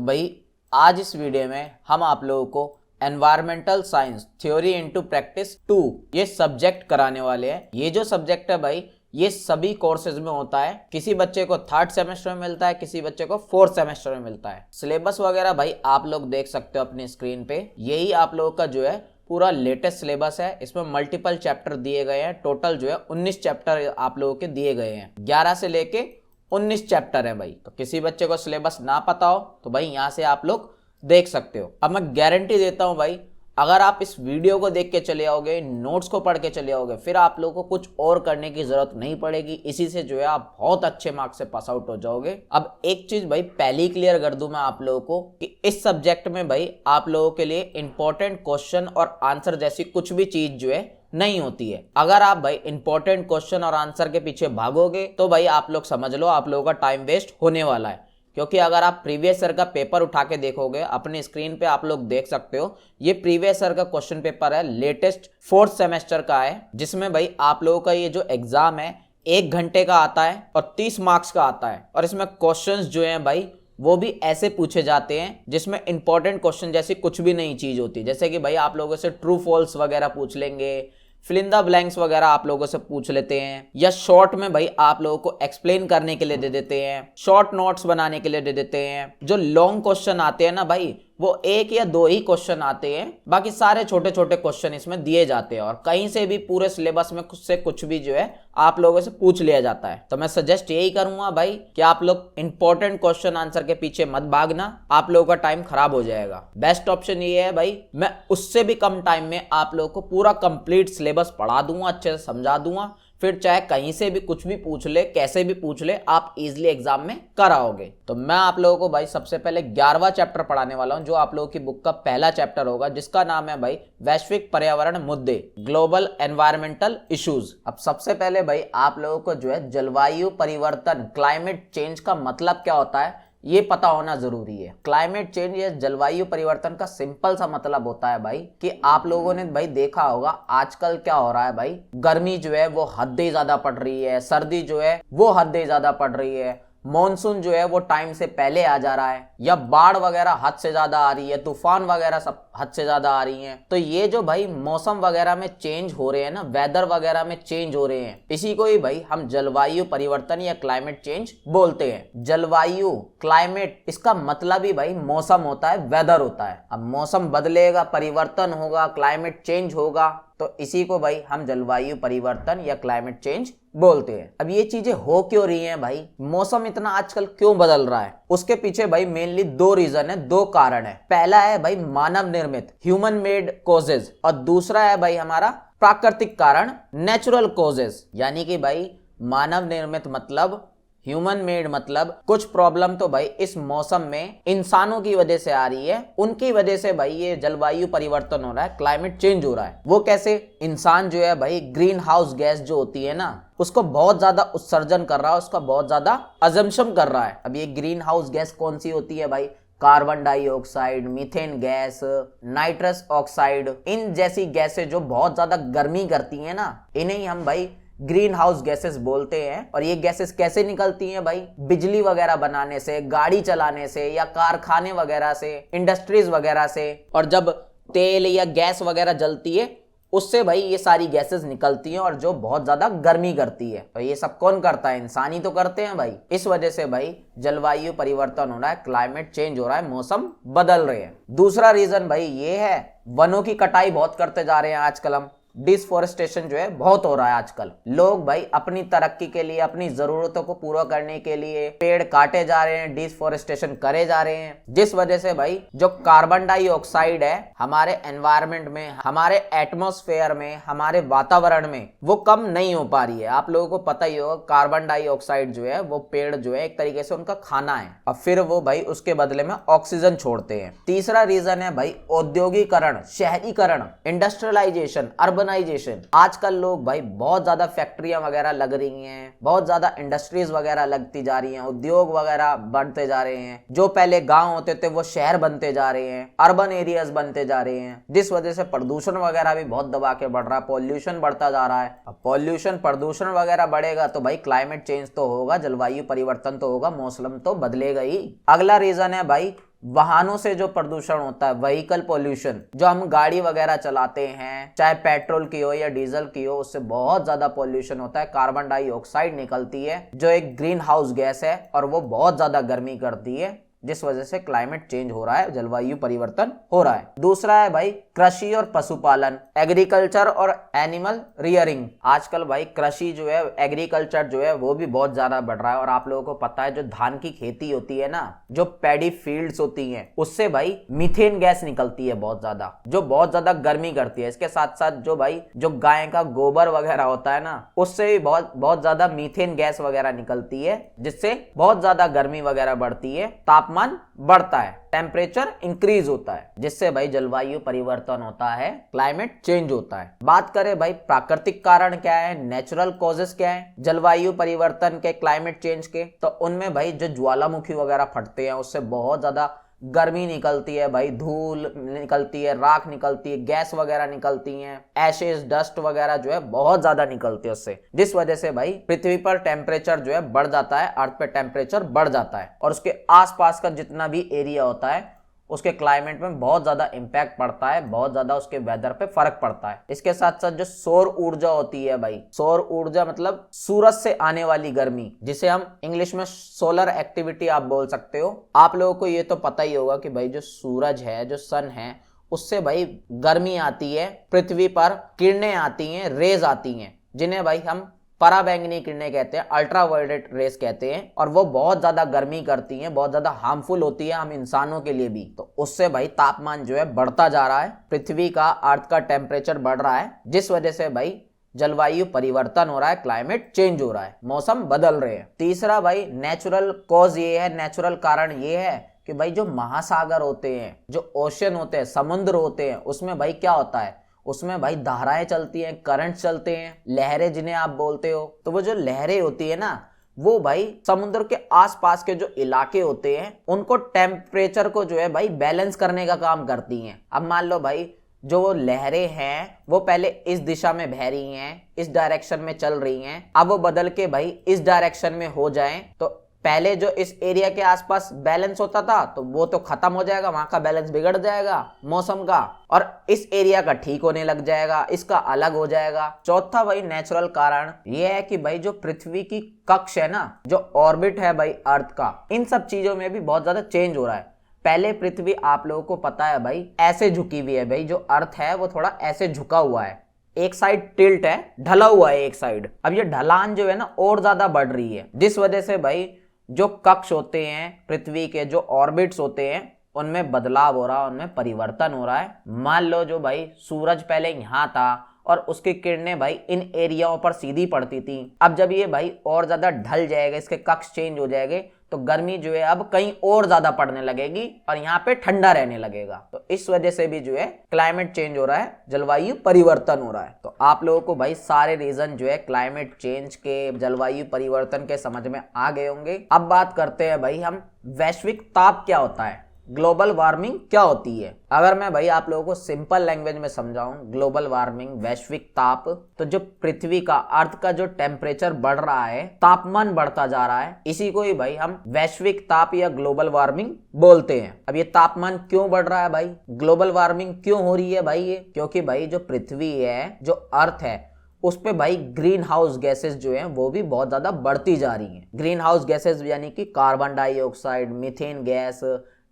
तो भाई आज इस वीडियो में हम आप लोगों को environmental science theory into practice 2 ये सब्जेक्ट कराने वाले हैं। ये जो सब्जेक्ट है भाई ये सभी कोर्सेज में होता है। किसी बच्चे को 3rd सेमेस्टर में मिलता है, किसी बच्चे को 4th सेमेस्टर में मिलता है। सिलेबस वगैरह भाई आप लोग देख सकते हो अपनी स्क्रीन पे। यही आप लोगों का जो है पूरा लेटेस्ट सिलेबस है। इसमें मल्टीपल चैप्टर दिए गए हैं। टोटल जो है 19 चैप्टर आप लोगों के दिए गए हैं। 11 से लेके 19 चैप्टर है भाई। तो किसी बच्चे को सिलेबस ना पता हो तो भाई यहाँ से आप लोग देख सकते हो। अब मैं गारंटी देता हूँ भाई, अगर आप इस वीडियो को देख के चले आओगे, नोट्स को पढ़ के चले आओगे, फिर आप लोगों को कुछ और करने की जरूरत नहीं पड़ेगी। इसी से जो है आप बहुत अच्छे मार्क्स से पास आउट हो जाओगे। अब एक चीज भाई पहले ही क्लियर कर दूं मैं आप लोगों को कि इस सब्जेक्ट में भाई आप लोगों के लिए इंपॉर्टेंट क्वेश्चन और आंसर जैसी कुछ भी चीज जो है नहीं होती है। अगर आप भाई इंपॉर्टेंट क्वेश्चन और आंसर के पीछे भागोगे तो भाई आप लोग समझ लो आप लोगों का टाइम वेस्ट होने वाला है। क्योंकि अगर आप प्रीवियस ईयर का पेपर उठा के देखोगे, अपनी स्क्रीन पे आप लोग देख सकते हो, ये प्रीवियस ईयर का क्वेश्चन पेपर है, लेटेस्ट 4th सेमेस्टर का है, जिसमें भाई आप लोगों का ये जो एग्जाम है 1 घंटे का आता है और 30 मार्क्स का आता है। और इसमें क्वेश्चंस जो हैं भाई वो भी ऐसे पूछे जाते हैं जिसमें इंपॉर्टेंट क्वेश्चन जैसी कुछ भी नई चीज होती। जैसे कि भाई आप लोगों से ट्रू फॉल्स वगैरह पूछ लेंगे, फिल इन द ब्लैंक्स वगैरह आप लोगों से पूछ लेते हैं, या शॉर्ट में भाई आप लोगों को एक्सप्लेन करने के लिए दे देते हैं, शॉर्ट नोट्स बनाने के लिए दे देते हैं। जो लॉन्ग क्वेश्चन आते हैं ना भाई वो 1 या 2 ही क्वेश्चन आते हैं, बाकी सारे छोटे छोटे क्वेश्चन इसमें दिए जाते हैं। और कहीं से भी पूरे सिलेबस में कुछ से कुछ भी जो है आप लोगों से पूछ लिया जाता है। तो मैं सजेस्ट यही करूंगा भाई कि आप लोग इंपॉर्टेंट क्वेश्चन आंसर के पीछे मत भागना, आप लोगों का टाइम खराब हो जाएगा। बेस्ट ऑप्शन ये है भाई मैं उससे भी कम टाइम में आप लोगों को पूरा कंप्लीट सिलेबस पढ़ा दूंगा, अच्छे से समझा दूंगा। फिर चाहे कहीं से भी कुछ भी पूछ ले, कैसे भी पूछ ले, आप इजीली एग्जाम में कराओगे। तो मैं आप लोगों को भाई सबसे पहले 11वां चैप्टर पढ़ाने वाला हूं, जो आप लोगों की बुक का पहला चैप्टर होगा, जिसका नाम है भाई वैश्विक पर्यावरण मुद्दे, ग्लोबल एनवायरमेंटल इश्यूज। अब सबसे पहले भाई आप लोगों को जो है जलवायु परिवर्तन, क्लाइमेट चेंज का मतलब क्या होता है ये पता होना जरूरी है। क्लाइमेट चेंज या जलवायु परिवर्तन का सिंपल सा मतलब होता है भाई कि आप लोगों ने भाई देखा होगा आजकल क्या हो रहा है भाई, गर्मी जो है वो हद ही ज्यादा पड़ रही है, सर्दी जो है वो हद ही ज्यादा पड़ रही है, मॉनसून जो है वो टाइम से पहले आ जा रहा है, या बाढ़ वगैरह हद से ज्यादा आ रही है, तूफान वगैरह सब हद से ज्यादा आ रही हैं। तो ये जो भाई मौसम वगैरह में चेंज हो रहे हैं ना, वेदर वगैरह में चेंज हो रहे हैं, इसी को ही भाई हम जलवायु परिवर्तन या क्लाइमेट चेंज बोलते हैं। जलवायु, क्लाइमेट, इसका मतलब ही भाई मौसम होता है, वेदर होता है। अब मौसम बदलेगा, परिवर्तन होगा, क्लाइमेट चेंज होगा, तो इसी को भाई हम जलवायु परिवर्तन या क्लाइमेट चेंज बोलते हैं। अब ये चीजें हो क्यों रही हैं भाई, मौसम इतना आजकल क्यों बदल रहा है, उसके पीछे भाई मेनली 2 रीजन है, 2 कारण है। पहला है भाई मानव निर्मित, ह्यूमन मेड कॉजेज, और दूसरा है भाई हमारा प्राकृतिक कारण, नेचुरल कॉजेज। यानी कि भाई मानव निर्मित मतलब, ह्यूमन मेड मतलब कुछ प्रॉब्लम तो भाई इस मौसम में इंसानों की वजह से आ रही है, उनकी वजह से भाई ये जलवायु परिवर्तन हो रहा है, क्लाइमेट चेंज हो रहा है। वो कैसे, इंसान जो है भाई ग्रीन हाउस गैस जो होती है ना उसको बहुत ज्यादा उत्सर्जन कर रहा है, उसका बहुत ज्यादा अजम्पशन कर रहा है। अब ये ग्रीन हाउस गैस कौन सी होती है भाई, carbon dioxide, methane gas, nitrous oxide, इन जैसी गैसें जो बहुत ज्यादा गर्मी करती है ना, इन्हें हम भाई ग्रीन हाउस गैसेस बोलते हैं। और ये गैसेस कैसे निकलती हैं भाई, बिजली वगैरह बनाने से, गाड़ी चलाने से, या कारखाने वगैरह से, इंडस्ट्रीज वगैरह से। और जब तेल या गैस वगैरह जलती है उससे भाई ये सारी गैसेस निकलती हैं और जो बहुत ज्यादा गर्मी करती है। तो ये सब कौन करता है, इंसान ही तो करते हैं भाई। इस वजह से भाई जलवायु परिवर्तन हो रहा है, क्लाइमेट चेंज हो रहा है, मौसम बदल रहे हैं। दूसरा रीजन भाई ये है, वनों की कटाई बहुत करते जा रहे हैं आजकल हम, डिसफॉरेस्टेशन जो है बहुत हो रहा है आजकल। लोग भाई अपनी तरक्की के लिए, अपनी जरूरतों को पूरा करने के लिए पेड़ काटे जा रहे हैं, डिसफॉरेस्टेशन करे जा रहे हैं, जिस वजह से भाई जो कार्बन डाइऑक्साइड है हमारे एनवायरनमेंट में, हमारे एटमॉस्फेयर में, हमारे वातावरण में वो कम नहीं हो पा रही है। आप लोगों को पता ही होगा कार्बन डाइऑक्साइड जो है वो पेड़ जो है एक तरीके से उनका खाना है, और फिर वो भाई उसके बदले में ऑक्सीजन छोड़ते हैं। तीसरा रीजन है भाई औद्योगिकरण, शहरीकरण, इंडस्ट्रियलाइजेशन, अर्बनाइजेशन। आजकल लोग भाई बहुत ज्यादा फैक्ट्रियां वगैरह लग रही हैं, बहुत ज्यादा इंडस्ट्रीज वगैरह लगती जा रही हैं, उद्योग वगैरह बढ़ते जा रहे हैं। जो पहले गांव होते थे वो शहर बनते जा रहे हैं, अर्बन एरियाज बनते जा रहे हैं, जिस वजह से प्रदूषण वगैरह भी बहुत दबा के बढ़ रहा है, पॉल्यूशन बढ़ता जा रहा है। अब पॉल्यूशन, प्रदूषण वगैरह बढ़ेगा तो भाई क्लाइमेट चेंज तो होगा, जलवायु परिवर्तन तो होगा, मौसम तो बदलेगा ही। अगला रीजन है भाई वाहनों से जो प्रदूषण होता है, व्हीकल पोल्यूशन, जो हम गाड़ी वगैरह चलाते हैं, चाहे पेट्रोल की हो या डीजल की हो, उससे बहुत ज्यादा पोल्यूशन होता है। कार्बन डाइऑक्साइड निकलती है जो एक ग्रीन हाउस गैस है और वो बहुत ज्यादा गर्मी करती है, जिस वजह से क्लाइमेट चेंज हो रहा है, जलवायु परिवर्तन हो रहा है। दूसरा है भाई कृषि और पशुपालन, एग्रीकल्चर और एनिमल रियरिंग। आजकल भाई कृषि जो है, एग्रीकल्चर जो है वो भी बहुत ज्यादा बढ़ रहा है। और आप लोगों को पता है जो धान की खेती होती है ना, जो पैडी फील्ड्स होती हैं, उससे भाई मीथेन गैस निकलती है बहुत ज्यादा, जो बहुत ज्यादा गर्मी करती है। इसके साथ साथ जो भाई जो गाय का गोबर वगैरह होता है ना, उससे भी बहुत ज्यादा मीथेन गैस वगैरह निकलती है, जिससे बहुत ज्यादा गर्मी वगैरह बढ़ती है, तापमान बढ़ता है, टेम्परेचर इंक्रीज होता है, जिससे भाई जलवायु परिवर्तन होता है, क्लाइमेट चेंज होता है। बात करें भाई प्राकृतिक कारण क्या है, नेचुरल कॉजेस क्या है जलवायु परिवर्तन के, क्लाइमेट चेंज के, तो उनमें भाई जो ज्वालामुखी वगैरह फटते हैं उससे बहुत ज्यादा गर्मी निकलती है भाई, धूल निकलती है, राख निकलती है, गैस वगैरह निकलती हैं, एशेज, डस्ट वगैरह जो है बहुत ज्यादा निकलती है उससे, जिस वजह से भाई पृथ्वी पर टेम्परेचर जो है बढ़ जाता है, अर्थ पे टेम्परेचर बढ़ जाता है और उसके आसपास का जितना भी एरिया होता है उसके क्लाइमेट में बहुत ज्यादा इंपैक्ट पड़ता है, बहुत ज्यादा उसके वेदर पे फर्क पड़ता है। इसके साथ साथ जो सौर ऊर्जा होती है भाई, सौर ऊर्जा मतलब सूरज से आने वाली गर्मी, जिसे हम इंग्लिश में सोलर एक्टिविटी आप बोल सकते हो। आप लोगों को ये तो पता ही होगा कि भाई जो सूरज है, जो सन है, उससे भाई गर्मी आती है, पृथ्वी पर किरणें आती हैं, रेज आती हैं, जिन्हें भाई हम पराबैंगनी किरणें कहते हैं, अल्ट्रावायलेट रेस कहते हैं, और वो बहुत ज्यादा गर्मी करती हैं, बहुत ज्यादा हार्मफुल होती है हम इंसानों के लिए भी। तो उससे भाई तापमान जो है बढ़ता जा रहा है, पृथ्वी का, अर्थ का टेम्परेचर बढ़ रहा है, जिस वजह से भाई जलवायु परिवर्तन हो रहा है, क्लाइमेट चेंज हो रहा है, मौसम बदल रहे हैं। तीसरा भाई नेचुरल कॉज ये है, नेचुरल कारण ये है कि भाई जो महासागर होते हैं, जो ओशन होते हैं, समुद्र होते हैं, उसमें भाई क्या होता है, उसमें भाई धाराएं चलती हैं, करंट चलते हैं, लहरें जिन्हें आप बोलते हो। तो वो जो लहरें होती है ना, वो भाई समुद्र के आसपास के जो इलाके होते हैं उनको टेम्परेचर को जो है भाई बैलेंस करने का काम करती हैं। अब मान लो भाई जो वो लहरें हैं वो पहले इस दिशा में बह रही हैं, इस डायरेक्शन में चल रही हैं, अब वो बदल के भाई इस डायरेक्शन में हो जाएं, तो पहले जो इस एरिया के आसपास बैलेंस होता था तो वो तो खत्म हो जाएगा, वहां का बैलेंस बिगड़ जाएगा मौसम का, और इस एरिया का ठीक होने लग जाएगा, इसका अलग हो जाएगा। चौथा भाई नेचुरल कारण ये है कि भाई जो पृथ्वी की कक्ष है ना, जो ऑर्बिट है भाई अर्थ का, इन सब चीजों में भी बहुत ज्यादा चेंज हो रहा है। पहले पृथ्वी आप लोगों को पता है भाई ऐसे झुकी हुई है, भाई जो अर्थ है वो थोड़ा ऐसे झुका हुआ है, एक साइड टिल्ट है, ढला हुआ है एक साइड। अब ये ढलान जो है ना और ज्यादा बढ़ रही है, जिस वजह से भाई जो कक्ष होते हैं पृथ्वी के, जो ऑर्बिट्स होते हैं, उनमें बदलाव हो रहा है, उनमें परिवर्तन हो रहा है। मान लो जो भाई सूरज पहले यहाँ था और उसकी किरणें भाई इन एरियाओं पर सीधी पड़ती थी, अब जब ये भाई और ज्यादा ढल जाएगा, इसके कक्ष चेंज हो जाएंगे, तो गर्मी जो है अब कहीं और ज्यादा पड़ने लगेगी और यहाँ पे ठंडा रहने लगेगा। तो इस वजह से भी जो है क्लाइमेट चेंज हो रहा है, जलवायु परिवर्तन हो रहा है। तो आप लोगों को भाई सारे रीजन जो है क्लाइमेट चेंज के, जलवायु परिवर्तन के समझ में आ गए होंगे। अब बात करते हैं भाई हम वैश्विक ताप क्या होता है, ग्लोबल वार्मिंग क्या होती है। अगर मैं भाई आप लोगों को सिंपल लैंग्वेज में समझाऊं, ग्लोबल वार्मिंग, वैश्विक ताप, तो जो पृथ्वी का, अर्थ का जो टेम्परेचर बढ़ रहा है, तापमान बढ़ता जा रहा है, इसी को ही भाई हम वैश्विक ताप या ग्लोबल वार्मिंग बोलते हैं। अब ये तापमान क्यों बढ़ रहा है भाई, ग्लोबल वार्मिंग क्यों हो रही है भाई ये, क्योंकि भाई जो पृथ्वी है, जो अर्थ है, उस पे भाई ग्रीन हाउस गैसेस जो हैं वो भी बहुत ज्यादा बढ़ती जा रही हैं। ग्रीन हाउस गैसेस यानी कि carbon dioxide, methane gas,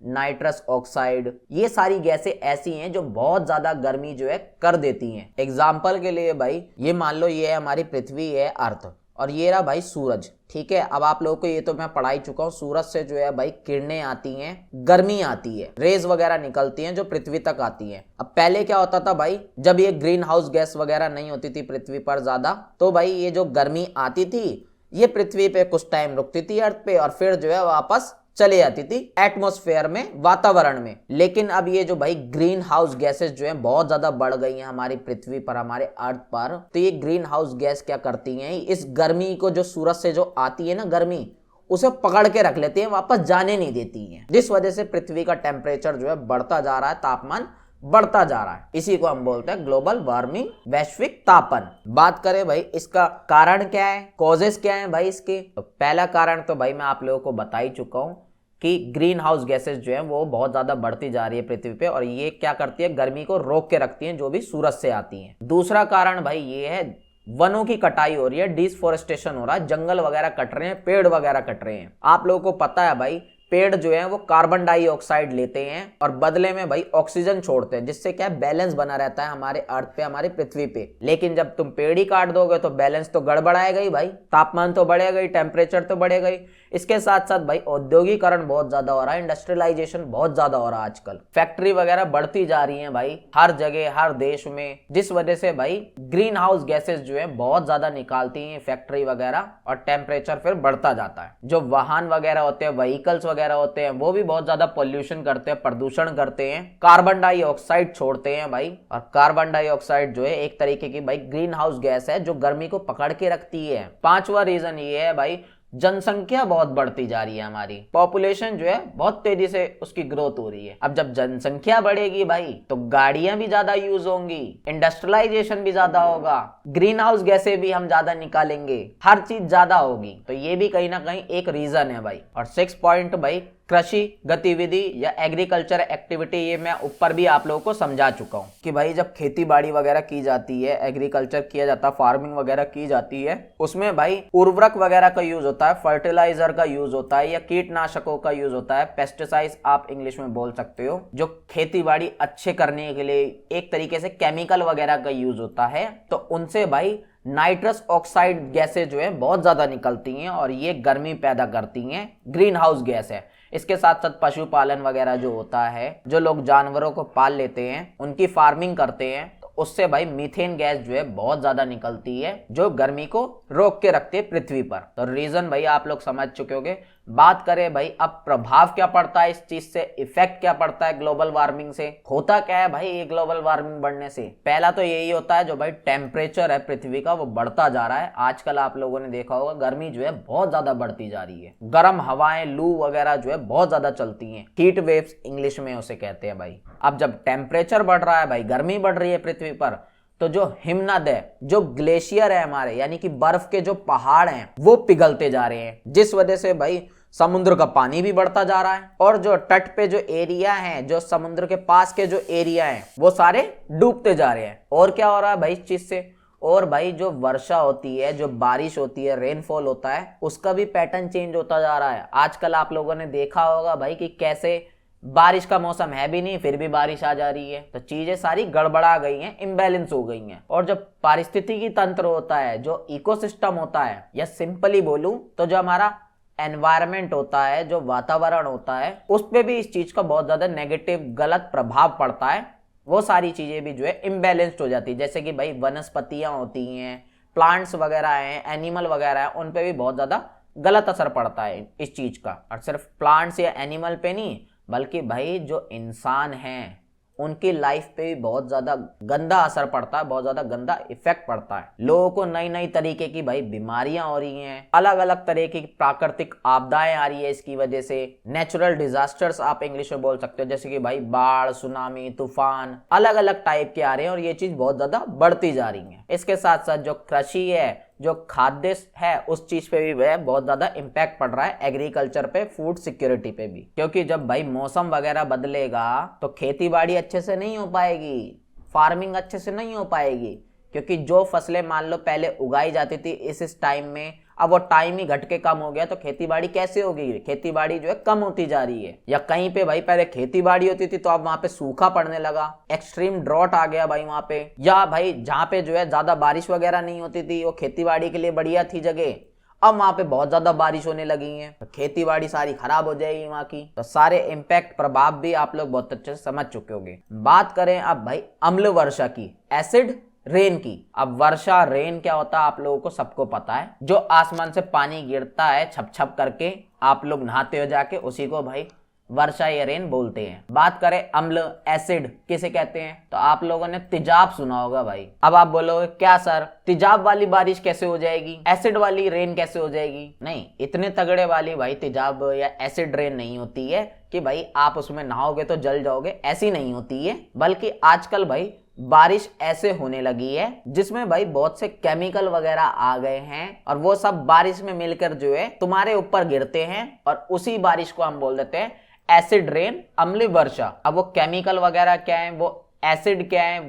nitrous oxide, ये सारी गैसें ऐसी हैं जो बहुत ज्यादा गर्मी जो है कर देती हैं। एग्जाम्पल के लिए भाई ये मान लो ये है हमारी पृथ्वी है, अर्थ, और ये रहा भाई सूरज, ठीक है। अब आप लोगों को ये तो मैं पढ़ा ही चुका हूँ, सूरज से जो है भाई किरणें आती हैं, गर्मी आती है, रेज वगैरह निकलती हैं जो पृथ्वी तक आती हैं। अब पहले क्या होता था भाई, जब ये ग्रीन हाउस गैस वगैरह नहीं होती थी पृथ्वी पर ज्यादा, तो भाई ये जो गर्मी आती थी ये पृथ्वी पे कुछ टाइम रुकती थी अर्थ पे, और फिर जो है वापस चली जाती थी एटमॉस्फेयर में, वातावरण में। लेकिन अब ये जो भाई ग्रीन हाउस गैसेस जो हैं बहुत ज्यादा बढ़ गई हैं हमारी पृथ्वी पर, हमारे अर्थ पर, तो ये ग्रीन हाउस गैस क्या करती हैं, इस गर्मी को जो सूरज से जो आती है ना गर्मी, उसे पकड़ के रख लेती हैं, वापस जाने नहीं देती हैं, जिस वजह से पृथ्वी का टेम्परेचर जो है बढ़ता जा रहा है, तापमान बढ़ता जा रहा है। इसी को हम बोलते हैं ग्लोबल वार्मिंग, वैश्विक तापन। बात करें भाई इसका कारण क्या है, कॉजेस क्या है भाई इसके, तो पहला कारण तो भाई मैं आप लोगों को बता ही चुका हूं कि ग्रीन हाउस गैसेस जो है वो बहुत ज्यादा बढ़ती जा रही है पृथ्वी पे, और ये क्या करती है, गर्मी को रोक के रखती है जो भी सूरज से आती है। दूसरा कारण भाई ये है, वनों की कटाई हो रही है, डिफोरेस्टेशन हो रहा है, जंगल वगैरह कट रहे हैं, पेड़ वगैरह कट रहे हैं। आप लोगों को पता है भाई, पेड़ जो है वो कार्बन डाइऑक्साइड लेते हैं और बदले में भाई ऑक्सीजन छोड़ते हैं, जिससे क्या बैलेंस बना रहता है हमारे अर्थ पे, हमारी पृथ्वी पे। लेकिन जब तुम पेड़ ही काट दोगे तो बैलेंस तो गड़बड़ाएगा ही भाई, तापमान तो बढ़ेगा ही, टेम्परेचर तो बढ़ेगा ही। इसके साथ साथ भाई औद्योगिकरण बहुत ज्यादा हो रहा है, इंडस्ट्रियलाइजेशन बहुत ज्यादा हो रहा है आजकल, फैक्ट्री वगैरह बढ़ती जा रही है भाई हर जगह हर देश में, जिस वजह से भाई ग्रीन हाउस गैसेस जो है बहुत ज्यादा निकालती हैं फैक्ट्री वगैरह, और टेम्परेचर फिर बढ़ता जाता है। जो वाहन वगैरह होते हैं, व्हीकल्स वगैरह होते हैं, वो भी बहुत ज्यादा पोल्यूशन करते हैं, प्रदूषण करते हैं, कार्बन डाइऑक्साइड छोड़ते हैं भाई। और कार्बन डाइऑक्साइड जो है एक तरीके की भाई ग्रीन हाउस गैस है जो गर्मी को पकड़ के रखती है। पांचवा रीजन ये है भाई, जनसंख्या बहुत बढ़ती जा रही है, हमारी पॉपुलेशन जो है बहुत तेजी से उसकी ग्रोथ हो रही है। अब जब जनसंख्या बढ़ेगी भाई तो गाड़ियां भी ज्यादा यूज होंगी, इंडस्ट्रियलाइजेशन भी ज्यादा होगा, ग्रीन हाउस गैसें भी हम ज्यादा निकालेंगे, हर चीज ज्यादा होगी। तो ये भी कहीं ना कहीं एक रीजन है भाई। और 6 पॉइंट भाई, कृषि गतिविधि या एग्रीकल्चर एक्टिविटी, ये मैं ऊपर भी आप लोगों को समझा चुका हूं कि भाई जब खेती बाड़ी वगैरह की जाती है, एग्रीकल्चर किया जाता है, फार्मिंग वगैरह की जाती है, उसमें भाई उर्वरक वगैरह का यूज होता है, फर्टिलाइजर का यूज होता है, या कीटनाशकों का यूज होता है, पेस्टिसाइड्स आप इंग्लिश में बोल सकते हो, जो खेती बाड़ी अच्छे करने के लिए एक तरीके से केमिकल वगैरह का यूज होता है। तो उनसे भाई नाइट्रस ऑक्साइड गैसें जो है बहुत ज्यादा निकलती हैं और ये गर्मी पैदा करती हैं, ग्रीन हाउस गैस है। इसके साथ साथ पशुपालन वगैरह जो होता है, जो लोग जानवरों को पाल लेते हैं, उनकी फार्मिंग करते हैं, तो उससे भाई मीथेन गैस जो है बहुत ज्यादा निकलती है जो गर्मी को रोक के रखती है पृथ्वी पर। तो रीजन भाई आप लोग समझ चुके होंगे। बात करें भाई अब प्रभाव क्या पड़ता है इस चीज से, इफेक्ट क्या पड़ता है ग्लोबल वार्मिंग से, होता क्या है भाई ये ग्लोबल वार्मिंग बढ़ने से। पहला तो यही होता है, जो भाई टेम्परेचर है पृथ्वी का वो बढ़ता जा रहा है। आजकल आप लोगों ने देखा होगा गर्मी जो है बहुत ज्यादा बढ़ती जा रही है, गर्म हवाएं, लू वगैरह जो है बहुत ज्यादा चलती हैं, हीट वेव्स इंग्लिश में उसे कहते हैं भाई। अब जब टेम्परेचर बढ़ रहा है भाई, गर्मी बढ़ रही है पृथ्वी पर, तो जो हिमनद है, जो ग्लेशियर है हमारे, यानी कि बर्फ के जो पहाड़ हैं वो पिघलते जा रहे हैं, जिस वजह से भाई समुद्र का पानी भी बढ़ता जा रहा है, और जो तट पे जो एरिया है, जो समुद्र के पास के जो एरिया हैं वो सारे डूबते जा रहे हैं। और क्या हो रहा है भाई इस चीज से, और भाई जो वर्षा होती है, जो बारिश होती है, रेनफॉल होता है, उसका भी पैटर्न चेंज होता जा रहा है। आजकल आप लोगों ने देखा होगा भाई कि कैसे बारिश का मौसम है भी नहीं फिर भी बारिश आ जा रही है। तो चीजें सारी गड़बड़ा गई हैं, इम्बैलेंस हो गई हैं। और जब पारिस्थितिकी तंत्र होता है, जो इकोसिस्टम होता है, या सिंपली बोलूं तो जो हमारा एनवायरमेंट होता है, जो वातावरण होता है, उस पे भी इस चीज का बहुत ज्यादा नेगेटिव गलत प्रभाव पड़ता है। वो सारी चीजें भी जो है इम्बैलेंस्ड हो जाती है। जैसे कि भाई वनस्पतियां होती हैं, प्लांट्स वगैरह हैं, एनिमल वगैरह है, उन पे भी बहुत ज्यादा गलत असर पड़ता है इस चीज का। और सिर्फ प्लांट्स या एनिमल पे नहीं, बल्कि भाई जो इंसान हैं उनकी लाइफ पे भी बहुत ज्यादा गंदा असर पड़ता है, बहुत ज्यादा गंदा इफेक्ट पड़ता है। लोगों को नई नई तरीके की भाई बीमारियां हो रही हैं, अलग अलग तरह की प्राकृतिक आपदाएं आ रही है इसकी वजह से, नेचुरल डिजास्टर्स आप इंग्लिश में बोल सकते हो, जैसे कि भाई बाढ़, सुनामी, तूफान, अलग अलग टाइप के आ रहे हैं, और ये चीज बहुत ज्यादा बढ़ती जा रही है। इसके साथ साथ जो कृषि है, जो खाद्य है, उस चीज पे भी वह बहुत ज्यादा इम्पैक्ट पड़ रहा है, एग्रीकल्चर पे, फूड सिक्योरिटी पे भी। क्योंकि जब भाई मौसम वगैरह बदलेगा तो खेती बाड़ी अच्छे से नहीं हो पाएगी, फार्मिंग अच्छे से नहीं हो पाएगी, क्योंकि जो फसलें मान लो पहले उगाई जाती थी इस टाइम में, अब वो टाइम ही घट के कम हो गया, तो खेती बाड़ी कैसे होगी, खेती बाड़ी जो है कम होती जा रही है। या कहीं पे भाई पहले खेती बाड़ी होती थी तो अब वहां पे सूखा पड़ने लगा, एक्सट्रीम ड्रॉट आ गया भाई वहां पे। या भाई जहाँ पे जो है ज्यादा बारिश वगैरह नहीं होती थी, वो खेती बाड़ी के लिए बढ़िया थी जगह, अब वहां पे बहुत ज्यादा बारिश होने लगी है, तो खेती बाड़ी सारी खराब हो जाएगी वहां की। तो सारे इम्पैक्ट प्रभाव भी आप लोग बहुत अच्छे से समझ चुके होंगे। बात करें अब भाई अम्ल वर्षा की, एसिड रेन की। अब वर्षा, रेन क्या होता है आप लोगों को सबको पता है, जो आसमान से पानी गिरता है छप छप करके, आप लोग नहाते हो जाके, उसी को भाई वर्षा या रेन बोलते हैं। बात करें अम्ल, एसिड किसे कहते हैं, तो आप लोगों ने तेजाब सुना होगा भाई। अब आप बोलोगे क्या सर तेजाब वाली बारिश कैसे हो जाएगी, एसिड वाली रेन कैसे हो जाएगी। नहीं, इतने तगड़े वाली भाई तेजाब या एसिड रेन नहीं होती है कि भाई आप उसमें नहाओगे तो जल जाओगे, ऐसी नहीं होती है। बल्कि आजकल भाई बारिश ऐसे होने लगी है जिसमें भाई बहुत से केमिकल वगैरह आ गए हैं और वो सब बारिश में मिलकर जो है तुम्हारे ऊपर गिरते हैं और उसी बारिश को हम बोल देते हैं एसिड रेन, अम्लीय वर्षा। अब वो केमिकल वगैरह क्या है, वो एसिड क्या है,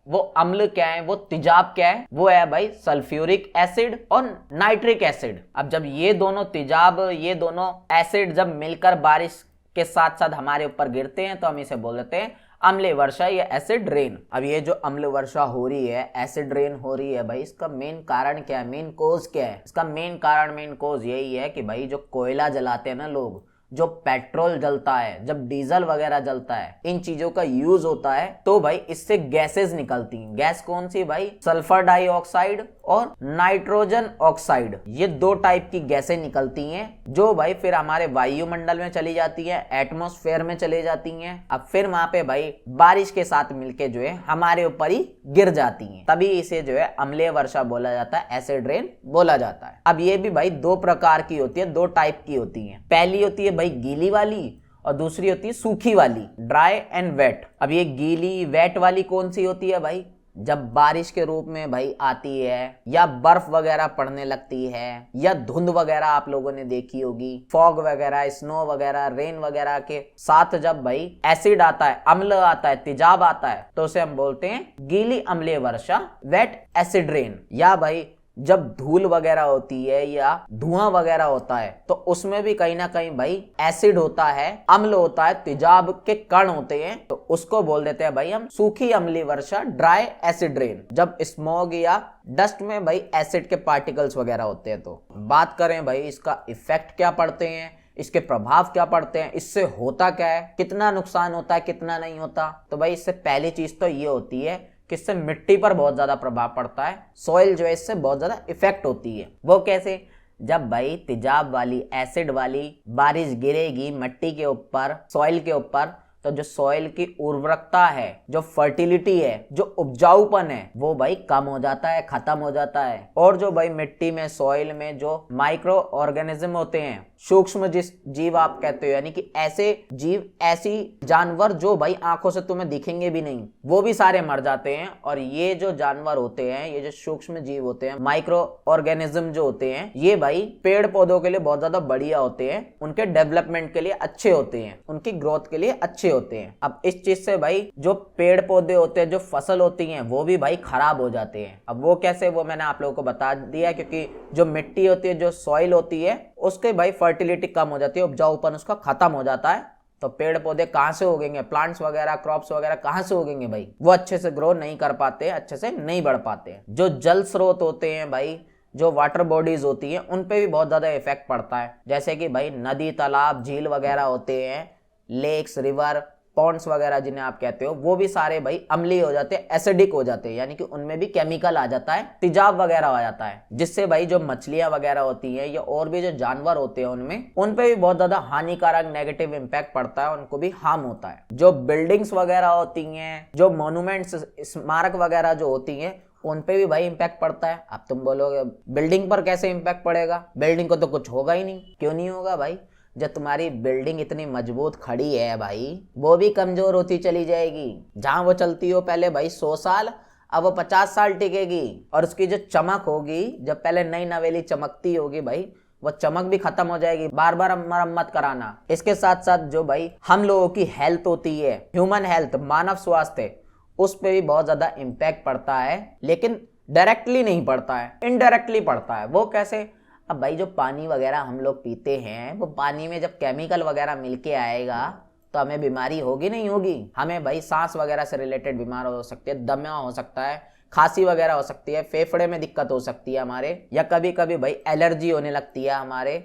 वो अम्ल क्या है, वो तेजाब क्या है, वो है भाई सल्फ्यूरिक एसिड और नाइट्रिक एसिड। अब जब ये दोनों तेजाब, ये दोनों एसिड जब मिलकर बारिश के साथ साथ हमारे ऊपर गिरते हैं तो हम इसे बोल देते हैं अम्लीय वर्षा या एसिड रेन। अब ये जो अम्लीय वर्षा हो रही है, एसिड रेन हो रही है भाई, इसका मेन कारण क्या है, मेन कोज क्या है? इसका मेन कारण, मेन कोज यही है कि भाई जो कोयला जलाते हैं ना लोग, जो पेट्रोल जलता है, जब डीजल वगैरह जलता है, इन चीजों का यूज होता है तो भाई इससे गैसेस निकलती हैं। गैस कौन सी भाई? सल्फर डाइऑक्साइड और नाइट्रोजन ऑक्साइड। ये दो टाइप की गैसें निकलती हैं जो भाई फिर हमारे वायुमंडल में चली जाती है, एटमॉस्फेयर में चली जाती हैं। अब फिर वहां पे भाई बारिश के साथ मिलके जो है हमारे ऊपर ही गिर जाती हैं, तभी इसे जो है अम्लीय वर्षा बोला जाता है, एसिड रेन बोला जाता है। अब ये भी भाई दो प्रकार की होती है, दो टाइप की होती है। पहली होती है भाई गीली वाली और दूसरी होती है सूखी वाली, ड्राई एंड वेट। अब ये गीली वेट वाली कौन सी होती है भाई? जब बारिश के रूप में भाई आती है या बर्फ वगैरह पड़ने लगती है या धुंध वगैरह आप लोगों ने देखी होगी, फॉग वगैरह, स्नो वगैरह, रेन वगैरह के साथ जब भाई एसिड आता है, अम्ल आता है, तेजाब आता है तो उसे हम बोलते हैं गीली अम्लीय वर्षा, वेट एसिड रेन। या भाई जब धूल वगैरह होती है या धुआं वगैरह होता है तो उसमें भी कहीं ना कहीं भाई एसिड होता है, अम्ल होता है, तेजाब के कण होते हैं, तो उसको बोल देते हैं भाई हम सूखी अम्लीय वर्षा, ड्राई एसिड रेन। जब स्मॉग या डस्ट में भाई एसिड के पार्टिकल्स वगैरह होते हैं। तो बात करें भाई इसका इफेक्ट क्या पड़ते हैं, इसके प्रभाव क्या पड़ते हैं, इससे होता क्या है, कितना नुकसान होता है, कितना नहीं होता। तो भाई इससे पहली चीज तो ये होती है कि इससे मिट्टी पर बहुत ज्यादा प्रभाव पड़ता है, सॉइल जो है इससे बहुत ज्यादा इफेक्ट होती है। वो कैसे? जब भाई तेजाब वाली, एसिड वाली बारिश गिरेगी मिट्टी के ऊपर, सॉइल के ऊपर, तो जो सॉइल की उर्वरकता है, जो फर्टिलिटी है, जो उपजाऊपन है, वो भाई कम हो जाता है, खत्म हो जाता है। और जो भाई मिट्टी में, सॉइल में जो माइक्रो ऑर्गेनिज्म होते हैं, सूक्ष्म जीव आप कहते हो, यानी कि ऐसे जीव, ऐसी जानवर जो भाई आंखों से तुम्हें दिखेंगे भी नहीं, वो भी सारे मर जाते हैं। और ये जो जानवर होते हैं, ये जो सूक्ष्म जीव होते हैं, माइक्रो ऑर्गेनिज्म जो होते हैं, ये भाई पेड़ पौधों के लिए बहुत ज्यादा बढ़िया होते हैं, उनके डेवलपमेंट के लिए अच्छे होते हैं, उनकी ग्रोथ के लिए अच्छे होते हैं। अब इस चीज से भाई जो पेड़ पौधे होते हैं, जो फसल होती है, वो भी भाई खराब हो जाते हैं। अब वो कैसे, वो मैंने आप लोगों को बता दिया, क्योंकि जो मिट्टी होती है, जो सॉइल होती है, उसके भाई फर्टिलिटी कम हो जाती है, उपजाऊपन उसका खत्म हो जाता है। तो पेड़ पौधे कहां से उगेंगे, प्लांट्स वगैरह, क्रॉप्स वगैरह कहां से उगेंगे भाई? वो अच्छे से ग्रो नहीं कर पाते, अच्छे से नहीं बढ़ पाते। जो जल स्रोत होते हैं भाई, जो वाटर बॉडीज होती हैं, उन पे भी बहुत ज्यादा इफेक्ट पड़ता है। जैसे कि भाई नदी, तालाब, झील वगैरह होते हैं, लेक्स, रिवर, पॉन्ड्स वगैरह जिन्हें आप कहते हो, वो भी सारे भाई अम्लीय हो जाते हैं, एसिडिक हो जाते हैं, यानी कि उनमें भी केमिकल आ जाता है, तेजाब वगैरह आ जाता है, जिससे भाई जो मछलियां वगैरह होती हैं या और भी जो जानवर होते हैं उनमें, उन पे भी बहुत ज्यादा हानिकारक नेगेटिव इंपैक्ट पड़ता है, उनको भी हार्म होता है। जो बिल्डिंग्स वगैरह होती हैं, जो मॉन्यूमेंट्स, स्मारक वगैरह जो होती हैं, उन पे भी भाई इंपैक्ट पड़ता है। अब तुम बोलोगे बिल्डिंग पर कैसे इंपैक्ट पड़ेगा? बिल्डिंग को तो कुछ होगा ही नहीं। क्यों नहीं होगा भाई? जब तुम्हारी बिल्डिंग इतनी मजबूत खड़ी है भाई, वो भी कमजोर होती चली जाएगी। जहां वो चलती हो पहले भाई 100 साल, अब वो 50 साल टिकेगी। और उसकी जो चमक होगी, जब पहले नई नवेली चमकती होगी भाई, वो चमक भी खत्म हो जाएगी, बार बार मरम्मत कराना। इसके साथ साथ जो भाई हम लोगों की हेल्थ होती है, ह्यूमन हेल्थ, मानव स्वास्थ्य, उस पर भी बहुत ज्यादा इम्पैक्ट पड़ता है, लेकिन डायरेक्टली नहीं पड़ता है, इनडायरेक्टली पड़ता है। वो कैसे? अब भाई जो पानी वगैरह हम लोग पीते हैं, वो पानी में जब केमिकल वगैरह मिलके आएगा तो हमें बीमारी होगी नहीं होगी? हमें भाई सांस वगैरह से रिलेटेड बीमार हो सकती है, दमा हो सकता है, खांसी वगैरह हो सकती है, फेफड़े में दिक्कत हो सकती है हमारे, या कभी कभी भाई एलर्जी होने लगती है हमारे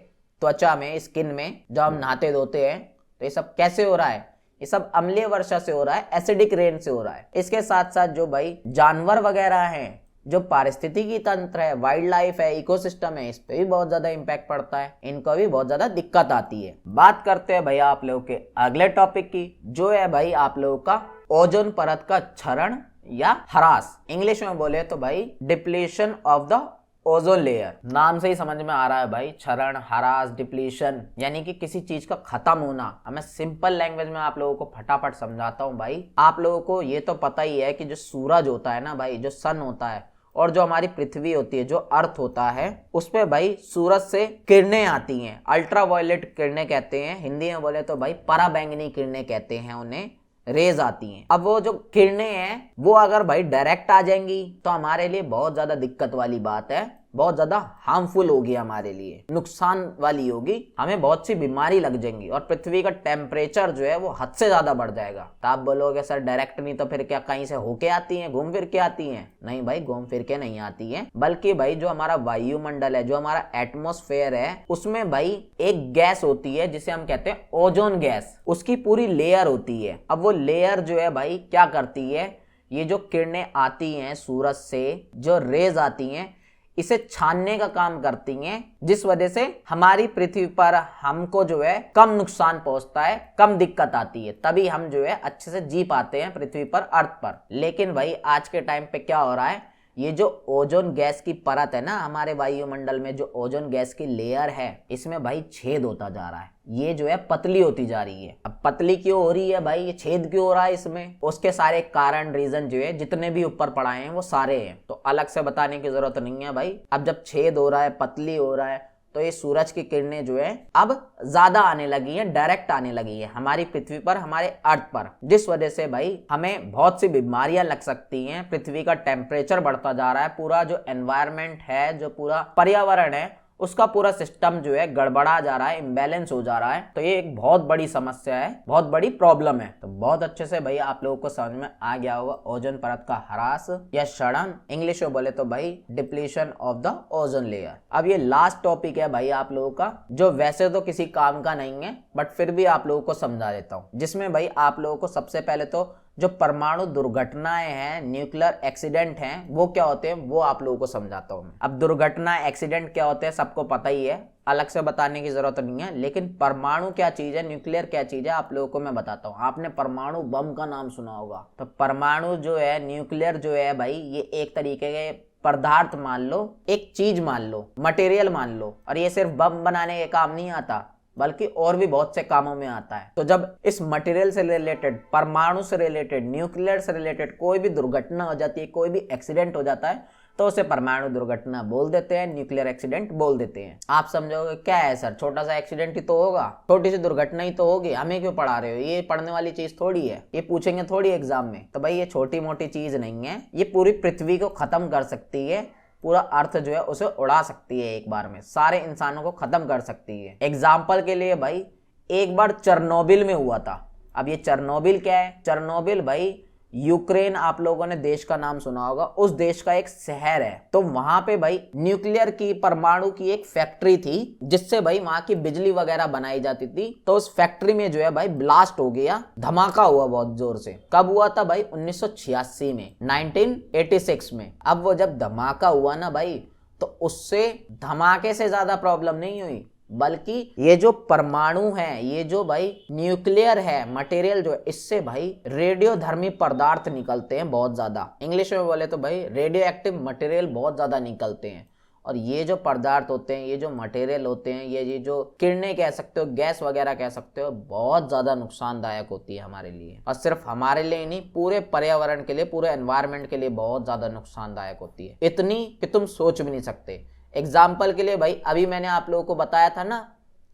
त्वचा में, स्किन में, जब हम नहाते धोते हैं। तो ये सब कैसे हो रहा है? ये सब अम्लीय वर्षा से हो रहा है, एसिडिक रेन से हो रहा है। इसके साथ साथ जो भाई जानवर वगैरह हैं, जो पारिस्थितिकी तंत्र है, वाइल्ड लाइफ है, इकोसिस्टम है, इस पे भी बहुत ज्यादा इंपैक्ट पड़ता है, इनको भी बहुत ज्यादा दिक्कत आती है। बात करते हैं भाई आप लोगों के अगले टॉपिक की, जो है भाई आप लोगों का ओजोन परत का क्षरण या ह्रास। इंग्लिश में बोले तो भाई depletion of the ozone layer, नाम से ही समझ में आ रहा है भाई, क्षरण, ह्रास, डिप्लीशन, यानी कि किसी चीज का खत्म होना। अब मैं सिंपल लैंग्वेज में आप लोगों को फटाफट समझाता हूँ भाई। आप लोगों को ये तो पता ही है कि जो सूरज होता है ना भाई, जो सन होता है, और जो हमारी पृथ्वी होती है, जो अर्थ होता है, उस पे भाई सूरज से किरणें आती हैं, अल्ट्रावायलेट किरणें कहते हैं, हिंदी में बोले तो भाई पराबैंगनी किरणें कहते हैं उन्हें, रेज आती हैं। अब वो जो किरणें हैं वो अगर भाई डायरेक्ट आ जाएंगी तो हमारे लिए बहुत ज्यादा दिक्कत वाली बात है, बहुत ज्यादा हार्मफुल होगी, हमारे लिए नुकसान वाली होगी, हमें बहुत सी बीमारी लग जाएंगी और पृथ्वी का टेम्परेचर जो है वो हद से ज्यादा बढ़ जाएगा। तो आप बोलोगे सर डायरेक्ट नहीं तो फिर क्या कहीं से होके आती हैं, घूम फिर के आती हैं? नहीं भाई, घूम फिर के नहीं आती है, बल्कि भाई जो हमारा वायुमंडल है, जो हमारा एटमॉस्फेयर है, उसमें भाई एक गैस होती है जिसे हम कहते हैं ओजोन गैस, उसकी पूरी लेयर होती है। अब वो लेयर जो है भाई क्या करती है, ये जो किरणें आती हैं सूरज से, जो रेज आती हैं, इसे छानने का काम करती हैं, जिस वजह से हमारी पृथ्वी पर हमको जो है कम नुकसान पहुंचता है, कम दिक्कत आती है, तभी हम जो है अच्छे से जी पाते हैं पृथ्वी पर, अर्थ पर। लेकिन भाई आज के टाइम पे क्या हो रहा है, ये जो ओजोन गैस की परत है ना हमारे वायुमंडल में, जो ओजोन गैस की लेयर है, इसमें भाई छेद होता जा रहा है, ये जो है पतली होती जा रही है। अब पतली क्यों हो रही है भाई, ये छेद क्यों हो रहा है इसमें, उसके सारे कारण रीजन जो है जितने भी ऊपर पढ़ाए हैं वो सारे हैं, तो अलग से बताने की जरूरत नहीं है भाई। अब जब छेद हो रहा है, पतली हो रहा है, तो ये सूरज की किरणें जो है अब ज्यादा आने लगी हैं, डायरेक्ट आने लगी है हमारी पृथ्वी पर, हमारे अर्थ पर, जिस वजह से भाई हमें बहुत सी बीमारियां लग सकती हैं। पृथ्वी का टेम्परेचर बढ़ता जा रहा है, पूरा जो एनवायरनमेंट है, जो पूरा पर्यावरण है, उसका पूरा सिस्टम जो है गड़बड़ा जा रहा है, इम्बैलेंस हो जा रहा है। तो ये एक बहुत बड़ी समस्या है, बहुत बड़ी प्रॉब्लम है। तो बहुत अच्छे से भाई आप लोगों को समझ में आ गया होगा ओजोन परत का ह्रास या क्षरण, इंग्लिश में बोले तो भाई depletion of the ozone layer. अब ये लास्ट टॉपिक है भाई आप लोगों का, जो वैसे तो किसी काम का नहीं है बट फिर भी आप लोगों को समझा देता हूँ, जिसमें भाई आप लोगों को सबसे पहले तो जो परमाणु दुर्घटनाएं हैं, न्यूक्लियर एक्सीडेंट हैं, वो क्या होते हैं वो आप लोगों को समझाता हूं मैं। अब दुर्घटना, एक्सीडेंट क्या होते हैं सबको पता ही है, अलग से बताने की जरूरत नहीं है, लेकिन परमाणु क्या चीज है, न्यूक्लियर क्या चीज है, आप लोगों को मैं बताता हूँ। आपने परमाणु बम का नाम सुना होगा, तो परमाणु जो है, न्यूक्लियर जो है भाई, ये एक तरीके के पदार्थ मान लो, एक चीज मान लो, मटेरियल मान लो, और ये सिर्फ बम बनाने के काम नहीं आता, बल्कि और भी बहुत से कामों में आता है। तो जब इस मटेरियल से रिलेटेड, परमाणु से रिलेटेड, न्यूक्लियर से रिलेटेड कोई भी दुर्घटना हो जाती है, कोई भी एक्सीडेंट हो जाता है, तो उसे परमाणु दुर्घटना बोल देते हैं, न्यूक्लियर एक्सीडेंट बोल देते हैं। आप समझोगे क्या है सर, छोटा सा एक्सीडेंट ही तो होगा, छोटी सी दुर्घटना ही तो होगी, हमें क्यों पढ़ा रहे हो, ये पढ़ने वाली चीज थोड़ी है, ये पूछेंगे थोड़ी एग्जाम में। तो भाई ये छोटी मोटी चीज नहीं है, ये पूरी पृथ्वी को खत्म कर सकती है, पूरा अर्थ जो है उसे उड़ा सकती है, एक बार में सारे इंसानों को खत्म कर सकती है। एग्जाम्पल के लिए भाई एक बार चेरनोबिल में हुआ था। अब ये चेरनोबिल क्या है, चेरनोबिल भाई यूक्रेन, आप लोगों ने देश का नाम सुना होगा, उस देश का एक शहर है। तो वहां पे भाई न्यूक्लियर की, परमाणु की एक फैक्ट्री थी, जिससे भाई वहां की बिजली वगैरह बनाई जाती थी। तो उस फैक्ट्री में जो है भाई ब्लास्ट हो गया, धमाका हुआ बहुत जोर से। कब हुआ था भाई, 1986 में, 1986 में। अब वो जब धमाका हुआ ना भाई, तो उससे धमाके से ज्यादा प्रॉब्लम नहीं हुई, बल्कि ये जो परमाणु है, ये जो भाई न्यूक्लियर है मटेरियल जो है, इससे भाई रेडियोधर्मी पदार्थ निकलते हैं बहुत ज्यादा। इंग्लिश में बोले तो भाई रेडियो एक्टिव मटेरियल बहुत ज्यादा निकलते हैं। और ये जो पदार्थ होते हैं, ये जो मटेरियल होते हैं, ये जो किरणें कह सकते हो, गैस वगैरह कह सकते हो, बहुत ज्यादा नुकसानदायक होती है हमारे लिए। और सिर्फ हमारे लिए नहीं, पूरे पर्यावरण के लिए, पूरे एनवायरमेंट के लिए बहुत ज्यादा नुकसानदायक होती है, इतनी कि तुम सोच भी नहीं सकते। एग्जाम्पल के लिए भाई अभी मैंने आप लोगों को बताया था ना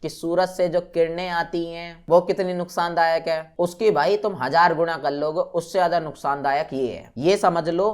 कि सूरज से जो किरणें आती हैं वो कितनी नुकसानदायक है, उसकी भाई तुम 1000 गुना कर लोगे, उससे ज्यादा नुकसानदायक ये है। ये समझ लो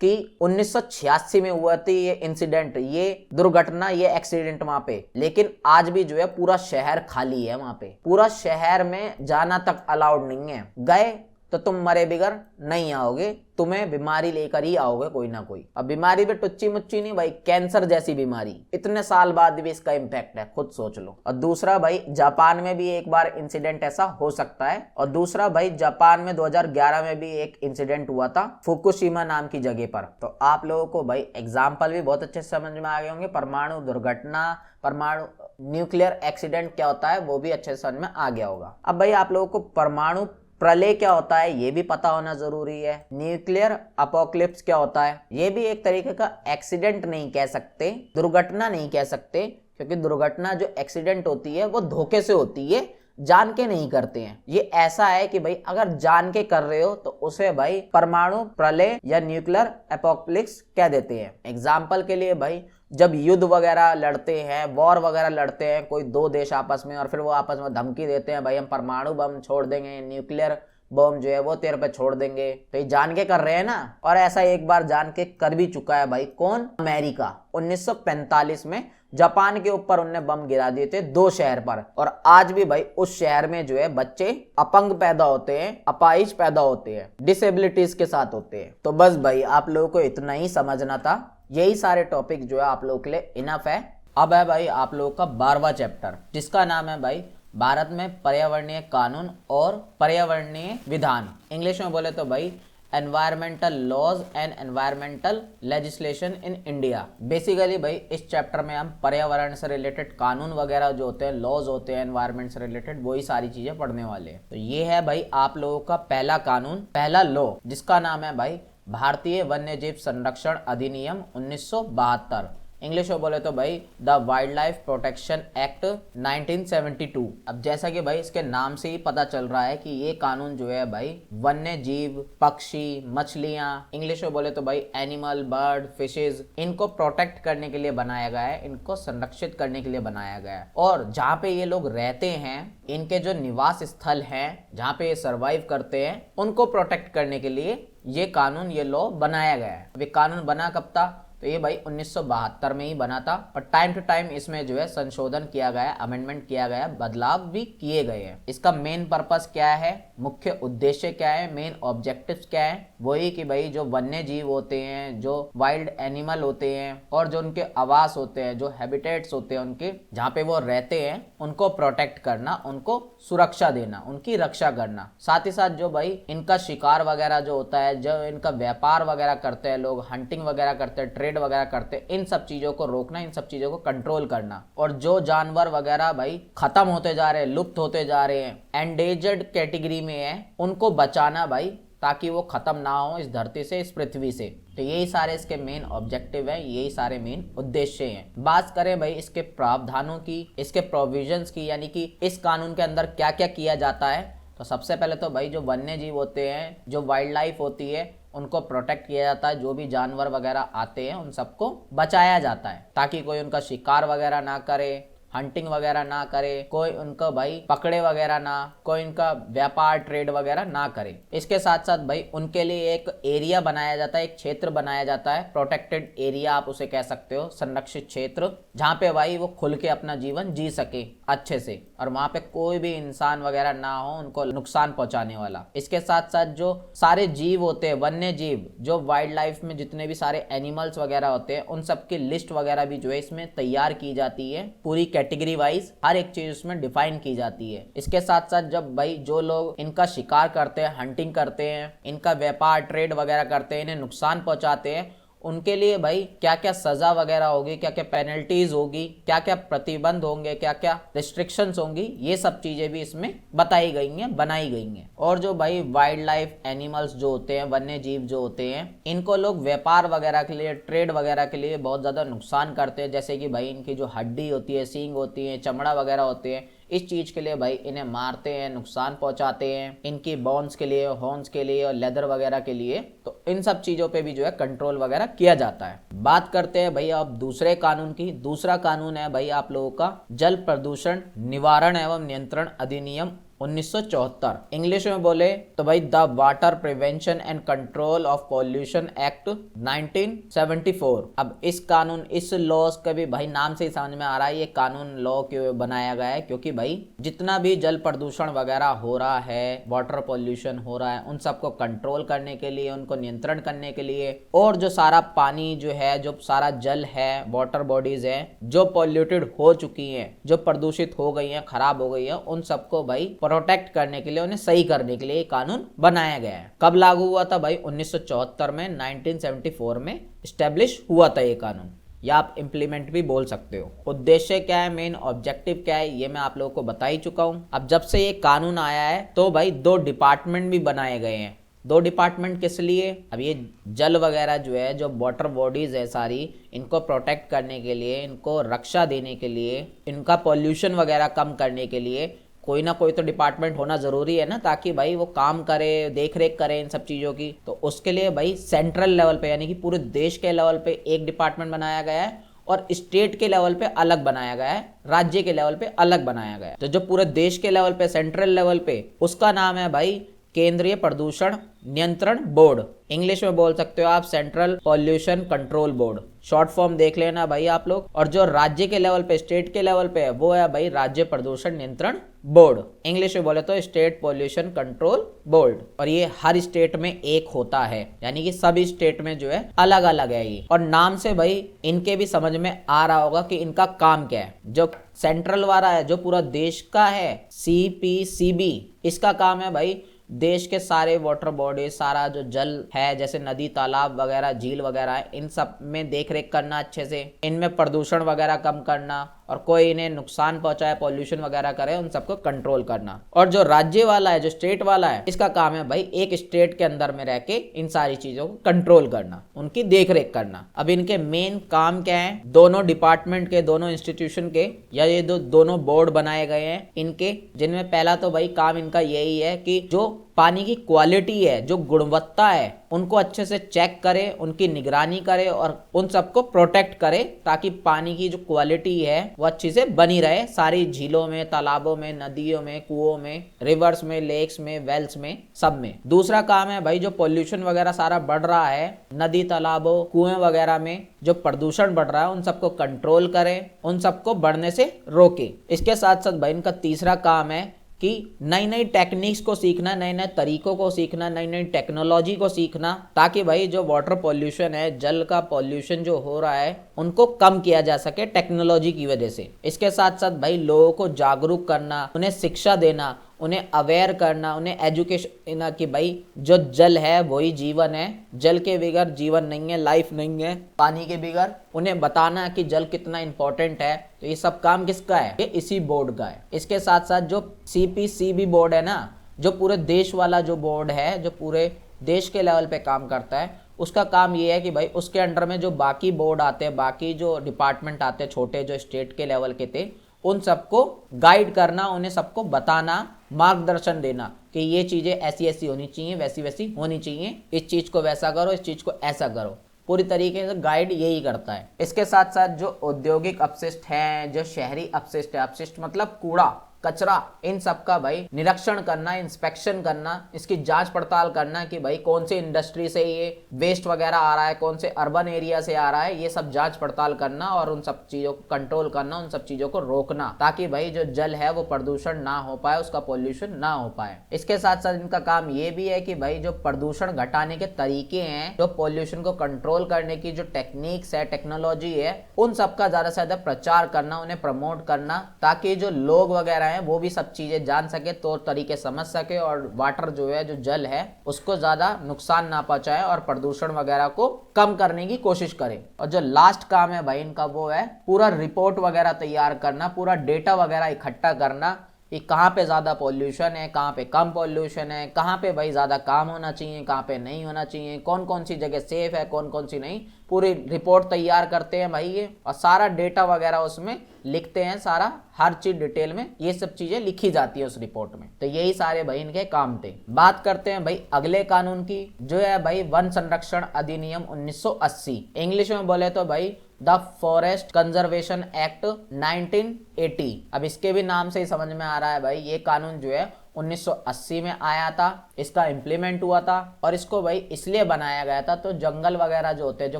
कि 1986 में हुआ थी ये इंसिडेंट, ये दुर्घटना, ये एक्सीडेंट वहां पे, लेकिन आज भी जो है पूरा शहर खाली है, वहां पे पूरा शहर में जाना तक अलाउड नहीं है। गए तो तुम मरे बिगर नहीं आओगे, तुम्हें बीमारी लेकर ही आओगे कोई ना कोई। अब बीमारी भी टुच्ची मुच्ची नहीं भाई, कैंसर जैसी बीमारी, इतने साल बाद भी इसका इम्पैक्ट है, खुद सोच लो। और दूसरा भाई जापान में भी एक बार इंसिडेंट ऐसा हो सकता है। और दूसरा भाई जापान में 2011 में भी एक इंसिडेंट हुआ था, फुकुशिमा नाम की जगह पर। तो आप लोगों को भाई एग्जाम्पल भी बहुत अच्छे से समझ में आ गए होंगे, परमाणु दुर्घटना, परमाणु न्यूक्लियर एक्सीडेंट क्या होता है वो भी अच्छे से समझ में आ गया होगा। अब भाई आप लोगों को परमाणु प्रलय क्या होता है ये भी पता होना जरूरी है। न्यूक्लियर अपोक्लिप्स क्या होता है ये भी एक तरीके का एक्सीडेंट नहीं कह सकते, दुर्घटना नहीं कह सकते, क्योंकि दुर्घटना जो एक्सीडेंट होती है वो धोखे से होती है, जान के नहीं करते हैं। ये ऐसा है कि भाई अगर जान के कर रहे हो तो उसे भाई परमाणु प्रलय या न्यूक्लियर एपोक्लिप्स कह देते हैं। एग्जाम्पल के लिए भाई जब युद्ध वगैरह लड़ते हैं, वॉर वगैरह लड़ते हैं कोई दो देश आपस में, और फिर वो आपस में धमकी देते हैं भाई हम परमाणु बम छोड़ देंगे, न्यूक्लियर बम जो है वो तेरे पे छोड़ देंगे, तो ये जान के कर रहे हैं ना। और ऐसा एक बार जान के कर भी चुका है भाई, कौन? अमेरिका। 1945 में जापान के ऊपर उनने बम गिरा दिए थे 2 शहर पर, और आज भी भाई उस शहर में जो है बच्चे अपंग पैदा होते हैं, अपाहिज पैदा होते हैं, डिसेबिलिटीज के साथ होते हैं। तो बस भाई आप लोगों को इतना ही समझना था, यही सारे टॉपिक जो है आप लोगों के लिए इनफ है। अब है भाई आप लोगों का 12वां चैप्टर, जिसका नाम है भाई भारत में पर्यावरणीय कानून और पर्यावरणीय विधान। इंग्लिश में बोले तो भाई environmental laws and environmental legislation in India. Basically भाई इस चैप्टर में हम पर्यावरण से रिलेटेड कानून वगैरह जो होते हैं, लॉज होते हैं एनवायरमेंट से रिलेटेड, वही सारी चीजें पढ़ने वाले हैं। तो ये है भाई आप लोगों का पहला कानून, पहला लॉ, जिसका नाम है भाई भारतीय वन्यजीव संरक्षण अधिनियम 1972। इंग्लिश में बोले तो भाई the wild life protection act 1972। अब जैसा कि भाई इसके नाम से ही पता चल रहा है कि ये कानून जो है भाई वन्य जीव, पक्षी, मछलियां, इंग्लिश में बोले तो भाई एनिमल, बर्ड, फिशेज, इनको प्रोटेक्ट करने के लिए बनाया गया है, इनको संरक्षित करने के लिए बनाया गया है। और जहाँ पे ये लोग रहते हैं, इनके जो निवास स्थल हैं जहाँ पे ये सर्वाइव करते हैं, उनको प्रोटेक्ट करने के लिए ये कानून, ये लॉ बनाया गया है। अब ये कानून बना कब था? तो ये भाई 1972 में ही बना था, और टाइम टू टाइम इसमें जो है संशोधन किया गया, अमेंडमेंट किया गया, बदलाव भी किए गए हैं। इसका मेन पर्पस क्या है, मुख्य उद्देश्य क्या है, मेन ऑब्जेक्टिव्स क्या है? वही कि भाई जो वन्य जीव होते हैं, जो वाइल्ड एनिमल होते हैं, और जो उनके आवास होते हैं, जो हैबिटेट्स होते हैं उनके, जहाँ पे वो रहते हैं, उनको प्रोटेक्ट करना, उनको सुरक्षा देना, उनकी रक्षा करना। साथ ही साथ जो भाई इनका शिकार वगैरह जो होता है, जो इनका व्यापार वगैरह करते हैं लोग, हंटिंग वगैरह करते हैं, ट्रेड वगैरह करते हैं, इन सब चीजों को रोकना, इन सब चीजों को कंट्रोल करना। और जो जानवर वगैरह भाई खत्म होते जा रहे हैं, लुप्त होते जा रहे हैं, एंडेंजर्ड कैटेगरी में है, उनको बचाना भाई, ताकि वो खत्म ना हो इस धरती से, इस पृथ्वी से। तो यही सारे इसके मेन ऑब्जेक्टिव हैं, यही सारे मेन उद्देश्य हैं। बात करें भाई इसके प्रावधानों की, इसके प्रोविजंस की, यानी कि इस कानून के अंदर क्या क्या किया जाता है, तो सबसे पहले तो भाई जो वन्य जीव होते हैं, जो वाइल्ड लाइफ होती है, उनको प्रोटेक्ट किया जाता है। जो भी जानवर वगैरह आते हैं उन सबको बचाया जाता है, ताकि कोई उनका शिकार वगैरह ना करे, हंटिंग वगैरह ना करे, कोई उनको भाई पकड़े वगैरह ना, कोई उनका व्यापार ट्रेड वगैरह ना करे। इसके साथ साथ भाई उनके लिए एक एरिया बनाया जाता है, एक क्षेत्र बनाया जाता है, प्रोटेक्टेड एरिया आप उसे कह सकते हो, संरक्षित क्षेत्र, जहाँ पे भाई वो खुल के अपना जीवन जी सके अच्छे से, और वहाँ पे कोई भी इंसान वगैरह ना हो उनको नुकसान पहुंचाने वाला। इसके साथ साथ जो सारे जीव होते हैं, वन्य जीव, जो वाइल्ड लाइफ में जितने भी सारे एनिमल्स वगैरह होते हैं, उन सबकी लिस्ट वगैरह भी जो है इसमें तैयार की जाती है, पूरी कैटेगरी वाइज हर एक चीज उसमें डिफाइन की जाती है। इसके साथ साथ जब भाई जो लोग इनका शिकार करते हैं, हंटिंग करते हैं, इनका व्यापार ट्रेड वगैरह करते हैं, इन्हें नुकसान पहुंचाते हैं, उनके लिए भाई क्या क्या सजा वगैरह होगी, क्या क्या पेनल्टीज होगी, क्या क्या प्रतिबंध होंगे, क्या क्या रिस्ट्रिक्शंस होंगी, ये सब चीजें भी इसमें बताई गई हैं, बनाई गई हैं। और जो भाई वाइल्ड लाइफ एनिमल्स जो होते हैं, वन्य जीव जो होते हैं, इनको लोग व्यापार वगैरह के लिए, ट्रेड वगैरह के लिए बहुत ज्यादा नुकसान करते हैं। जैसे कि भाई इनकी जो हड्डी होती है, सींग होती है, चमड़ा वगैरह होते हैं, इस चीज के लिए भाई इन्हें मारते हैं, नुकसान पहुंचाते हैं, इनकी बोन्स के लिए, हॉर्न्स के लिए और लेदर वगैरह के लिए। तो इन सब चीजों पे भी जो है कंट्रोल वगैरह किया जाता है। बात करते हैं भाई अब दूसरे कानून की। दूसरा कानून है भाई आप लोगों का जल प्रदूषण निवारण एवं नियंत्रण अधिनियम 1974। इंग्लिश में बोले तो भाई the water prevention and control of pollution act 1974। अब इस कानून, इस लॉ का भी भाई नाम से ही समझ में आ रहा है ये कानून लॉ क्यों बनाया गया है, क्योंकि भाई जितना भी जल प्रदूषण वगैरह हो रहा है, वाटर पॉल्यूशन हो रहा है, उन सबको कंट्रोल करने के लिए, उनको नियंत्रण करने के लिए, और जो सारा पानी जो है, जो सारा जल है, वाटर बॉडीज है जो पॉल्यूटेड हो चुकी हैं, जो प्रदूषित हो गई हैं, खराब हो गई है, उन सबको भाई प्रोटेक्ट करने के लिए, उन्हें सही करने के लिए कानून बनाया गया है। कब लागू हुआ था भाई? 1974 में, 1974 में स्टैब्लिश हुआ था ये कानून। या आप इम्प्लीमेंट भी बोल सकते हो। उद्देश्य क्या है, मेन ऑब्जेक्टिव क्या है, ये मैं आप लोगों को बता ही चुका हूँ। अब जब से ये कानून आया है तो भाई 2 डिपार्टमेंट भी बनाए गए हैं। 2 डिपार्टमेंट किस लिए? अब ये जल वगैरह जो है, जो वाटर बॉडीज है सारी, इनको प्रोटेक्ट करने के लिए, इनको रक्षा देने के लिए, इनका पॉल्यूशन वगैरह कम करने के लिए कोई ना कोई तो डिपार्टमेंट होना जरूरी है ना, ताकि भाई वो काम करे, देख रेख करे इन सब चीज़ों की। तो उसके लिए भाई सेंट्रल लेवल पे यानी कि पूरे देश के लेवल पे एक डिपार्टमेंट बनाया गया है और स्टेट के लेवल पे अलग बनाया गया है, राज्य के लेवल पे अलग बनाया गया है। तो जो पूरे देश के लेवल पे, सेंट्रल लेवल पे, उसका नाम है भाई केंद्रीय प्रदूषण नियंत्रण बोर्ड। इंग्लिश में बोल सकते हो आप central pollution control board, short form देख लेना भाई आप लोग। और जो राज्य के लेवल पे, स्टेट के लेवल पे है, वो है भाई राज्य प्रदूषण नियंत्रण बोर्ड, इंग्लिश में बोले तो स्टेट पॉल्यूशन कंट्रोल बोर्ड। और ये हर स्टेट में एक होता है, यानी कि सभी स्टेट में जो है अलग अलग है ये। और नाम से भाई इनके भी समझ में आ रहा होगा कि इनका काम क्या है। जो सेंट्रल वाला है, जो पूरा देश का है, CPCB, इसका काम है भाई देश के सारे वाटर बॉडी, सारा जो जल है, जैसे नदी, तालाब वगैरह, झील वगैरह है, इन सब में देख रेख करना अच्छे से, इनमें प्रदूषण वगैरह कम करना, और कोई इन्हें नुकसान पहुंचाए, पॉल्यूशन वगैरह करे, उन सबको कंट्रोल करना। और जो राज्य वाला है, जो स्टेट वाला है, इसका काम है भाई एक स्टेट के अंदर में रह के इन सारी चीजों को कंट्रोल करना, उनकी देख रेख करना। अब इनके मेन काम क्या है, दोनों डिपार्टमेंट के, दोनों इंस्टीट्यूशन के, या ये दोनों बोर्ड बनाए गए हैं इनके, जिनमें पहला तो भाई काम इनका यही है कि जो पानी की क्वालिटी है, जो गुणवत्ता है, उनको अच्छे से चेक करे, उनकी निगरानी करे और उन सबको प्रोटेक्ट करे, ताकि पानी की जो क्वालिटी है वो अच्छी से बनी रहे सारी झीलों में, तालाबों में, नदियों में, कुओं में, रिवर्स में, लेक्स में, वेल्स में, सब में। दूसरा काम है भाई जो पोल्यूशन वगैरह सारा बढ़ रहा है नदी, तालाबों, कुएं वगैरह में जो प्रदूषण बढ़ रहा है, उन सबको कंट्रोल करे, उन सबको बढ़ने से रोके। इसके साथ साथ भाई इनका तीसरा काम है कि नई नई टेक्निक्स को सीखना, नए नए तरीकों को सीखना, नई नई टेक्नोलॉजी को सीखना, ताकि भाई जो वाटर पॉल्यूशन है, जल का पॉल्यूशन जो हो रहा है, उनको कम किया जा सके टेक्नोलॉजी की वजह से। इसके साथ साथ भाई लोगों को जागरूक करना, उन्हें शिक्षा देना, उन्हें अवेयर करना, उन्हें एजुकेशन देना कि भाई जो जल है वही जीवन है, जल के बगैर जीवन नहीं है, लाइफ नहीं है, पानी के बगैर। उन्हें बताना कि जल कितना इंपॉर्टेंट है। तो ये सब काम किसका है? ये इसी बोर्ड का है। इसके साथ साथ जो CPCB बोर्ड है ना, जो पूरे देश वाला जो बोर्ड है, जो पूरे देश के लेवल पे काम करता है, उसका काम ये है कि भाई उसके अंडर में जो बाकी बोर्ड आते हैं, बाकी जो डिपार्टमेंट आते हैं, छोटे जो स्टेट के लेवल के थे, उन सबको गाइड करना, उन्हें सबको बताना, मार्गदर्शन देना कि ये चीजें ऐसी ऐसी होनी चाहिए, वैसी वैसी होनी चाहिए, इस चीज को वैसा करो, इस चीज को ऐसा करो। पूरी तरीके से गाइड यही करता है। इसके साथ साथ जो औद्योगिक अपशिष्ट हैं, जो शहरी अपशिष्ट है, अपशिष्ट मतलब कूड़ा, कचरा, इन सब का भाई निरीक्षण करना, इंस्पेक्शन करना, इसकी जांच पड़ताल करना कि भाई कौन सी इंडस्ट्री से ये वेस्ट वगैरह आ रहा है, कौन से अर्बन एरिया से आ रहा है, ये सब जांच पड़ताल करना और उन सब चीजों को कंट्रोल करना, उन सब चीजों को रोकना, ताकि भाई जो जल है वो प्रदूषण ना हो पाए, उसका पॉल्यूशन ना हो पाए। इसके साथ साथ इनका काम ये भी है कि भाई जो प्रदूषण घटाने के तरीके हैं, जो पॉल्यूशन को कंट्रोल करने की जो टेक्निक्स है, टेक्नोलॉजी है, उन सबका ज्यादा से ज्यादा प्रचार करना, उन्हें प्रमोट करना, ताकि जो लोग वगैरह है वो भी सब चीजें जान सके, तौर तरीके समझ सके, और वाटर जो है, जो जल है, उसको ज्यादा नुकसान ना पहुंचाए और प्रदूषण वगैरह को कम करने की कोशिश करे। और जो लास्ट काम है भाई इनका, वो है पूरा रिपोर्ट वगैरह तैयार करना, पूरा डेटा वगैरह इकट्ठा करना कि कहाँ पे ज्यादा पॉल्यूशन है, कहाँ पे कम पॉल्यूशन है, कहाँ पे भाई ज्यादा काम होना चाहिए, कहाँ पे नहीं होना चाहिए, कौन कौन सी जगह सेफ है, कौन कौन सी नहीं। पूरी रिपोर्ट तैयार करते हैं भाई ये, और सारा डेटा वगैरह उसमें लिखते हैं, सारा हर चीज डिटेल में ये सब चीजें लिखी जाती है उस रिपोर्ट में। तो यही सारे भाई इनके काम थे। बात करते हैं भाई अगले कानून की, जो है भाई वन संरक्षण अधिनियम 1980। इंग्लिश में बोले तो भाई द फॉरेस्ट कंजर्वेशन एक्ट 1980। अब इसके भी नाम से ही समझ में आ रहा है भाई, ये कानून जो है 1980 में आया था, इसका इम्प्लीमेंट हुआ था। और इसको भाई इसलिए बनाया गया था तो जंगल वगैरह जो होते हैं, जो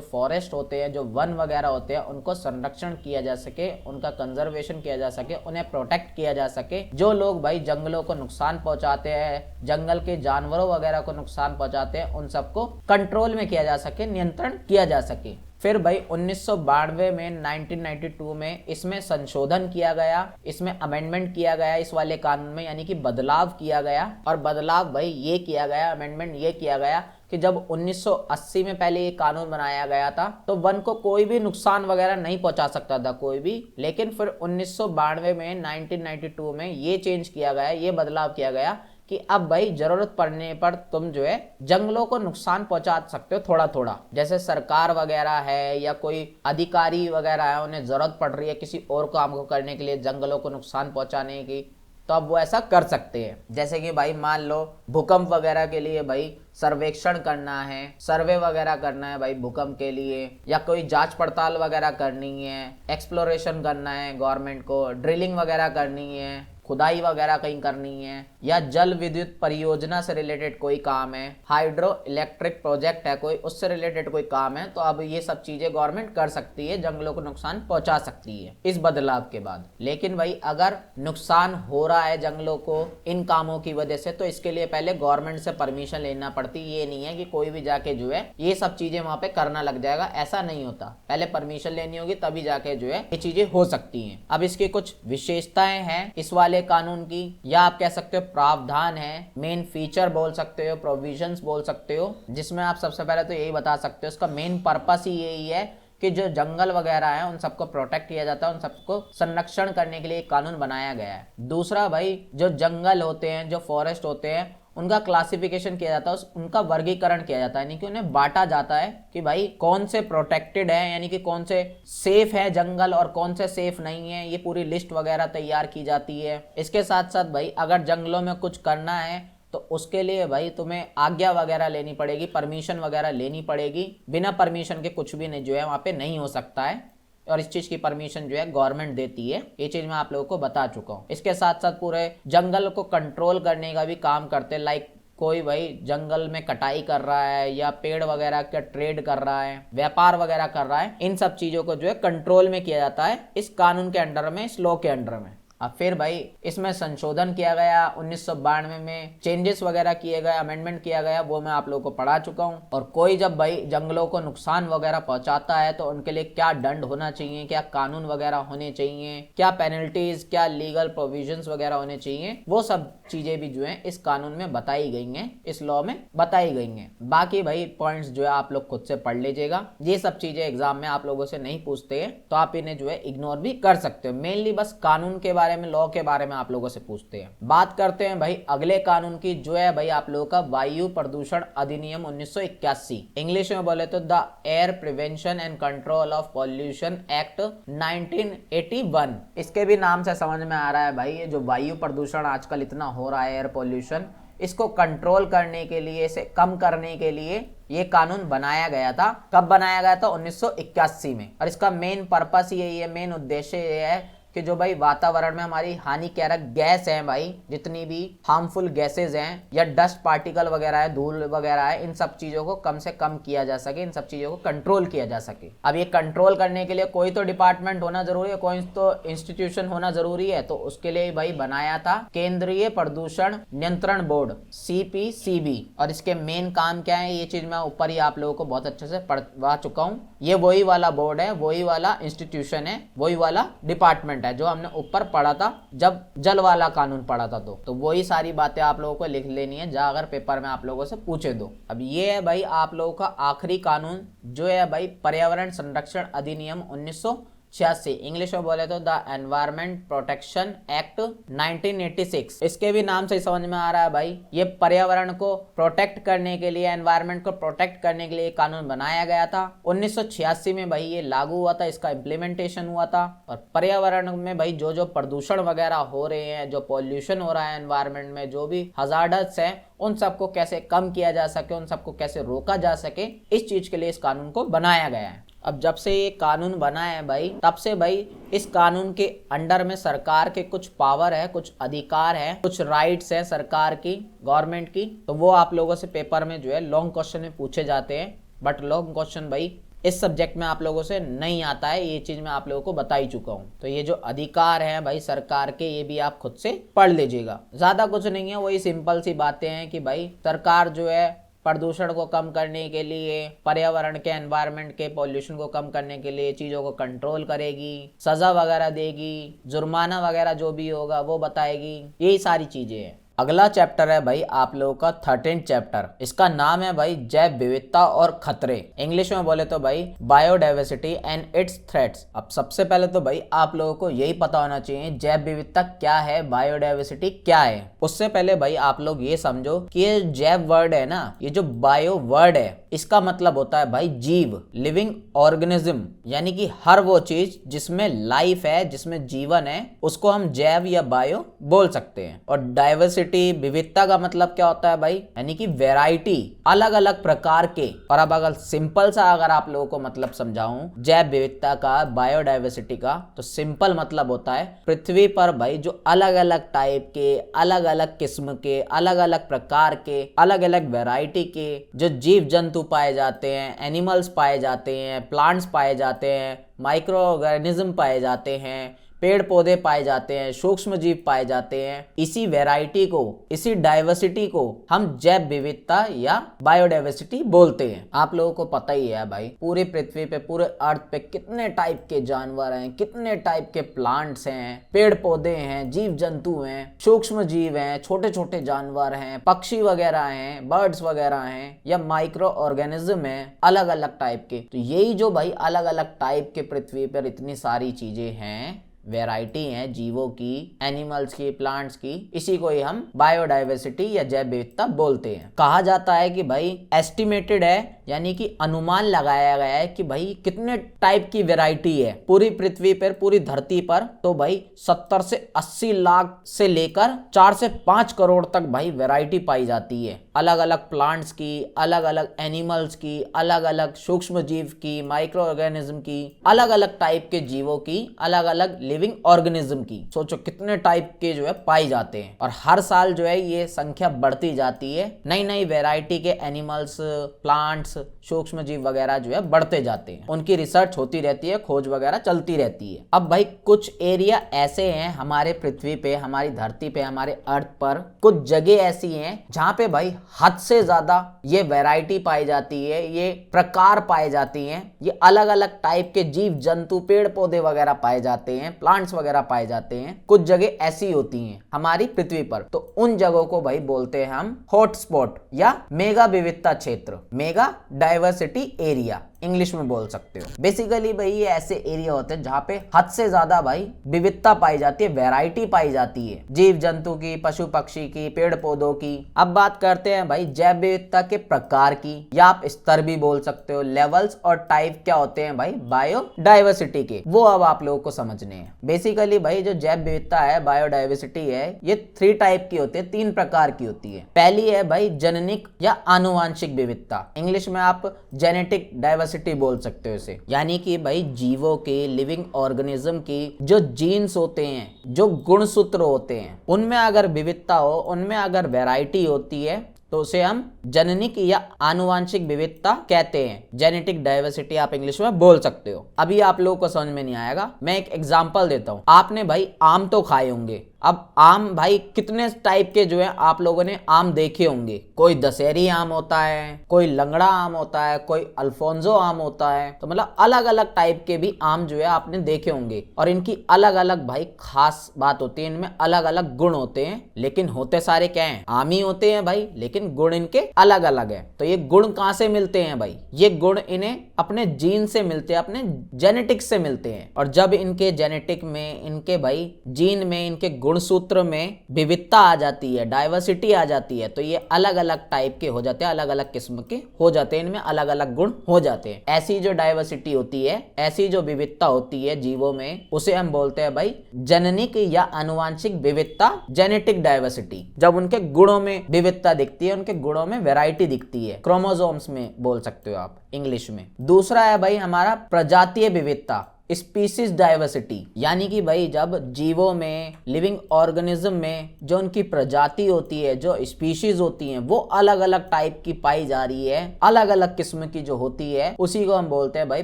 फॉरेस्ट होते हैं, जो वन वगैरह होते हैं, उनको संरक्षण किया जा सके, उनका कंजर्वेशन किया जा सके, उन्हें प्रोटेक्ट किया जा सके। जो लोग भाई जंगलों को नुकसान पहुंचाते हैं, जंगल के जानवरों वगैरह को नुकसान पहुंचाते हैं, उन सबको कंट्रोल में किया जा सके, नियंत्रण किया जा सके। फिर भाई 1992 में 1992 में इसमें संशोधन किया गया, इसमें अमेंडमेंट किया गया इस वाले कानून में, यानी कि बदलाव किया गया। और बदलाव भाई ये किया गया, अमेंडमेंट ये किया गया कि जब 1980 में पहले ये कानून बनाया गया था तो वन को कोई भी नुकसान वगैरह नहीं पहुंचा सकता था कोई भी, लेकिन फिर 1992 में 1992 में ये चेंज किया गया, ये बदलाव किया गया कि अब भाई जरूरत पड़ने पर तुम जो है जंगलों को नुकसान पहुंचा सकते हो थोड़ा थोड़ा। जैसे सरकार वगैरह है या कोई अधिकारी वगैरह है, उन्हें जरूरत पड़ रही है किसी और काम को करने के लिए जंगलों को नुकसान पहुंचाने की, तो अब वो ऐसा कर सकते हैं। जैसे कि भाई मान लो भूकंप वगैरह के लिए भाई सर्वेक्षण करना है, सर्वे वगैरह करना है भाई भूकंप के लिए, या कोई जांच पड़ताल वगैरह करनी है, एक्सप्लोरेशन करना है गवर्नमेंट को, ड्रिलिंग वगैरह करनी है, खुदाई वगैरह कहीं करनी है, या जल विद्युत परियोजना से रिलेटेड कोई काम है, हाइड्रो इलेक्ट्रिक प्रोजेक्ट है कोई, उससे रिलेटेड कोई काम है, तो अब ये सब चीजें गवर्नमेंट कर सकती है, जंगलों को नुकसान पहुंचा सकती है इस बदलाव के बाद। लेकिन भाई अगर नुकसान हो रहा है जंगलों को इन कामों की वजह से, तो इसके लिए पहले गवर्नमेंट से परमिशन लेना पड़ती। ये नहीं है कि कोई भी जाके जो है ये सब चीजें वहां पे करना लग जाएगा, ऐसा नहीं होता। पहले परमिशन लेनी होगी तभी जाके जो है ये चीजें हो सकती हैं। अब इसकी कुछ विशेषताएं हैं इस वाले कानून की, या आप कह सकते हो प्रावधान है, मेन फीचर बोल सकते हो, प्रोविजंस बोल सकते हो, जिसमें आप सबसे पहले तो यही बता सकते हो इसका मेन पर्पस ही यही है कि जो जंगल वगैरह है उन सबको प्रोटेक्ट किया जाता है, उन सबको संरक्षण करने के लिए एक कानून बनाया गया है। दूसरा भाई जो जंगल होते हैं, जो फॉरेस्ट होते हैं, उनका क्लासिफिकेशन किया जाता है, उनका वर्गीकरण किया जाता है, यानी कि उन्हें बांटा जाता है कि भाई कौन से प्रोटेक्टेड है, यानी कि कौन से सेफ है जंगल और कौन से सेफ नहीं है, ये पूरी लिस्ट वगैरह तैयार की जाती है। इसके साथ साथ भाई अगर जंगलों में कुछ करना है तो उसके लिए भाई तुम्हें आज्ञा वगैरह लेनी पड़ेगी, परमिशन वगैरह लेनी पड़ेगी। बिना परमिशन के कुछ भी नहीं जो है वहां पे नहीं हो सकता है, और इस चीज की परमिशन जो है गवर्नमेंट देती है। ये चीज मैं आप लोगों को बता चुका हूँ। इसके साथ साथ पूरे जंगल को कंट्रोल करने का भी काम करते हैं। लाइक कोई भाई जंगल में कटाई कर रहा है या पेड़ वगैरह का ट्रेड कर रहा है, व्यापार वगैरह कर रहा है, इन सब चीजों को जो है कंट्रोल में किया जाता है इस कानून के अंडर में, इस लॉ के अंडर में। अब फिर भाई इसमें संशोधन किया गया 1992 में, चेंजेस वगैरह किए गए, अमेंडमेंट किया गया, वो मैं आप लोगों को पढ़ा चुका हूँ। और कोई जब भाई जंगलों को नुकसान वगैरह पहुंचाता है तो उनके लिए क्या दंड होना चाहिए, क्या कानून वगैरह होने चाहिए, क्या पेनल्टीज, क्या लीगल प्रोविजंस वगैरह होने चाहिए, वो सब चीजें भी जो है इस कानून में बताई गई हैं, इस लॉ में बताई गई हैं। बाकी भाई पॉइंट्स जो है आप लोग खुद से पढ़ लीजिएगा, ये सब चीजें एग्जाम में आप लोगों से नहीं पूछते हैं तो आप इन्हें जो है इग्नोर भी कर सकते हो। मेनली बस कानून के बारे में, लॉ के बारे में आप लोगों से पूछते हैं। बात करते हैं भाई अगले कानून की, जो है भाई आप लोगों का वायु प्रदूषण अधिनियम 1981। इंग्लिश में बोले तो the air prevention and control of pollution act 1981। इसके भी नाम से समझ में आ रहा है भाई ये जो वायु प्रदूषण आजकल इतना हो रहा है, एयर पॉल्यूशन, इसको कंट्रोल करने के लिए, इसे कम करने के लिए ये कानून बनाया गया था। कब बनाया गया था? 1981 में। और इसका मेन पर्पस यही है, मेन उद्देश्य ये है कि जो भाई वातावरण में हमारी हानिकारक गैस है भाई, जितनी भी हार्मफुल गैसेज हैं या डस्ट पार्टिकल वगैरह है, धूल वगैरह है, इन सब चीजों को कम से कम किया जा सके, इन सब चीजों को कंट्रोल किया जा सके। अब ये कंट्रोल करने के लिए कोई तो डिपार्टमेंट होना जरूरी है, कोई तो इंस्टीट्यूशन होना जरूरी है, तो उसके लिए भाई बनाया था केंद्रीय प्रदूषण नियंत्रण बोर्ड, CPCB। और इसके मेन काम क्या है, ये चीज मैं ऊपर ही आप लोगों को बहुत अच्छे से पढ़वा चुका हूँ। ये वही वाला बोर्ड है, वही वाला इंस्टीट्यूशन है, वही वाला डिपार्टमेंट है जो हमने ऊपर पढ़ा था जब जल वाला कानून पढ़ा था। तो वही सारी बातें आप लोगों को लिख लेनी है जहां अगर पेपर में आप लोगों से पूछे दो। अब ये है भाई आप लोगों का आखिरी कानून, जो है भाई पर्यावरण संरक्षण अधिनियम 1986। इंग्लिश में बोले तो द एनवायरमेंट प्रोटेक्शन एक्ट 1986। इसके भी नाम से समझ में आ रहा है भाई ये पर्यावरण को प्रोटेक्ट करने के लिए, एनवायरमेंट को प्रोटेक्ट करने के लिए कानून बनाया गया था। 1986 में भाई ये लागू हुआ था, इसका इम्प्लीमेंटेशन हुआ था। और पर्यावरण में भाई जो जो प्रदूषण वगैरह हो रहे हैं, जो पॉल्यूशन हो रहा है एनवायरमेंट में, जो भी हजार्डस है, उन सबको कैसे कम किया जा सके, उन सबको कैसे रोका जा सके, इस चीज के लिए इस कानून को बनाया गया है। अब जब से ये कानून बना है भाई, तब से भाई इस कानून के अंडर में सरकार के कुछ पावर है, कुछ अधिकार है, कुछ राइट्स है सरकार की, गवर्नमेंट की। तो वो आप लोगों से पेपर में जो है लॉन्ग क्वेश्चन में पूछे जाते हैं। बट लॉन्ग क्वेश्चन भाई इस सब्जेक्ट में आप लोगों से नहीं आता है, ये चीज मैं आप लोगों को बता ही चुका हूँ। तो ये जो अधिकार है भाई सरकार के, ये भी आप खुद से पढ़ लीजिएगा। ज्यादा कुछ नहीं है, वही सिंपल सी बातें हैं कि भाई सरकार जो है प्रदूषण को कम करने के लिए, पर्यावरण के एनवायरनमेंट के पॉल्यूशन को कम करने के लिए चीजों को कंट्रोल करेगी, सजा वगैरह देगी, जुर्माना वगैरह जो भी होगा वो बताएगी, यही सारी चीजें हैं। अगला चैप्टर है भाई आप लोगों का 13th चैप्टर। इसका नाम है भाई जैव विविधता और खतरे। इंग्लिश में बोले तो भाई बायोडाइवर्सिटी एंड इट्स थ्रेट्स। अब सबसे पहले तो भाई आप लोगों को यही पता होना चाहिए जैव विविधता क्या है, बायोडाइवर्सिटी क्या है। उससे पहले भाई आप लोग ये समझो कि ये जैव वर्ड है ना, ये जो बायो वर्ड है इसका मतलब होता है भाई जीव, लिविंग ऑर्गेनिज्म, यानी कि हर वो चीज जिसमें लाइफ है, जिसमें जीवन है, उसको हम जैव या बायो बोल सकते हैं। और डाइवर्सिटी, विविधता का मतलब क्या होता है भाई, यानी कि वैरायटी, अलग अलग प्रकार के। और अब अगर सिंपल सा अगर आप लोगों को मतलब समझाऊं जैव विविधता का, बायोडाइवर्सिटी का, तो सिंपल मतलब होता है पृथ्वी पर भाई जो अलग अलग टाइप के, अलग अलग किस्म के, अलग अलग प्रकार के, अलग अलग वैरायटी के जो जीव जंतु पाए जाते हैं, एनिमल्स पाए जाते हैं, प्लांट्स पाए जाते हैं, माइक्रो ऑर्गेनिज्म पाए जाते हैं, पेड़ पौधे पाए जाते हैं, सूक्ष्म जीव पाए जाते हैं, इसी वैरायटी को, इसी डाइवर्सिटी को हम जैव विविधता या बायोडाइवर्सिटी बोलते हैं। आप लोगों को पता ही है भाई पूरी पृथ्वी पे, पूरे अर्थ पे कितने टाइप के जानवर हैं, कितने टाइप के प्लांट्स हैं, पेड़ पौधे हैं, जीव जंतु हैं, सूक्ष्म जीव हैं, छोटे छोटे जानवर हैं, पक्षी वगैरह हैं, बर्ड्स वगैरह हैं, या माइक्रो ऑर्गेनिज्म है अलग अलग टाइप के। तो यही जो भाई अलग अलग टाइप के पृथ्वी पर इतनी सारी चीजें हैं, वैरायटी हैं जीवों की, एनिमल्स की, प्लांट्स की, इसी को ही हम बायोडाइवर्सिटी या जैव विविधता बोलते हैं। कहा जाता है कि भाई एस्टिमेटेड है, यानी कि अनुमान लगाया गया है कि भाई कितने टाइप की वैरायटी है पूरी पृथ्वी पर, पूरी धरती पर। तो भाई 70 से 80 लाख से लेकर 4 से 5 करोड़ तक भाई वैरायटी पाई जाती है, अलग अलग प्लांट्स की, अलग अलग एनिमल्स की, अलग अलग सूक्ष्म जीव की, माइक्रो ऑर्गेनिज्म की, अलग अलग टाइप के जीवों की, अलग अलग लिविंग ऑर्गेनिज्म की। सोचो कितने टाइप के जो है पाए जाते हैं। और हर साल जो है ये संख्या बढ़ती जाती है, नई नई वैरायटी के एनिमल्स, प्लांट्स, सूक्ष्म जीव वगैरह जो है बढ़ते जाते हैं, उनकी रिसर्च होती रहती है, खोज वगैरह चलती रहती है। अब भाई कुछ एरिया ऐसे हैं हमारे पृथ्वी पे, हमारी धरती पे, हमारे अर्थ पर, कुछ जगह ऐसी हैं जहां पे भाई हद से ज्यादा ये वैरायटी पाई जाती है, ये प्रकार पाए जाती हैं, ये अलग अलग टाइप के जीव जंतु, पेड़ पौधे वगैरह पाए जाते हैं, प्लांट्स वगैरह पाए जाते हैं। कुछ जगह ऐसी होती हैं हमारी पृथ्वी पर, तो उन जगहों को भाई बोलते हैं हम हॉटस्पॉट या मेगा विविधता क्षेत्र, मेगा डाइवर्सिटी एरिया इंग्लिश में बोल सकते हो। बेसिकली भाई ये ऐसे एरिया होते हैं जहाँ पे हद से ज्यादा भाई विविधता पाई जाती है, वैरायटी पाई जाती है, जीव जंतु की, पशु पक्षी की, पेड़ पौधों की। अब बात करते हैं भाई जैव विविधता के प्रकार की, या आप स्तर भी बोल सकते हो, लेवल्स और टाइप क्या होते हैं भाई बायोडाइवर्सिटी के, वो अब आप लोगों को समझने हैं। बेसिकली भाई जो जैव विविधता है, बायोडाइवर्सिटी है, ये 3 टाइप की होती है, 3 प्रकार की होती है। पहली है भाई जननिक या आनुवांशिक विविधता, इंग्लिश में आप जेनेटिक डाइवर्सिटी बोल सकते हो इसे, यानी कि भाई जीवों के, लिविंग ऑर्गेनिज्म की जो जीन्स होते हैं, जो गुणसूत्र होते हैं, उनमें अगर विविधता हो, उनमें अगर वैरायटी होती है, तो उसे हम जननिक या आनुवांशिक विविधता कहते हैं। जेनेटिक डाइवर्सिटी आप इंग्लिश में बोल सकते हो। अभी आप लोगों को समझ में नहीं आएगा, मैं एक एग्जांपल देता हूं। आपने भाई आम तो खाए होंगे। अब आम भाई कितने टाइप के जो है आप लोगों ने आम देखे होंगे। कोई दशहरी आम होता है, कोई लंगड़ा आम होता है, कोई अल्फोंसो आम होता है। तो मतलब अलग अलग टाइप के भी आम जो है आपने देखे होंगे, और इनकी अलग अलग भाई खास बात होती है, इनमें अलग अलग गुण होते हैं। लेकिन होते सारे क्या हैं, आम ही होते हैं भाई, लेकिन गुण इनके अलग अलग है। तो ये गुण कहां से मिलते हैं भाई, ये गुण इन्हें अपने जीन से मिलते हैं, अपने जेनेटिक्स से मिलते हैं। और जब इनके जेनेटिक में, इनके भाई जीन में, इनके गुणसूत्र में विविधता आ जाती है, डाइवर्सिटी आ जाती है, तो ये अलग अलग टाइप के हो जाते हैं, अलग अलग किस्म के हो जाते हैं, इनमें अलग अलग गुण हो जाते हैं। ऐसी जो डाइवर्सिटी होती है, ऐसी जो विविधता होती है जीवों में, उसे हम बोलते हैं भाई जननिक या आनुवांशिक विविधता, जेनेटिक डाइवर्सिटी। जब उनके गुणों में विविधता दिखती है, उनके गुणों में वैरायटी दिखती है, क्रोमोसोम्स में बोल सकते हो आप इंग्लिश में। दूसरा है भाई हमारा प्रजातीय विविधता, स्पीसीज डाइवर्सिटी, यानी कि भाई जब जीवों में, लिविंग ऑर्गेनिज्म में जो उनकी प्रजाति होती है, जो स्पीशीज होती हैं, वो अलग अलग टाइप की पाई जा रही है, अलग अलग किस्म की जो होती है, उसी को हम बोलते हैं भाई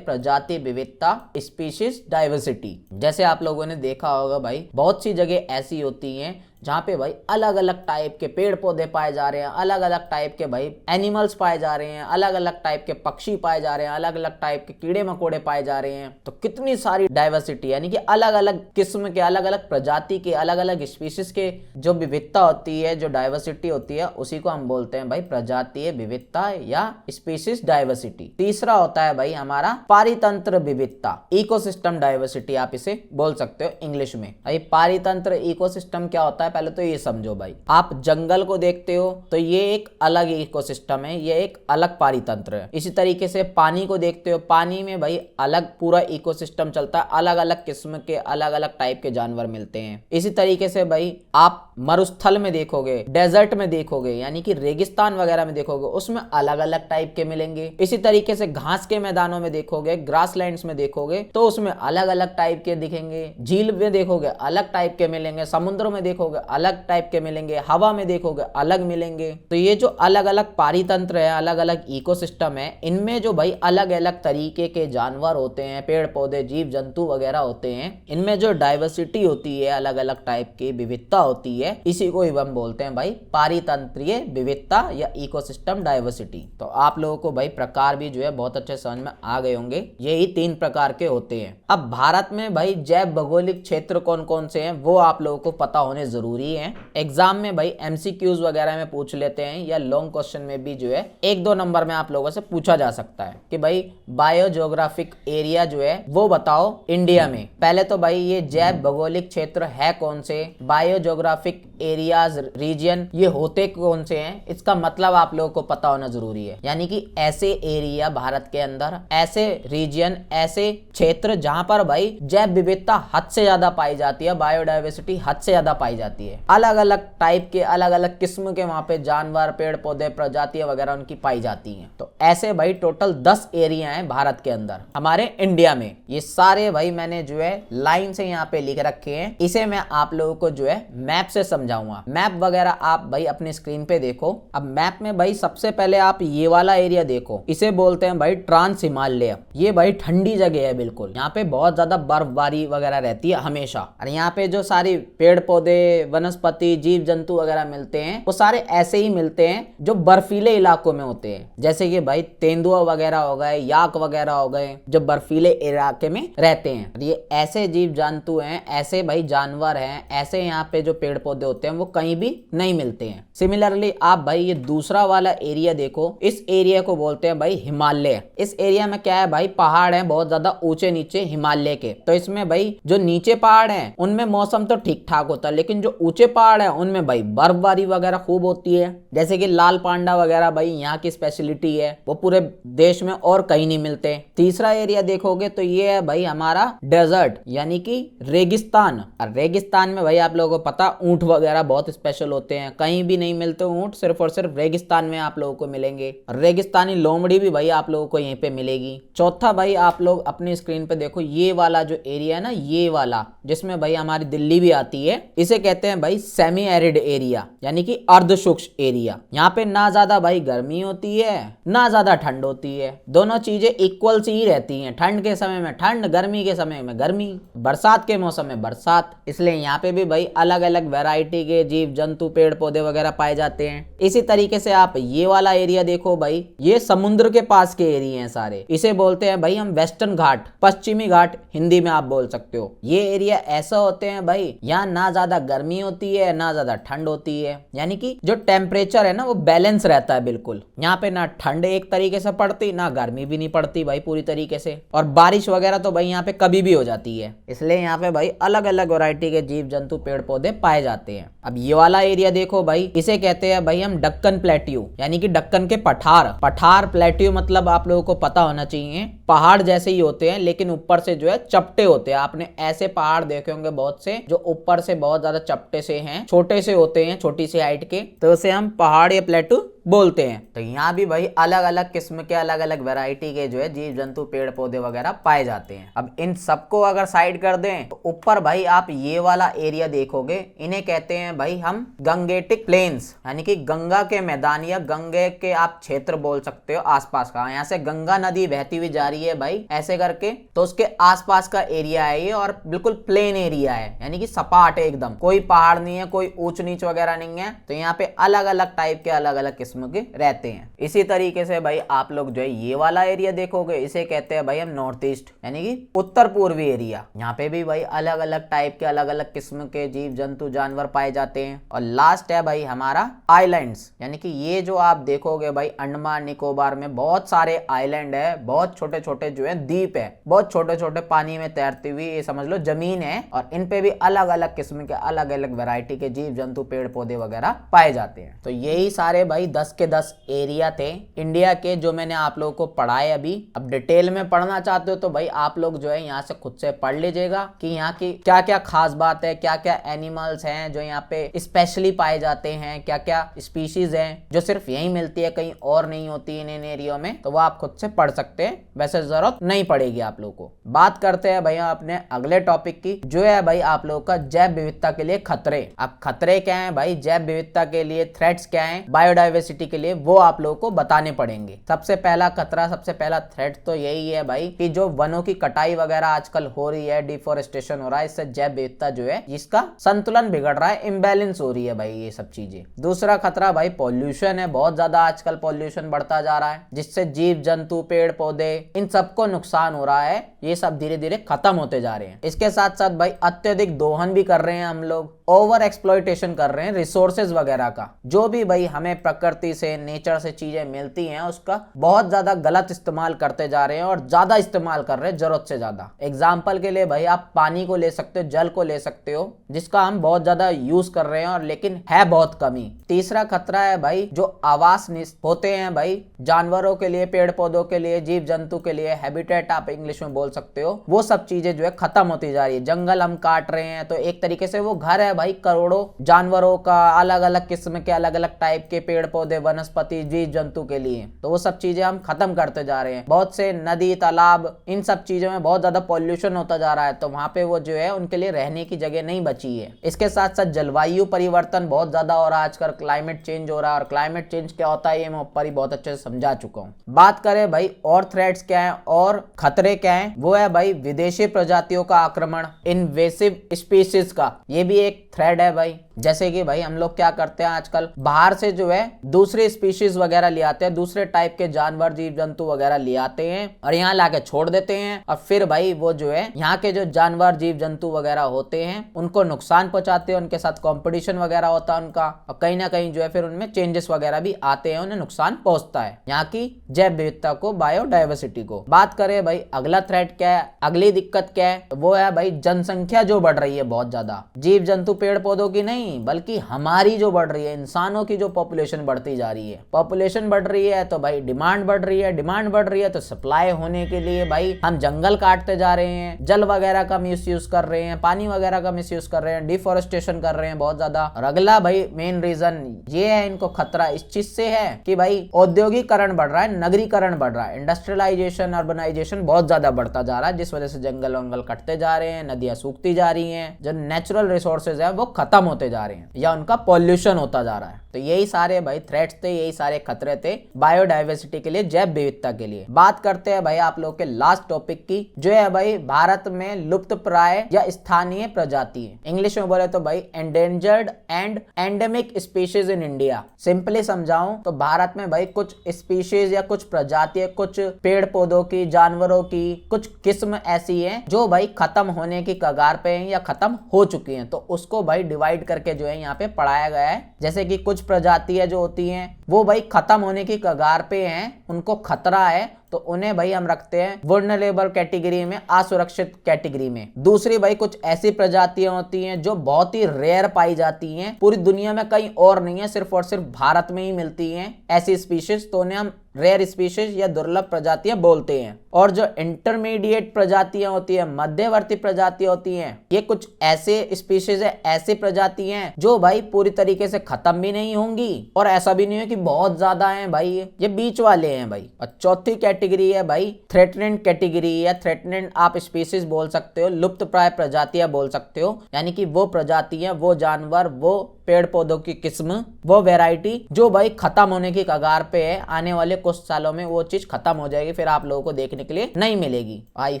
प्रजाति विविधता, स्पीशीज डाइवर्सिटी। जैसे आप लोगों ने देखा होगा भाई बहुत सी जगह ऐसी होती हैं जहाँ पे भाई अलग अलग टाइप के पेड़ पौधे पाए जा रहे हैं, अलग अलग टाइप के भाई एनिमल्स पाए जा रहे हैं, अलग अलग टाइप के पक्षी पाए जा रहे हैं, अलग अलग टाइप के कीड़े मकोड़े पाए जा रहे हैं। तो कितनी सारी डाइवर्सिटी, यानी कि अलग अलग किस्म के, अलग अलग प्रजाति के, अलग अलग स्पीशीज के जो विविधता होती है, जो डाइवर्सिटी होती है, उसी को हम बोलते हैं भाई प्रजातीय विविधता या स्पीशीज डाइवर्सिटी। तीसरा होता है भाई हमारा पारितंत्र विविधता, इकोसिस्टम डाइवर्सिटी आप इसे बोल सकते हो इंग्लिश में। भाई पारितंत्र इकोसिस्टम क्या होता है, पहले तो ये समझो भाई। आप जंगल को देखते हो तो ये एक अलग इकोसिस्टम है, ये एक अलग पारितंत्र है। इसी तरीके से पानी को देखते हो, पानी में भाई अलग पूरा इकोसिस्टम चलता है, अलग अलग किस्म के अलग अलग टाइप के जानवर मिलते हैं। इसी तरीके से भाई आप मरुस्थल में देखोगे, डेजर्ट में देखोगे, यानी कि रेगिस्तान वगैरह में देखोगे, उसमें अलग अलग टाइप के मिलेंगे। इसी तरीके से घास के मैदानों में देखोगे, ग्रासलैंड्स में देखोगे तो उसमें अलग अलग टाइप के दिखेंगे। झील में देखोगे अलग टाइप के मिलेंगे, समुद्र में देखोगे अलग टाइप के मिलेंगे, हवा में देखोगे अलग मिलेंगे। तो ये जो अलग अलग पारितंत्र है, अलग अलग इकोसिस्टम है, इनमें जो भाई अलग अलग तरीके के जानवर होते हैं, पेड़ पौधे, जीव जंतु वगैरह होते हैं, इनमें जो डाइवर्सिटी होती है, अलग अलग टाइप की विविधता होती है, इसी को हम बोलते हैं भाई पारितंत्रीय विविधता या इकोसिस्टम डाइवर्सिटी। तो आप लोगों को भाई प्रकार भी जो है बहुत अच्छे समझ में आ गए होंगे। यही 3 प्रकार के होते हैं। अब भारत में भाई जैव भौगोलिक क्षेत्र कौन कौन से हैं वो आप लोगों को पता होने जरूरी है। एग्जाम में भाई एमसीक्यूज वगैरह में पूछ लेते हैं, या लॉन्ग क्वेश्चन में भी जो है 1-2 नंबर में आप लोगों से पूछा जा सकता है कि भाई बायोजियोग्राफिक एरिया जो है वो बताओ इंडिया में। पहले तो भाई ये जैव भौगोलिक क्षेत्र है कौन से, बायोजियोग्राफिक एरियाज रीजन ये होते कौन से हैं, इसका मतलब आप लोगों को पता होना जरूरी है। यानी कि ऐसे एरिया भारत के अंदर, ऐसे रीजन, ऐसे क्षेत्र जहां पर भाई जैव विविधता हद से ज्यादा पाई जाती है, बायोडाइवर्सिटी हद से ज्यादा पाई जाती है। अलग अलग टाइप के, अलग अलग किस्म के वहां पे जानवर, पेड़ पौधे, प्रजातियां वगैरह उनकी पाई जाती हैं। तो ऐसे भाई टोटल 10 एरिया हैं भारत के अंदर, हमारे इंडिया में। ये सारे भाई मैंने जो है लाइन से यहाँ पे लिख रखे हैं। इसे मैं आप लोगों को जो है मैप से समझाऊंगा। मैप वगैरह आप भाई अपने स्क्रीन पे देखो। अब मैप में भाई सबसे पहले आप ये वाला एरिया देखो, इसे बोलते हैं भाई ट्रांस हिमालय। ये भाई ठंडी जगह है बिल्कुल, यहाँ पे बहुत ज्यादा बर्फबारी वगैरह रहती है हमेशा। और यहाँ पे जो सारी पेड़ पौधे, वनस्पति, जीव जंतु वगैरह मिलते हैं वो सारे ऐसे ही मिलते हैं जो बर्फीले इलाकों में होते हैं। जैसे कि भाई तेंदुआ वगैरह हो गए, याक वगैरह हो गए, जो बर्फीले इलाके में रहते हैं। ये ऐसे जीव जंतु हैं, ऐसे भाई जानवर हैं, ऐसे यहाँ पे जो पेड़ पौधे होते हैं वो कहीं भी नहीं मिलते हैं। सिमिलरली आप भाई ये दूसरा वाला एरिया देखो, इस एरिया को बोलते हैं भाई हिमालय। इस एरिया में क्या है भाई, पहाड़ हैं बहुत ज्यादा ऊंचे नीचे हिमालय के। तो इसमें भाई जो नीचे पहाड़ हैं उनमें मौसम तो ठीक ठाक होता है, लेकिन जो ऊंचे पहाड़ हैं उनमें भाई बर्फबारी वगैरह खूब होती है। जैसे कि लाल पांडा वगैरह भाई यहाँ की स्पेशलिटी है, वो पूरे देश में और कहीं नहीं मिलते। तीसरा एरिया देखोगे तो ये है भाई हमारा डेजर्ट, यानी कि रेगिस्तान। और रेगिस्तान में भाई आप लोगों को पता ऊंट वगैरह बहुत स्पेशल होते हैं, कहीं भी नहीं मिलते ऊंट, सिर्फ और सिर्फ रेगिस्तान में आप लोगों को मिलेंगे। रेगिस्तानी लोमड़ी भी भाई आप लोगों को यहीं पे मिलेगी। चौथा भाई आप लोग अपनी स्क्रीन पे देखो, ये वाला जो एरिया है ना, ये वाला जिसमें भाई हमारी दिल्ली भी आती है, इसे कहते हैं भाई सेमी एरिड एरिया, यानी कि अर्ध शुष्क एरिया। यहाँ पे ना ज्यादा भाई गर्मी होती है ना ज्यादा ठंड होती है, दोनों चीजें इक्वल सी ही रहती हैं। ठंड के समय में ठंड, गर्मी के समय में गर्मी, बरसात के मौसम में बरसात। इसलिए यहाँ पे भी भाई अलग अलग वैरायटी के जीव जंतु, पेड़ पौधे वगैरह पाए जाते हैं। इसी तरीके से आप ये वाला एरिया देखो भाई, ये समुद्र के पास के एरिया हैं सारे, इसे बोलते हैं भाई हम वेस्टर्न घाट, पश्चिमी घाट हिंदी में आप बोल सकते हो। ये एरिया ऐसा होते हैं भाई, यहाँ ना ज्यादा गर्मी होती है ना ज्यादा ठंड होती है, यानी कि जो टेम्परेचर है ना वो बैलेंस रहता है बिल्कुल। यहाँ पे ना ठंड एक तरीके से पड़ती, ना गर्मी भी नहीं पड़ती भाई पूरी तरीके से, और बारिश वगैरह तो भाई यहाँ पे कभी भी हो जाती है। इसलिए यहाँ पे भाई अलग अलग वैरायटी के जीव जंतु, पेड़ पौधे पाए जाते हैं। अब ये वाला एरिया देखो भाई, इसे कहते हैं भाई हम डक्कन प्लेट्यू, यानी कि डक्कन के पठार। पठार प्लेट्यू मतलब आप लोगों को पता होना चाहिए, पहाड़ जैसे ही होते हैं लेकिन ऊपर से जो है चपटे होते हैं। आपने ऐसे पहाड़ देखे होंगे बहुत से जो ऊपर से बहुत ज्यादा चपटे से हैं, छोटे से होते हैं, छोटी सी हाइट के, तो उसे हम पहाड़ या प्लेट्यू बोलते हैं। तो यहाँ भी भाई अलग अलग किस्म के अलग अलग वैरायटी के जो है जीव जंतु पेड़ पौधे वगैरह पाए जाते हैं। अब इन सबको अगर साइड कर दें तो ऊपर भाई आप ये वाला एरिया देखोगे, इन्हें कहते हैं भाई हम गंगेटिक प्लेन्स, यानी कि गंगा के मैदान या गंगे के आप क्षेत्र बोल सकते हो आसपास का। यहाँ से गंगा नदी बहती हुई जा रही है भाई ऐसे करके, तो उसके आसपास का एरिया है ये, और बिल्कुल प्लेन एरिया है, यानी कि सपाट है एकदम, कोई पहाड़ नहीं है, कोई ऊंच नीच वगैरह नहीं है। तो यहाँ पे अलग अलग टाइप के अलग अलग किस्म के रहते हैं। इसी तरीके से भाई आप लोग जो है ये वाला एरिया देखोगे, इसे कहते हैं भाई हम नॉर्थ ईस्ट, यानी कि उत्तर पूर्वी एरिया। यहाँ पे भी भाई अलग अलग टाइप के अलग अलग किस्म के जीव जंतु जानवर पाए जाते हैं। और लास्ट है भाई हमारा आइलैंड्स, यानी कि ये जो आप देखोगे भाई अंडमान निकोबार में बहुत सारे आइलैंड है, बहुत छोटे छोटे जो है द्वीप है, बहुत छोटे छोटे पानी में तैरती हुई ये समझ लो जमीन है, और इन पे भी अलग अलग किस्म के अलग अलग वैरायटी के जीव जंतु पेड़ पौधे वगैरह पाए जाते हैं। तो यही सारे भाई 10 के 10 एरिया थे इंडिया के जो मैंने आप लोगों को पढ़ाए अभी। अब डिटेल में पढ़ना चाहते हो तो भाई आप लोग जो है यहाँ से खुद से पढ़ लीजिएगा कि यहाँ की क्या क्या खास बात है, क्या क्या एनिमल्स हैं जो यहाँ पे स्पेशली पाए जाते हैं, क्या क्या स्पीशीज हैं जो सिर्फ यहीं मिलती है, कहीं और नहीं होती इन एरिया में। तो वो आप खुद से पढ़ सकते हैं, वैसे जरूरत नहीं पड़ेगी आप लोगों को। बात करते हैं भैया अपने अगले टॉपिक की, जो है भाई आप लोगों का जैव विविधता के लिए खतरे। अब खतरे क्या है भाई, जैव विविधता के लिए थ्रेट्स क्या है, बायोडाइवर्सिटी के लिए, वो आप लोगों को बताने पड़ेंगे। सबसे पहला खतरा, सबसे पहला थ्रेट तो यही है भाई कि जो वनों की कटाई वगैरह आजकल हो रही है, डिफोरेस्टेशन हो रहा है, इससे जैव विविधता जो है जिसका संतुलन बिगड़ रहा है, इम्बैलेंस हो रही है भाई ये सब चीजें। दूसरा खतरा भाई पॉल्यूशन है, बहुत ज्यादा आजकल पॉल्यूशन बढ़ता जा रहा है, जिससे जीव जंतु पेड़ पौधे इन सबको नुकसान हो रहा है, ये सब धीरे धीरे खत्म होते जा रहे हैं। इसके साथ साथ भाई अत्यधिक दोहन भी कर रहे हैं हम लोग, ओवर एक्सप्लॉयटेशन कर रहे हैं रिसोर्सेज वगैरह का। जो भी भाई हमें प्रकृति से, नेचर से चीजें मिलती हैं उसका बहुत ज्यादा गलत इस्तेमाल करते जा रहे हैं, और ज्यादा इस्तेमाल कर रहे हैं जरूरत से ज्यादा। एग्जाम्पल के लिए भाई आप पानी को ले सकते हो, जल को ले सकते हो, जिसका हम बहुत ज्यादा यूज कर रहे हैं और लेकिन है बहुत कमी। तीसरा खतरा है भाई जो आवास होते हैं भाई जानवरों के लिए, पेड़ पौधों के लिए, जीव जंतु के लिए, हैबिटेट आप इंग्लिश में बोल सकते हो, वो सब चीजें जो है खत्म होती जा रही है। जंगल हम काट रहे हैं तो एक तरीके से वो घर है भाई करोड़ों जानवरों का, अलग अलग किस्म के अलग अलग टाइप के पेड़ पौधे, वनस्पति, जीव जंतु के लिए। तो वो सब चीजें हम खत्म करते जा रहे हैं। बहुत से नदी, तालाब, इन सब चीजों में बहुत ज्यादा पॉल्यूशन होता जा रहा है, तो वहां पे वो जो है उनके लिए रहने की जगह नहीं बची है। इसके साथ साथ जलवायु परिवर्तन बहुत ज्यादा हो रहा है आजकल, क्लाइमेट चेंज हो रहा है, और क्लाइमेट चेंज क्या होता है ये मैं ऊपर ही बहुत अच्छे से समझा चुका हूँ। बात करें भाई और थ्रेट्स क्या है और खतरे क्या है, वो है भाई विदेशी प्रजातियों का आक्रमण, इन्वेसिव स्पीशीज का, ये भी एक थ्रेड है भाई। जैसे कि भाई हम लोग क्या करते हैं आजकल, बाहर से जो है दूसरे स्पीशीज वगैरह ले आते हैं, दूसरे टाइप के जानवर, जीव जंतु वगैरह ले आते हैं और यहाँ लाके छोड़ देते हैं, और फिर भाई वो जो है यहाँ के जो जानवर, जीव जंतु वगैरह होते हैं उनको नुकसान पहुंचाते हैं, उनके साथ कंपटीशन वगैरह होता है उनका, और कहीं ना कहीं जो है फिर उनमें चेंजेस वगैरह भी आते हैं, उन्हें नुकसान पहुंचता है यहाँ की जैव विविधता को, बायोडाइवर्सिटी को। बात करें भाई अगला थ्रेट क्या है, अगली दिक्कत क्या है, वो है भाई जनसंख्या जो बढ़ रही है बहुत ज्यादा, जीव जंतु पेड़ पौधों की नहीं बल्कि हमारी जो बढ़ रही है, इंसानों की जो पॉपुलेशन बढ़ती जा रही है। पॉपुलेशन बढ़ रही है तो भाई डिमांड बढ़ रही है, डिमांड बढ़ रही है तो सप्लाई होने के लिए भाई हम जंगल काटते जा रहे हैं, जल वगैरह का मिसयूज कर रहे हैं, पानी वगैरह का मिसयूज कर रहे हैं, डिफोरेस्टेशन कर रहे हैं बहुत ज्यादा। और अगला भाई मेन रीजन ये है, इनको खतरा इस चीज से है कि भाई औद्योगिकरण बढ़ रहा है, नगरीकरण बढ़ रहा है, इंडस्ट्रियलाइजेशन, अर्बनाइजेशन बहुत ज्यादा बढ़ता जा रहा है, जिस वजह से जंगल वंगल कटते जा रहे हैं, नदियां सूखती जा रही हैं, जो नेचुरल रिसोर्सेज है वो खत्म होते जा रहे हैं या उनका पॉल्यूशन होता जा रहा है। तो यही सारे भाई थ्रेट्स थे, यही सारे खतरे थे बायोडाइवर्सिटी के लिए, जैव विविधता के लिए। बात करते हैं भाई आप लोग के लास्ट टॉपिक की, जो है भाई भारत में लुप्त प्राय या स्थानीय प्रजाति, इंग्लिश में बोले तो भाई endangered and endemic species in India. Simply समझाऊं तो भारत में भाई कुछ स्पीशीज या कुछ प्रजातियां, कुछ पेड़ पौधों की, जानवरों की कुछ किस्म ऐसी हैं जो भाई खत्म होने की कगार पे हैं या खत्म हो चुकी हैं, तो उसको भाई डिवाइड करके जो है यहाँ पे पढ़ाया गया है। जैसे कि कुछ प्रजातियां जो होती हैं वो भाई खत्म होने की कगार पे हैं, उनको खतरा है, तो उन्हें भाई हम रखते हैं वुल्नरेबल कैटेगरी में, असुरक्षित कैटेगरी में। दूसरी भाई कुछ ऐसी प्रजातियां होती हैं जो बहुत ही रेयर पाई जाती हैं, पूरी दुनिया में कहीं और नहीं है, सिर्फ और सिर्फ भारत में ही मिलती हैं ऐसी स्पीशीज, तो उन्हें हम रेयर स्पीशीज या दुर्लभ प्रजातियां बोलते हैं। और जो इंटरमीडिएट प्रजातियां होती है, मध्यवर्ती प्रजातियां होती हैं, ये कुछ ऐसे स्पीशीज है, ऐसी प्रजातियां हैं जो भाई पूरी तरीके से खत्म भी नहीं होंगी और ऐसा भी नहीं है कि बहुत ज्यादा हैं भाई, ये बीच वाले हैं भाई। और चौथी कैटेगरी है भाई थ्रेटनेड कैटेगरी या थ्रेटनेड आप स्पीशीज बोल सकते हो, लुप्त प्राय प्रजातियां बोल सकते हो, यानी कि वो प्रजातियां, वो जानवर, वो पेड़ पौधों की किस्म, वो वैरायटी जो भाई खत्म होने की कगार पे है, आने वाले कुछ सालों में वो चीज खत्म हो जाएगी, फिर आप लोगों को देखने के लिए नहीं मिलेगी। आई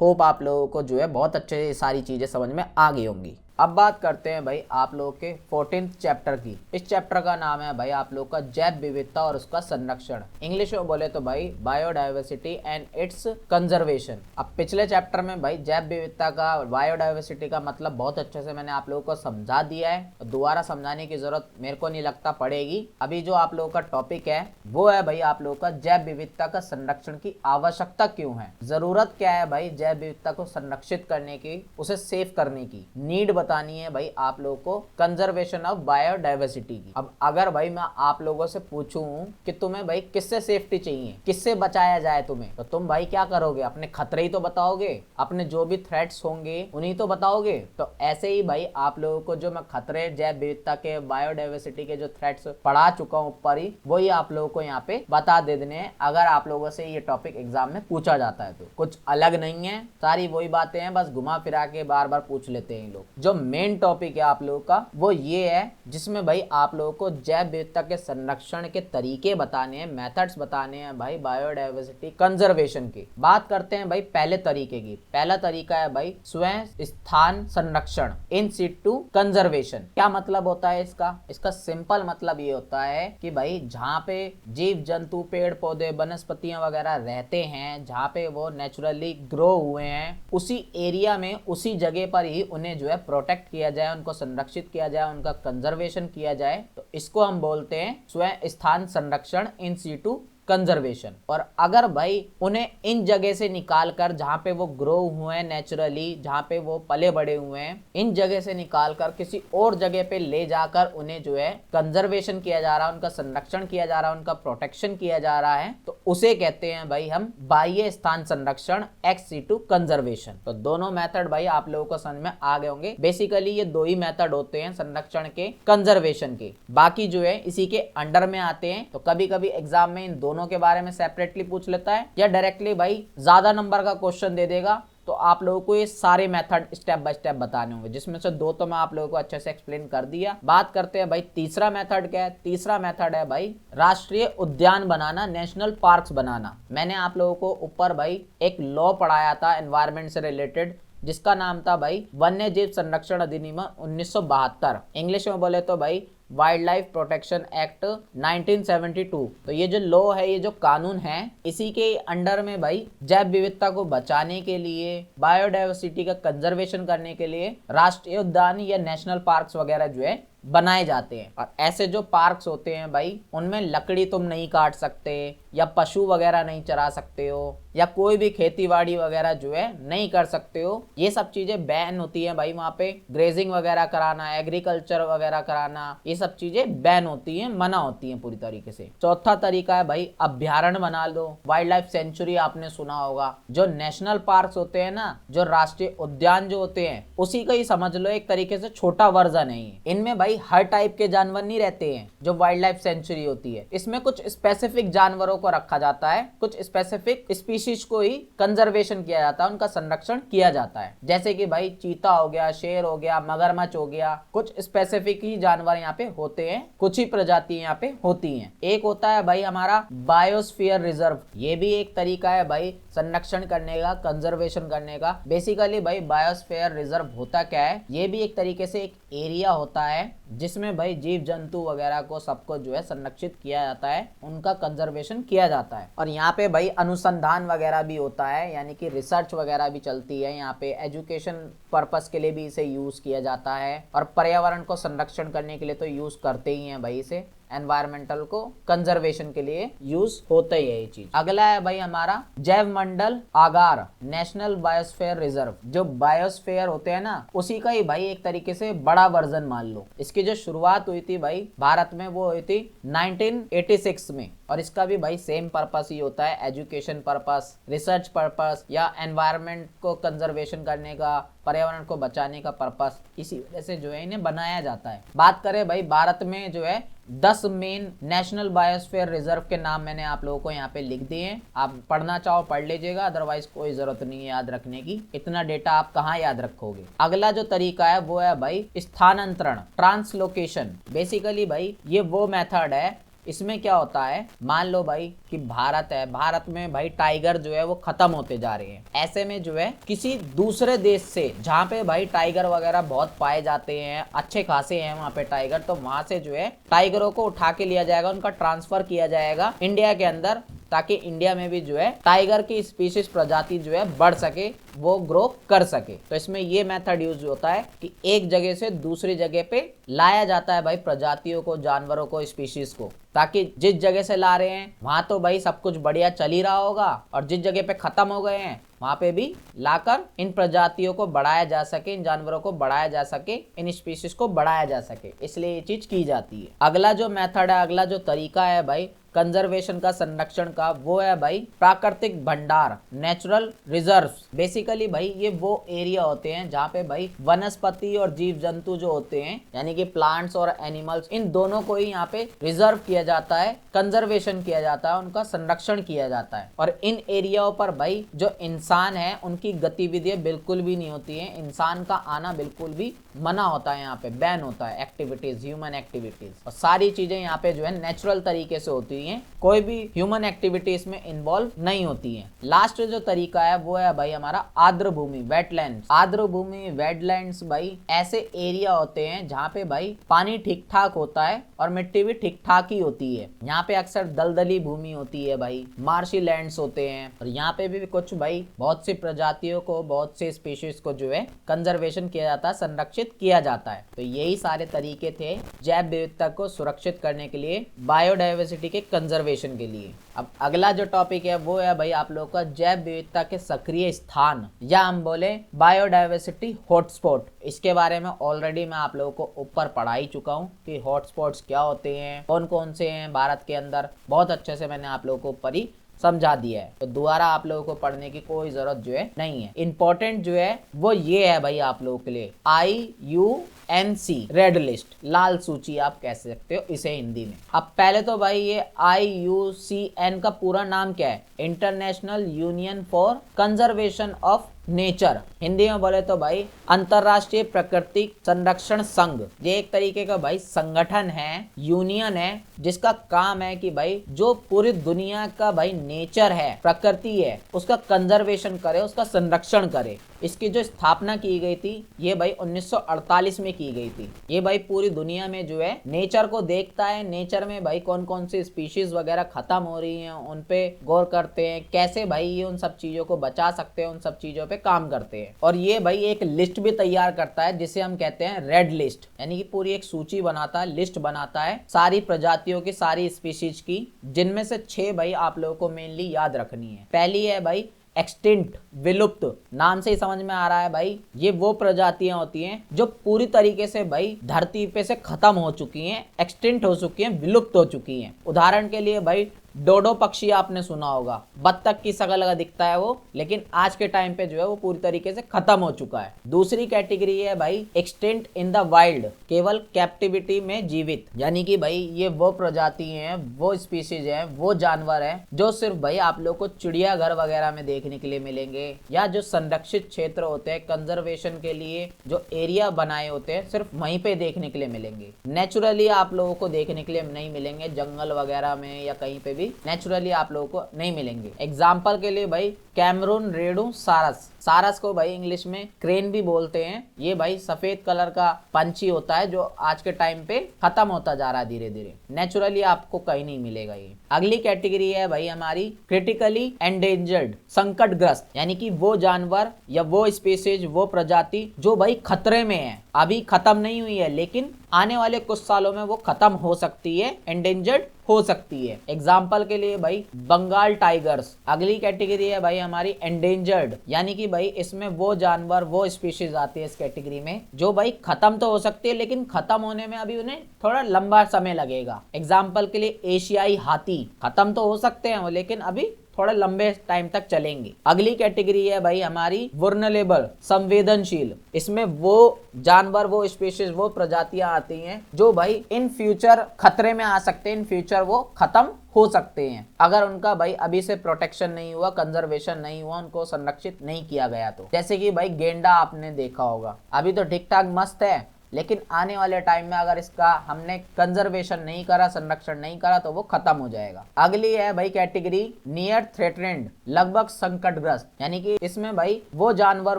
होप आप लोगों को जो है बहुत अच्छे सारी चीजें समझ में आ गई होंगी। अब बात करते हैं भाई आप लोगों के 14th चैप्टर की। इस चैप्टर का नाम है भाई आप लोगों का जैव विविधता और उसका संरक्षण। इंग्लिश में बोले तो भाई बायोडाइवर्सिटी एंड इट्स कंजर्वेशन। अब पिछले चैप्टर में भाई जैव विविधता का, बायोडाइवर्सिटी का मतलब बहुत अच्छे से मैंने आप लोगों को समझा दिया है, दोबारा समझाने की जरूरत मेरे को नहीं लगता पड़ेगी। अभी जो आप लोगों का टॉपिक है वो है भाई आप लोगों का जैव विविधता का संरक्षण की आवश्यकता क्यों है, जरूरत क्या है भाई जैव विविधता को संरक्षित करने की, उसे सेव करने की, नीड बतानी है भाई आप लोगों को कंजर्वेशन ऑफ बायोडाइवर्सिटी की। अब अगर भाई मैं आप लोगों से पूछूं कि तुम्हें भाई किससे सेफ्टी चाहिए, किससे बचाया जाए तुम्हें, तो तुम भाई क्या करोगे, अपने खतरे ही तो बताओगे, अपने जो भी थ्रेट्स होंगे उन्हीं तो बताओगे। तो ऐसे ही भाई आप लोगों को जो मैं खतरे जैव विविधता के, बायोडाइवर्सिटी के जो थ्रेट्स पढ़ा चुका हूँ ऊपर ही, वही आप लोगों को यहाँ पे बता देने हैं अगर आप लोगों से ये टॉपिक एग्जाम में पूछा जाता है तो। कुछ अलग नहीं है, सारी वही बातें हैं, बस घुमा फिरा के बार बार पूछ लेते हैं लोग। जो मेन टॉपिक है आप लोगों का वो ये है जिसमें भाई आप लोगों को जैव विविधता के संरक्षण के तरीके बताने हैं, मेथड्स बताने हैं भाई बायोडाइवर्सिटी कंजर्वेशन की। बात करते हैं भाई पहले तरीके की। पहला तरीका है भाई स्वयं स्थान संरक्षण, इन सिटू कंजर्वेशन। क्या मतलब होता है इसका? इसका सिंपल मतलब ये होता है कि भाई जहाँ पे जीव जंतु, पेड़ पौधे, वनस्पतियां वगैरह रहते हैं, जहाँ पे वो नेचुरली ग्रो हुए हैं, उसी एरिया में, उसी जगह पर ही उन्हें जो है प्रोटेक्ट किया जाए, उनको संरक्षित किया जाए, उनका कंजर्वेशन किया जाए, तो इसको हम बोलते हैं स्वयं स्थान संरक्षण, इन सिटू कंजर्वेशन। और अगर भाई उन्हें इन जगह से निकाल कर, जहाँ पे वो ग्रो हुए हैं नेचुरली, जहाँ पे वो पले बड़े हुए हैं, इन जगह से निकाल कर किसी और जगह पे ले जाकर उन्हें जो है कंजर्वेशन किया जा रहा है, उनका संरक्षण किया जा रहा है, उनका प्रोटेक्शन किया जा रहा है, तो उसे कहते हैं भाई हम बाह्य स्थान संरक्षण, एक्स सिटू कंजर्वेशन। तो दोनों मेथड भाई आप लोगों को समझ में आ गए होंगे। बेसिकली ये दो ही मेथड होते हैं संरक्षण के, कंजर्वेशन के, बाकी जो है इसी के अंडर में आते हैं। तो कभी कभी एग्जाम में इन दोनों के बारे में सेपरेटली पूछ लेता है, या डायरेक्टली भाई ज्यादा नंबर का क्वेश्चन दे देगा, तो आप लोगों को ये सारे मेथड स्टेप बाय स्टेप बताने होंगे, जिसमें से दो तो मैं आप लोगों को अच्छे से एक्सप्लेन कर दिया। बात करते हैं भाई तीसरा मेथड क्या है। तीसरा मेथड है भाई राष्ट्रीय उद्यान बनाना, नेशनल पार्क्स बनाना। मैंने आप लोगों को ऊपर भाई एक लॉ पढ़ाया था एनवायरमेंट से रिलेटेड, जिसका नाम था भाई वन्य जीव संरक्षण अधिनियम 1972। इंग्लिश में बोले तो भाई वाइल्ड लाइफ प्रोटेक्शन एक्ट 1972। तो ये जो लॉ है, ये जो कानून है, इसी के अंडर में भाई जैव विविधता को बचाने के लिए, बायोडाइवर्सिटी का कंजर्वेशन करने के लिए राष्ट्रीय उद्यान या नेशनल पार्क्स वगैरह जो है बनाए जाते हैं। और ऐसे जो पार्क्स होते हैं भाई, उनमें लकड़ी तुम नहीं काट सकते, या पशु वगैरह नहीं चरा सकते हो, या कोई भी खेतीबाड़ी वगैरह जो है नहीं कर सकते हो। ये सब चीजें बैन होती हैं भाई। वहाँ पे ग्रेजिंग वगैरह कराना, एग्रीकल्चर वगैरह कराना, ये सब चीजें बैन होती हैं, मना होती हैं पूरी तरीके से। चौथा तरीका है भाई अभ्यारण्य बना लो। वाइल्ड लाइफ सेंचुरी आपने सुना होगा। जो नेशनल पार्क्स होते हैं ना, जो राष्ट्रीय उद्यान जो होते हैं, उसी का ही समझ लो एक तरीके से छोटा वर्जन है ये। इनमें भाई हर टाइप के जानवर नहीं रहते हैं। जो वाइल्ड लाइफ सेंचुरी होती है, इसमें कुछ स्पेसिफिक जानवरों को रखा जाता है, कुछ स्पेसिफिक स्पीशीज को ही कंजर्वेशन किया जाता है, उनका संरक्षण किया जाता है। जैसे कि भाई चीता हो गया, शेर हो गया, मगरमच्छ हो गया, कुछ स्पेसिफिक ही जानवर यहाँ पे होते हैं, कुछ ही प्रजाति यहाँ पे होती हैं। एक होता है भाई हमारा बायोस्फीयर रिजर्व। ये भी एक तरीका है भाई संरक्षण करने का, कंजर्वेशन करने का। बेसिकली भाई बायोस्फीयर रिजर्व होता क्या है, ये भी एक तरीके से एक एरिया होता है जिसमें भाई जीव जंतु वगैरह को सबको जो है संरक्षित किया जाता है, उनका कंजर्वेशन किया जाता है। और यहाँ पे भाई अनुसंधान वगैरह भी होता है, यानी कि रिसर्च वगैरह भी चलती है। यहाँ पे एजुकेशन पर्पस के लिए भी इसे यूज किया जाता है, और पर्यावरण को संरक्षण करने के लिए तो यूज करते ही हैं भाई इसे। एनवायरमेंटल को कंजर्वेशन के लिए यूज होता ही है ये चीज। अगला है भाई हमारा जैव मंडल आगार नेशनल बायोस्फीयर रिजर्व। जो बायोस्फीयर होते हैं ना, उसी का ही भाई एक तरीके से बड़ा वर्जन मान लो। इसकी जो शुरुआत हुई थी भाई भारत में, वो हुई थी 1986 में, और इसका भी भाई सेम पर्पस ही होता है, एजुकेशन पर्पस, रिसर्च पर्पस या एनवायरनमेंट को कंजर्वेशन करने का, पर्यावरण को बचाने का पर्पस, इसी वजह से जो है इन्हें बनाया जाता है। बात करें भाई भारत में जो है 10 मेन नेशनल बायोस्फीयर रिजर्व के नाम मैंने आप लोगों को यहाँ पे लिख दिए हैं। आप पढ़ना चाहो पढ़ लीजिएगा, अदरवाइज कोई जरूरत नहीं है याद रखने की, इतना डेटा आप कहाँ याद रखोगे। अगला जो तरीका है वो है भाई स्थानांतरण, ट्रांसलोकेशन। बेसिकली भाई ये वो मेथड है, इसमें क्या होता है, मान लो भाई कि भारत है, भारत में भाई टाइगर जो है वो खत्म होते जा रहे हैं। ऐसे में जो है किसी दूसरे देश से, जहाँ पे भाई टाइगर वगैरह बहुत पाए जाते हैं, अच्छे खासे हैं वहाँ पे टाइगर, तो वहां से जो है टाइगरों को उठा के लिया जाएगा, उनका ट्रांसफर किया जाएगा इंडिया के अंदर, ताकि इंडिया में भी जो है टाइगर की स्पीशीज प्रजाति जो है बढ़ सके, वो ग्रो कर सके। तो इसमें ये मेथड यूज होता है कि एक जगह से दूसरी जगह पे लाया जाता है भाई प्रजातियों को, जानवरों को, स्पीशीज को, ताकि जिस जगह से ला रहे हैं वहां तो भाई सब कुछ बढ़िया चल ही रहा होगा, और जिस जगह पे खत्म हो गए हैं वहां पे भी लाकर इन प्रजातियों को बढ़ाया जा सके, इन जानवरों को बढ़ाया जा सके, इन स्पीशीज को बढ़ाया जा सके, इसलिए ये चीज की जाती है। अगला जो मेथड है, अगला जो तरीका है भाई कंजर्वेशन का, संरक्षण का, वो है भाई प्राकृतिक भंडार, नेचुरल रिजर्व्स। बेसिकली भाई ये वो एरिया होते हैं जहाँ पे भाई वनस्पति और जीव जंतु जो होते हैं, यानी कि प्लांट्स और एनिमल्स, इन दोनों को ही यहाँ पे रिजर्व किया जाता है, कंजर्वेशन किया जाता है, उनका संरक्षण किया जाता है। और इन एरियाओं पर भाई जो इंसान है उनकी गतिविधियां बिल्कुल भी नहीं होती है, इंसान का आना बिल्कुल भी मना होता है, यहाँ पे बैन होता है, एक्टिविटीज, ह्यूमन एक्टिविटीज, और सारी चीजें यहाँ पे जो है नेचुरल तरीके से होती है, कोई भी ह्यूमन एक्टिविटीज में इन्वॉल्व नहीं होती है। लास्ट जो तरीका है वो है भाई हमारा आर्द्र भूमि, वेटलैंड्स। आर्द्र भूमि, वेटलैंड्स भाई ऐसे एरिया होते हैं जहाँ पे भाई पानी ठीक ठाक होता है और मिट्टी भी ठीक ठाक ही होती है। यहाँ पे अक्सर दलदली भूमि होती है भाई, मार्शी लैंड्स होते हैं, और यहाँ पे भी कुछ भाई बहुत सी प्रजातियों को, बहुत से स्पीशीज को जो है कंजर्वेशन किया जाता है, संरक्षित किया जाता है। तो यही सारे तरीके थे जैव विविधता को सुरक्षित करने के लिए, बायोडाइवर्सिटी के कंजर्वेशन के लिए। अब अगला जो टॉपिक है वो है भाई आप लोगों का जैव विविधता के सक्रिय स्थान, या हम बोले बायोडाइवर्सिटी हॉटस्पॉट। इसके बारे में ऑलरेडी मैं आप लोगों को ऊपर पढ़ा ही चुका हूँ कि हॉटस्पॉट्स क्या होते हैं, कौन कौन से हैं भारत के अंदर, बहुत अच्छे से मैंने आप लोगों को ऊपर ही समझा दिया है, तो दोबारा आप लोगों को पढ़ने की कोई जरूरत जो है नहीं है। इंपॉर्टेंट जो है वो ये है भाई आप लोगों के लिए, IUCN, रेड लिस्ट, लाल सूची आप कह सकते हो इसे हिंदी में। अब पहले तो भाई ये IUCN का पूरा नाम क्या है, international union for conservation of nature. Hindi में बोले तो भाई अंतरराष्ट्रीय प्रकृति संरक्षण संघ। ये एक तरीके का भाई संगठन है, यूनियन है, जिसका काम है कि भाई जो पूरी दुनिया का भाई नेचर है, प्रकृति है, उसका कंजर्वेशन करे, उसका संरक्षण करे। इसकी जो स्थापना की गई थी ये भाई 1948 में की गई थी। ये भाई पूरी दुनिया में जो है नेचर को देखता है, नेचर में भाई कौन कौन सी स्पीशीज वगैरह खत्म हो रही हैं उन पे गौर करते हैं, कैसे भाई ये उन सब चीजों को बचा सकते हैं, उन सब चीजों पे काम करते हैं। और ये भाई एक लिस्ट भी तैयार करता है जिसे हम कहते हैं रेड लिस्ट, यानी कि पूरी एक सूची बनाता है, लिस्ट बनाता है सारी प्रजातियों की, सारी स्पीशीज की, जिनमें से 6 भाई आप लोगों को मेनली याद रखनी है। पहली है भाई एक्सटिंक्ट, विलुप्त। नाम से ही समझ में आ रहा है भाई ये वो प्रजातियां होती हैं जो पूरी तरीके से भाई धरती पे से खत्म हो चुकी हैं, एक्सटिंक्ट हो चुकी हैं, विलुप्त हो चुकी हैं। उदाहरण के लिए भाई डोडो पक्षी आपने सुना होगा, बत्तख की शकल का दिखता है वो, लेकिन आज के टाइम पे जो है वो पूरी तरीके से खत्म हो चुका है। दूसरी कैटेगरी है भाई एक्सटिंक्ट इन द वाइल्ड, केवल कैप्टिविटी में जीवित, यानी कि भाई ये वो प्रजाति हैं, वो स्पीशीज हैं, वो जानवर हैं जो सिर्फ भाई आप लोग को चिड़ियाघर वगैरह में देखने के लिए मिलेंगे, या जो संरक्षित क्षेत्र होते हैं कंजर्वेशन के लिए जो एरिया बनाए होते हैं सिर्फ वहीं पे देखने के लिए मिलेंगे। नेचुरली आप लोगों को देखने के लिए नहीं मिलेंगे, जंगल वगैरह में या कहीं पे भी भी नेचुरली आप लोगों को नहीं मिलेंगे। एग्जाम्पल के लिए भाई कैमरून रेडू सारस, सारस को भाई इंग्लिश में क्रेन भी बोलते हैं। ये भाई सफेद कलर का पंछी होता है जो आज के टाइम पे खत्म होता जा रहा है धीरे धीरे, नेचुरली आपको कहीं नहीं मिलेगा ये। अगली कैटेगरी है भाई हमारी क्रिटिकली एंडेंजर्ड, संकटग्रस्त, यानी कि वो जानवर या वो स्पीसीज, वो प्रजाति जो भाई खतरे में है, अभी खत्म नहीं हुई है लेकिन आने वाले कुछ सालों में वो खत्म हो सकती है, एंडेंजर्ड हो सकती है। एग्जाम्पल के लिए भाई बंगाल टाइगर्स। अगली कैटेगरी है भाई हमारी एंडेंजर्ड, यानी कि भाई इसमें वो जानवर, वो स्पीशीज आती है इस कैटेगरी में जो भाई खत्म तो हो सकती है लेकिन खत्म होने में अभी उन्हें थोड़ा लंबा समय लगेगा। एग्जाम्पल के लिए एशियाई हाथी, खत्म तो हो सकते हैं वो लेकिन अभी थोड़ा लंबे टाइम तक चलेंगे। अगली कैटेगरी है भाई हमारी वुल्नरेबल, संवेदनशील। इसमें वो जानवर, वो स्पीशीज, वो प्रजातियां आती हैं जो भाई इन फ्यूचर खतरे में आ सकते हैं, इन फ्यूचर वो खत्म हो सकते हैं अगर उनका भाई अभी से प्रोटेक्शन नहीं हुआ, कंजर्वेशन नहीं हुआ, उनको संरक्षित नहीं किया गया तो। जैसे कि भाई गेंडा आपने देखा होगा, अभी तो ठीक ठाक मस्त है लेकिन आने वाले टाइम में अगर इसका हमने कंजर्वेशन नहीं करा, संरक्षण नहीं करा तो वो खत्म हो जाएगा। अगली है भाई कैटेगरी नियर थ्रेटनेड, लगभग संकटग्रस्त, यानी कि इसमें भाई वो जानवर,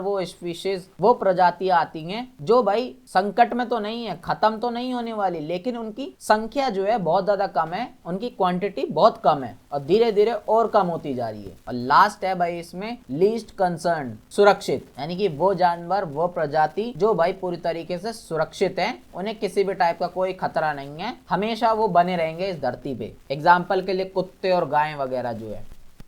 वो स्पीशीज, वो प्रजातियां आती हैं जो भाई संकट में तो नहीं है, खत्म तो नहीं होने वाली लेकिन उनकी संख्या जो है बहुत ज्यादा कम है, उनकी क्वांटिटी बहुत कम है और धीरे धीरे और कम होती जा रही है। और लास्ट है भाई इसमें लीस्ट कंसर्न, सुरक्षित, यानी कि वो जानवर, वो प्रजाति जो भाई पूरी तरीके से सुरक्षित है, उन्हें किसी भी टाइप का कोई खतरा नहीं है, हमेशा वो बने रहेंगे इस धरती पे। एग्जाम्पल के लिए कुत्ते और गायें वगैरह जो है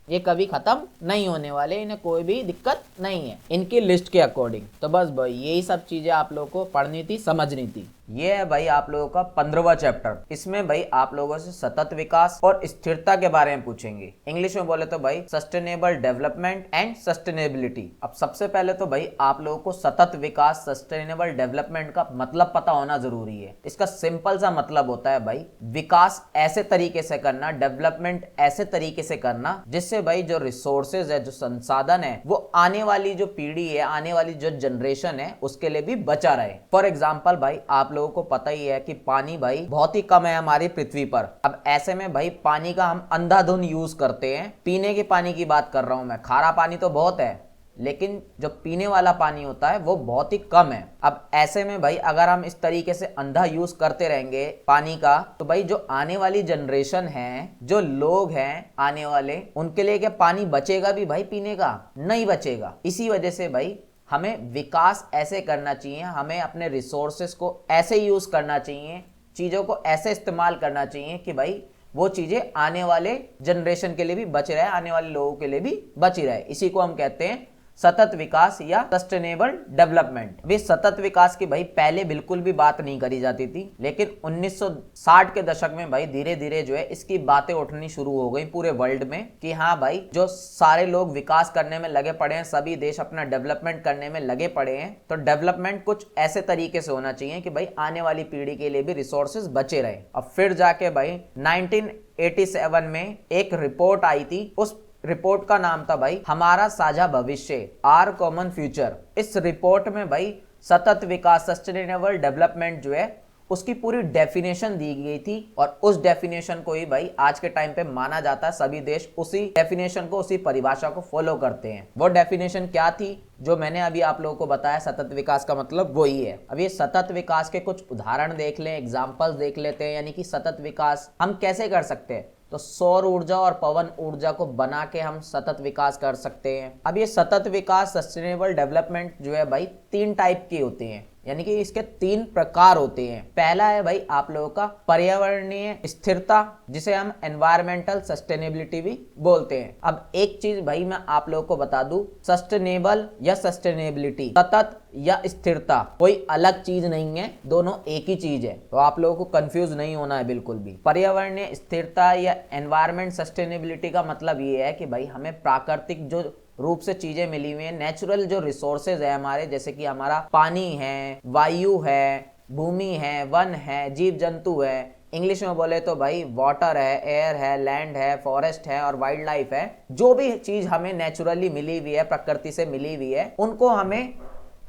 ये कभी खत्म नहीं होने वाले, इन्हें कोई भी दिक्कत नहीं है इनकी लिस्ट के अकॉर्डिंग। तो बस भाई यही सब चीजें आप लोगों को पढ़नी थी, समझनी थी। ये है भाई आप लोगों का 15वां चैप्टर। इसमें भाई आप लोगों से सतत विकास और स्थिरता के बारे में पूछेंगे। इंग्लिश में बोले तो भाई सस्टेनेबल डेवलपमेंट एंड सस्टेनेबिलिटी। अब सबसे पहले तो भाई आप लोगों को सतत विकास, सस्टेनेबल डेवलपमेंट का मतलब पता होना जरूरी है। इसका सिंपल सा मतलब होता है भाई विकास ऐसे तरीके से करना, डेवलपमेंट ऐसे तरीके से करना जिससे भाई जो रिसोर्सेज है, जो संसाधन है, वो आने वाली जो पीढ़ी है, आने वाली जो जनरेशन है उसके लिए भी बचा रहे। फॉर एग्जाम्पल भाई आप लोगों को पता ही है कि पानी भाई बहुत ही कम है हमारी पृथ्वी पर। अब ऐसे में भाई पानी का हम अंधाधुंध यूज करते हैं। पीने के पानी की बात कर रहा हूं मैं, खारा पानी तो बहुत है लेकिन जो पीने वाला पानी होता है वो बहुत ही कम है। अब ऐसे में भाई अगर हम इस तरीके से अंधा यूज करते रहेंगे पानी का तो भाई जो आने वाली जनरेशन है, जो लोग हैं आने वाले, उनके लिए क्या पानी बचेगा भी भाई पीने का? नहीं बचेगा। इसी वजह से भाई हमें विकास ऐसे करना चाहिए, हमें अपने रिसोर्सेस को ऐसे यूज करना चाहिए, चीजों को ऐसे इस्तेमाल करना चाहिए कि भाई वो चीजें आने वाले जनरेशन के लिए भी बच रहे, आने वाले लोगों के लिए भी बची रहे। इसी को हम कहते हैं सतत विकास या सस्टेनेबल डेवलपमेंट। वे सतत विकास की भाई पहले बिल्कुल भी बात नहीं करी जाती थी लेकिन 1960 के दशक में भाई धीरे धीरे जो है इसकी बातें उठनी शुरू हो गई पूरे वर्ल्ड में कि हाँ भाई जो सारे लोग विकास करने में लगे पड़े हैं, सभी देश अपना डेवलपमेंट करने में लगे पड़े हैं, तो डेवलपमेंट कुछ ऐसे तरीके से होना चाहिए कि भाई आने वाली पीढ़ी के लिए भी रिसोर्सेज बचे रहे। अब फिर जाके भाई 1987 में एक रिपोर्ट आई थी, उस रिपोर्ट का नाम था भाई हमारा साझा भविष्य, आर कॉमन फ्यूचर। इस रिपोर्ट में भाई सतत विकास, सस्टेनेबल डेवलपमेंट जो है उसकी पूरी डेफिनेशन दी गई थी और उस डेफिनेशन को ही भाई आज के टाइम पे माना जाता है। सभी देश उसी डेफिनेशन को, उसी परिभाषा को फॉलो करते हैं। वो डेफिनेशन क्या थी जो मैंने अभी आप लोगों को बताया, सतत विकास का मतलब वही है। अब ये सतत विकास के कुछ उदाहरण देख लें, एग्जाम्पल्स देख लेते हैं, यानी कि सतत विकास हम कैसे कर सकते हैं। तो सौर ऊर्जा और पवन ऊर्जा को बना के हम सतत विकास कर सकते हैं। अब ये सतत विकास, सस्टेनेबल डेवलपमेंट जो है भाई 3 टाइप के होते हैं, यानी कि इसके 3 प्रकार होते हैं। पहला है भाई आप लोगों का पर्यावरणीय स्थिरता, जिसे हम एनवायरमेंटल सस्टेनेबिलिटी भी बोलते हैं। अब एक चीज भाई मैं आप लोगों को बता दूं, सस्टेनेबल या सस्टेनेबिलिटी, सतत या स्थिरता कोई अलग चीज नहीं है, दोनों एक ही चीज है। तो आप लोगों को कंफ्यूज नहीं होना है बिल्कुल भी। पर्यावरणीय स्थिरता या एनवायरमेंट सस्टेनेबिलिटी का मतलब ये है कि भाई हमें प्राकृतिक जो रूप से चीजें मिली हुई हैं, नेचुरल जो रिसोर्सेज है हमारे, जैसे कि हमारा पानी है, वायु है, भूमि है, वन है, जीव जंतु है, इंग्लिश में बोले तो भाई वाटर है, एयर है, लैंड है, फॉरेस्ट है और वाइल्ड लाइफ है। जो भी चीज हमें नेचुरली मिली हुई है, प्रकृति से मिली हुई है, उनको हमें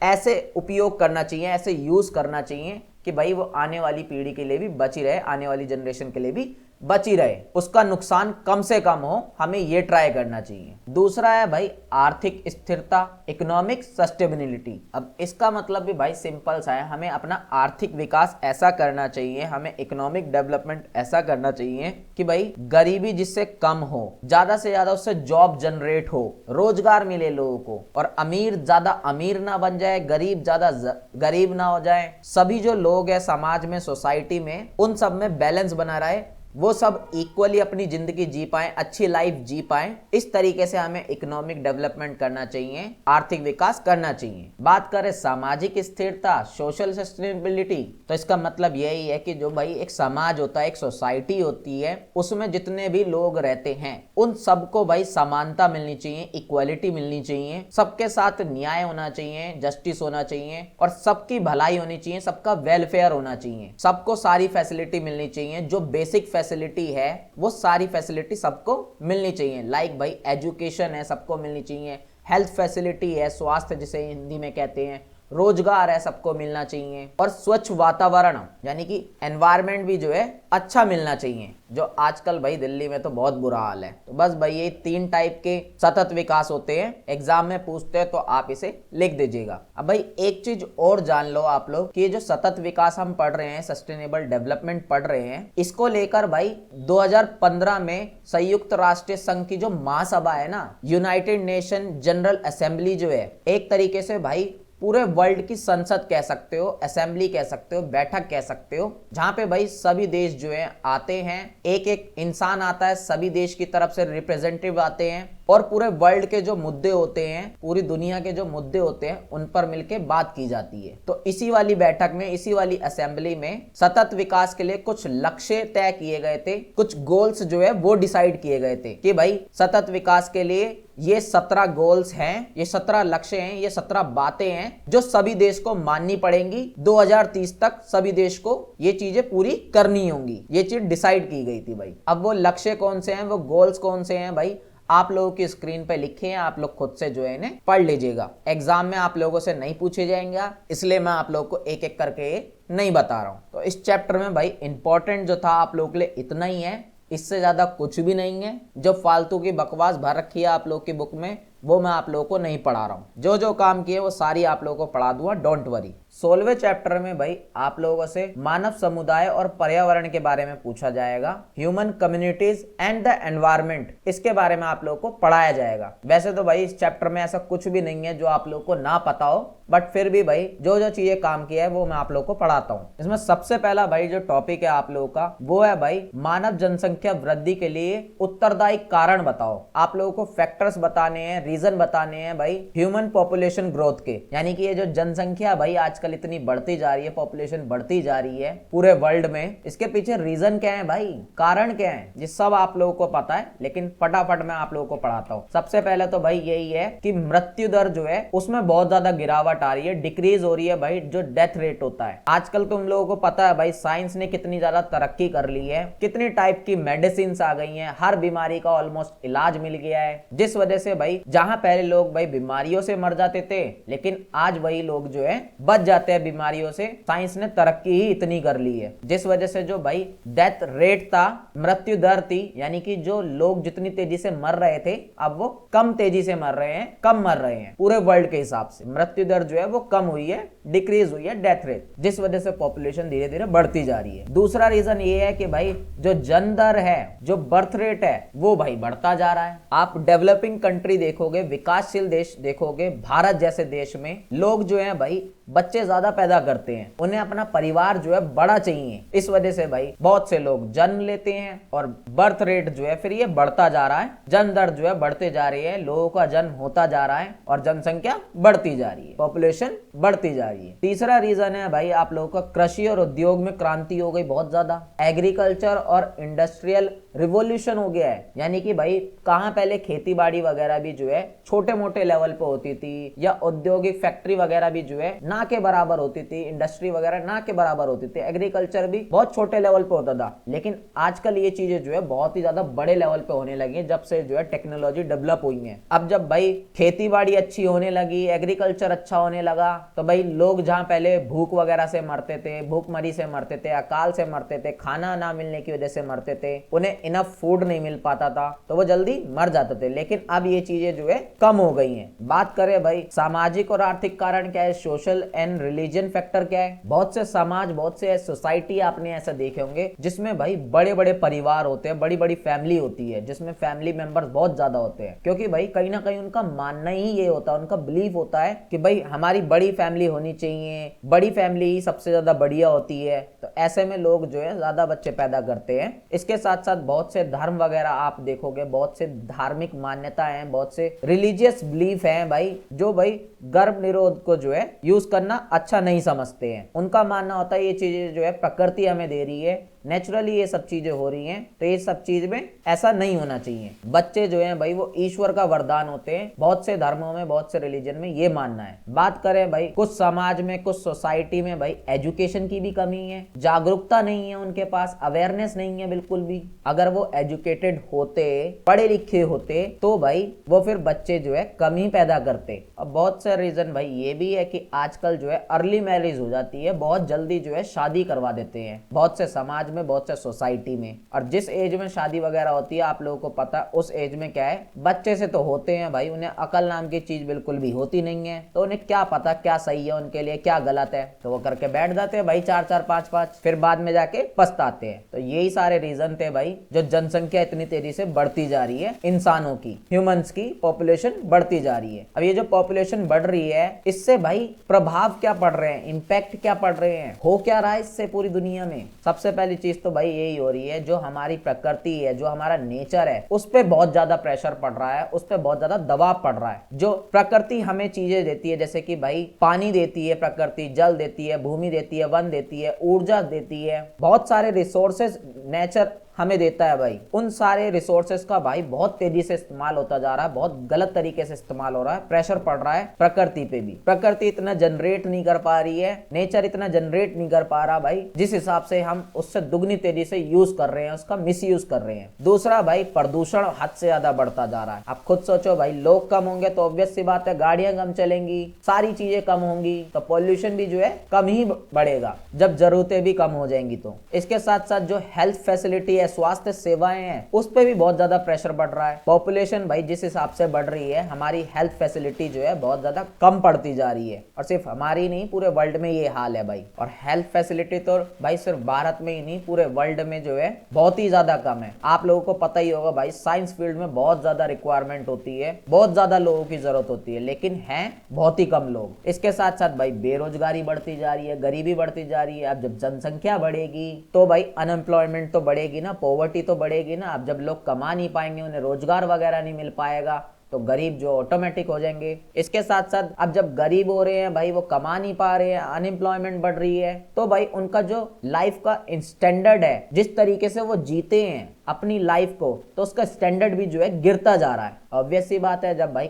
ऐसे उपयोग करना चाहिए, ऐसे यूज करना चाहिए कि भाई वो आने वाली पीढ़ी के लिए भी बची रहे, आने वाली जनरेशन के लिए भी बची रहे, उसका नुकसान कम से कम हो, हमें ये ट्राई करना चाहिए। दूसरा है भाई आर्थिक स्थिरता, इकोनॉमिक सस्टेनेबिलिटी। अब इसका मतलब भी भाई सिंपल सा है, हमें अपना आर्थिक विकास ऐसा करना चाहिए, हमें इकोनॉमिक डेवलपमेंट ऐसा करना चाहिए कि भाई गरीबी जिससे कम हो, ज्यादा से ज्यादा उससे जॉब जनरेट हो, रोजगार मिले लोगों को, और अमीर ज्यादा अमीर ना बन जाए, गरीब ज्यादा गरीब ना हो जाए। सभी जो लोग हैं समाज में, सोसाइटी में, उन सब में बैलेंस बना रहे, वो सब इक्वली अपनी जिंदगी जी पाए, अच्छी लाइफ जी पाए। इस तरीके से हमें इकोनॉमिक डेवलपमेंट करना चाहिए, आर्थिक विकास करना चाहिए। बात करें सामाजिक स्थिरता, सोशल सस्टेनेबिलिटी, तो इसका मतलब यही है कि जो भाई एक समाज होता है, एक सोसाइटी होती है, उसमें जितने भी लोग रहते हैं उन सबको भाई समानता मिलनी चाहिए, इक्वालिटी मिलनी चाहिए, सबके साथ न्याय होना चाहिए, जस्टिस होना चाहिए, और सबकी भलाई होनी चाहिए, सबका वेलफेयर होना चाहिए, सबको सारी फैसिलिटी मिलनी चाहिए। जो बेसिक फैसिलिटी है वो सारी फैसिलिटी सबको मिलनी चाहिए। लाइक भाई एजुकेशन है, सबको मिलनी चाहिए, हेल्थ फैसिलिटी है, स्वास्थ्य जिसे हिंदी में कहते हैं, रोजगार है, सबको मिलना चाहिए, और स्वच्छ वातावरण यानी कि एनवायरनमेंट भी जो है अच्छा मिलना चाहिए, जो आजकल भाई दिल्ली में तो बहुत बुरा हाल है। तो बस भाई ये 3 टाइप के सतत विकास होते हैं, एग्जाम में पूछते हैं तो आप इसे लिख दीजिएगा। अब भाई एक चीज और जान लो आप लोग कि ये जो सतत विकास हम पढ़ रहे हैं, सस्टेनेबल डेवलपमेंट पढ़ रहे हैं, इसको लेकर भाई 2015 में संयुक्त राष्ट्र संघ की जो महासभा है ना, यूनाइटेड नेशन जनरल असेंबली जो है, एक तरीके से भाई पूरे वर्ल्ड की संसद कह सकते हो, असेंबली कह सकते हो, बैठक कह सकते हो, जहां पे भाई सभी देश जो है आते हैं, एक एक इंसान आता है, सभी देश की तरफ से रिप्रेजेंटेटिव आते हैं, और पूरे वर्ल्ड के जो मुद्दे होते हैं, पूरी दुनिया के जो मुद्दे होते हैं, उन पर मिलके बात की जाती है। तो इसी वाली बैठक में, इसी वाली असेंबली में सतत विकास के लिए कुछ लक्ष्य तय किए गए थे, कुछ गोल्स जो है वो डिसाइड किए गए थे कि भाई सतत विकास के लिए ये 17 गोल्स हैं, ये 17 लक्ष्य हैं, ये 17 बातें हैं जो सभी देश को माननी पड़ेंगी। 2030 तक सभी देश को ये चीजें पूरी करनी होंगी, ये चीज डिसाइड की गई थी भाई। अब वो लक्ष्य कौन से हैं, वो गोल्स कौन से हैं भाई, आप लोगों की स्क्रीन पे लिखे हैं, आप लोग खुद से जो है इन्हें पढ़ लीजिएगा। एग्जाम में आप लोगों से नहीं पूछे जाएंगे, इसलिए मैं आप लोगों को एक एक करके नहीं बता रहा हूं। तो इस चैप्टर में भाई इंपॉर्टेंट जो था आप लोगों के लिए इतना ही है, इससे ज्यादा कुछ भी नहीं है। जो फालतू की बकवास भर रखी है आप लोग की बुक में, वो मैं आप लोगों को नहीं पढ़ा रहा हूं। जो जो काम किए वो सारी आप लोगों को पढ़ा दूंगा, डोंट वरी। 16वें चैप्टर में भाई आप लोगों से मानव समुदाय और पर्यावरण के बारे में पूछा जाएगा, human communities and the environment, इसके बारे में आप लोगों को पढ़ाया जाएगा। वैसे तो भाई इस चैप्टर में ऐसा कुछ भी नहीं है जो आप लोगों को ना पता हो, बट फिर भी भाई जो जो चीजें काम किया है वो मैं आप लोगों को पढ़ाता हूँ। इसमें सबसे पहला भाई जो टॉपिक है आप लोगों का, वो है भाई मानव जनसंख्या वृद्धि के लिए उत्तरदायी कारण बताओ। आप लोगों को फैक्टर्स बताने हैं, रीजन बताने हैं भाई ह्यूमन पॉपुलेशन ग्रोथ के, यानी कि ये जो जनसंख्या भाई आजकल इतनी बढ़ती जा रही है, पॉपुलेशन बढ़ती जा रही है पूरे वर्ल्ड में, इसके पीछे रीजन क्या है भाई, कारण क्या है, ये सब आप लोगों को पता है, लेकिन फटाफट मैं आप लोगों को पढ़ाता हूँ। सबसे पहले तो भाई यही है कि मृत्यु दर जो है उसमें बहुत ज्यादा गिरावट आ रही है, डिक्रीज हो रही है भाई, जो डेथ रेट होता है। आजकल तुम लोगों को पता है भाई साइंस ने कितनी ज्यादा तरक्की कर ली है, कितनी टाइप की मेडिसिन आ गई हैं, हर बीमारी का ऑलमोस्ट इलाज मिल गया है, जिस वजह से भाई जहां पहले लोग भाई बीमारियों से मर जाते थे, लेकिन आज वही लोग जो है बच जाते हैं बीमारियों से। साइंस ने तरक्की ही इतनी कर ली है, जिस वजह से जो भाई डेथ रेट था, मृत्यु दर थी, यानी कि जो लोग जितनी तेजी से मर रहे थे अब वो कम तेजी से मर रहे हैं, कम मर रहे हैं पूरे वर्ल्ड के हिसाब से। मृत्यु दर जो है वो कम हुई है, डिक्रीज हुई है डेथ रेट, जिस वजह से पॉपुलेशन धीरे धीरे बढ़ती जा रही है। दूसरा रीजन ये है कि भाई जो जन्म दर है, जो बर्थ रेट है, वो भाई बढ़ता जा रहा है। आप डेवलपिंग कंट्री देखोगे, विकासशील देश देखोगे, भारत जैसे देश में लोग जो है भाई बच्चे ज्यादा पैदा करते हैं, उन्हें अपना परिवार जो है बड़ा चाहिए, इस वजह से भाई बहुत से लोग जन्म लेते हैं और बर्थ रेट जो है फिर ये बढ़ता जा रहा है, जन्म दर जो है बढ़ते जा रही है, लोगों का जन्म होता जा रहा है और जनसंख्या बढ़ती जा रही है, पॉपुलेशन बढ़ती जा रही है। तीसरा रीजन है भाई आप लोगों का कृषि और उद्योग में क्रांति हो गई बहुत ज्यादा, एग्रीकल्चर और इंडस्ट्रियल रिवॉल्यूशन हो गया है, यानी कि भाई कहाँ पहले खेती बाड़ी वगैरह भी जो है छोटे मोटे लेवल पे होती थी, या औद्योगिक फैक्ट्री वगैरह भी जो है ना के बराबर होती थी, इंडस्ट्री वगैरह ना के बराबर होती थी, एग्रीकल्चर भी बहुत छोटे लेवल पे होता था। लेकिन आजकल ये चीजें जो है बहुत ही ज्यादा बड़े लेवल पे होने लगी है जब से जो है टेक्नोलॉजी डेवलप हुई है। अब जब भाई खेती बाड़ी अच्छी होने लगी, एग्रीकल्चर अच्छा होने लगा, तो भाई लोग जहाँ पहले भूख वगैरह से मरते थे, भूखमरी से मरते थे, अकाल से मरते थे, खाना ना मिलने की वजह से मरते थे, उन्हें इनफ फूड नहीं मिल पाता था, तो वो जल्दी मर जाते थे। लेकिन अब ये चीजें जो है कम हो गई हैं। बात करें भाई सामाजिक और आर्थिक कारण क्या है, सोशल एंड रिलीजन फैक्टर क्या है, बहुत से समाज, बहुत से सोसाइटी आपने ऐसा देखे होंगे जिसमें भाई बड़े बड़े परिवार होते हैं, बड़ी बड़ी फैमिली होती है, जिसमें फैमिली मेंबर्स बहुत ज्यादा होते हैं, क्योंकि भाई कहीं ना कहीं उनका मानना ही ये होता है, उनका बिलीफ होता है कि भाई हमारी बड़ी फैमिली होनी चाहिए, बड़ी फैमिली ही सबसे ज्यादा बढ़िया होती है। तो ऐसे में लोग जो है ज्यादा बच्चे पैदा करते हैं। इसके साथ साथ बहुत से धर्म वगैरह आप देखोगे, बहुत से धार्मिक मान्यता है, बहुत से रिलीजियस बिलीफ हैं भाई, जो भाई गर्भ निरोध को जो है यूज करना अच्छा नहीं समझते हैं। उनका मानना होता है ये चीजें जो है प्रकृति हमें दे रही है, नेचुरली ये सब चीजें हो रही हैं, तो ये सब चीज में ऐसा नहीं होना चाहिए। बच्चे जो हैं भाई वो ईश्वर का वरदान होते हैं, बहुत से धर्मों में, बहुत से रिलीजन में ये मानना है। बात करें भाई कुछ समाज में, कुछ सोसाइटी में भाई एजुकेशन की भी कमी है, जागरूकता नहीं है, उनके पास अवेयरनेस नहीं है बिल्कुल भी। अगर वो एजुकेटेड होते, पढ़े लिखे होते, तो भाई वो फिर बच्चे जो है कम ही पैदा करते। अब बहुत से रीजन भाई ये भी है कि आजकल जो है अर्ली मैरिज हो जाती है, बहुत जल्दी जो है शादी करवा देते हैं बहुत से समाज में, बहुत से सोसाइटी में। और जिस एज में शादी वगैरह होती है आप लोगों को पता है, उस एज में क्या है, बच्चे से तो होते हैं भाई, उन्हें अकल नाम की चीज बिल्कुल भी होती नहीं है, तो उन्हें क्या पता क्या सही है उनके लिए, क्या गलत है, तो वो करके बैठ जाते हैं भाई 4-4 5-5, फिर बाद में जाके पछताते हैं। तो यही सारे रीजन थे भाई जो जनसंख्या इतनी तेजी से बढ़ती जा रही है, इंसानों की, ह्यूमंस की पॉपुलेशन बढ़ती जा रही है। अब ये जो पॉपुलेशन बढ़ रही है, इससे भाई प्रभाव क्या पड़ रहे हैं, इंपैक्ट क्या पड़ रहे हैं, हो क्या रहा है इससे पूरी दुनिया में। सबसे पहली चीज तो भाई यही हो रही है, जो हमारी प्रकृति है, जो हमारा नेचर है, उस पे बहुत ज्यादा प्रेशर पड़ रहा है, उस पे बहुत ज्यादा दबाव पड़ रहा है। जो प्रकृति हमें चीजें देती है, जैसे कि भाई पानी देती है प्रकृति, जल देती है, भूमि देती है, वन देती है, ऊर्जा देती है, बहुत सारे रिसोर्सेज नेचर हमें देता है भाई। उन सारे रिसोर्सेज का भाई बहुत तेजी से इस्तेमाल होता जा रहा है, बहुत गलत तरीके से इस्तेमाल हो रहा है, प्रेशर पड़ रहा है प्रकृति पे भी। प्रकृति इतना जनरेट नहीं कर पा रही है, नेचर इतना जनरेट नहीं कर पा रहा भाई, जिस हिसाब से हम उससे दुगनी तेजी से यूज कर रहे हैं, उसका मिसयूज कर रहे हैं। दूसरा भाई प्रदूषण हद से ज्यादा बढ़ता जा रहा है। आप खुद सोचो भाई, लोग कम होंगे तो ऑब्वियस सी बात है गाड़ियां कम चलेंगी, सारी चीजें कम होंगी, तो पॉल्यूशन भी जो है कम ही बढ़ेगा जब जरूरतें भी कम हो जाएंगी। तो इसके साथ साथ जो हेल्थ फैसिलिटी है, स्वास्थ्य सेवाएं हैं, उस पे भी बहुत ज्यादा प्रेशर बढ़ रहा है। पॉपुलेशन भाई जिस हिसाब से बढ़ रही है, हमारी हेल्थ फैसिलिटी जो है बहुत ज्यादा कम पड़ती जा रही है, और सिर्फ हमारी नहीं पूरे वर्ल्ड में ये हाल है भाई। और हेल्थ फैसिलिटी तो भाई सिर्फ भारत में ही नहीं, पूरे वर्ल्ड में जो है बहुत ही ज्यादा कम है। आप लोगों को पता ही होगा भाई, साइंस फील्ड में बहुत ज्यादा रिक्वायरमेंट होती है, बहुत ज्यादा लोगों की जरूरत होती है, लेकिन हैं बहुत ही कम लोग। इसके साथ साथ भाई बेरोजगारी बढ़ती जा रही है, गरीबी बढ़ती जा रही है। अब जब जनसंख्या बढ़ेगी तो भाई अनएम्प्लॉयमेंट तो बढ़ेगी ना, पॉवर्टी तो बढ़ेगी ना। अब जब लोग कमा नहीं पाएंगे, उन्हें रोजगार वगैरह नहीं मिल पाएगा, तो गरीब जो ऑटोमेटिक हो जाएंगे। इसके साथ साथ अब जब गरीब हो रहे हैं भाई, वो कमा नहीं पा रहे हैं, अनएम्प्लॉयमेंट बढ़ रही है, तो भाई उनका जो लाइफ का स्टैंडर्ड है, जिस तरीके से वो जीते हैं अपनी लाइफ को, तो उसका स्टैंडर्ड भी जो है गिरता जा रहा है। ऑब्वियस सी बात है, जब भाई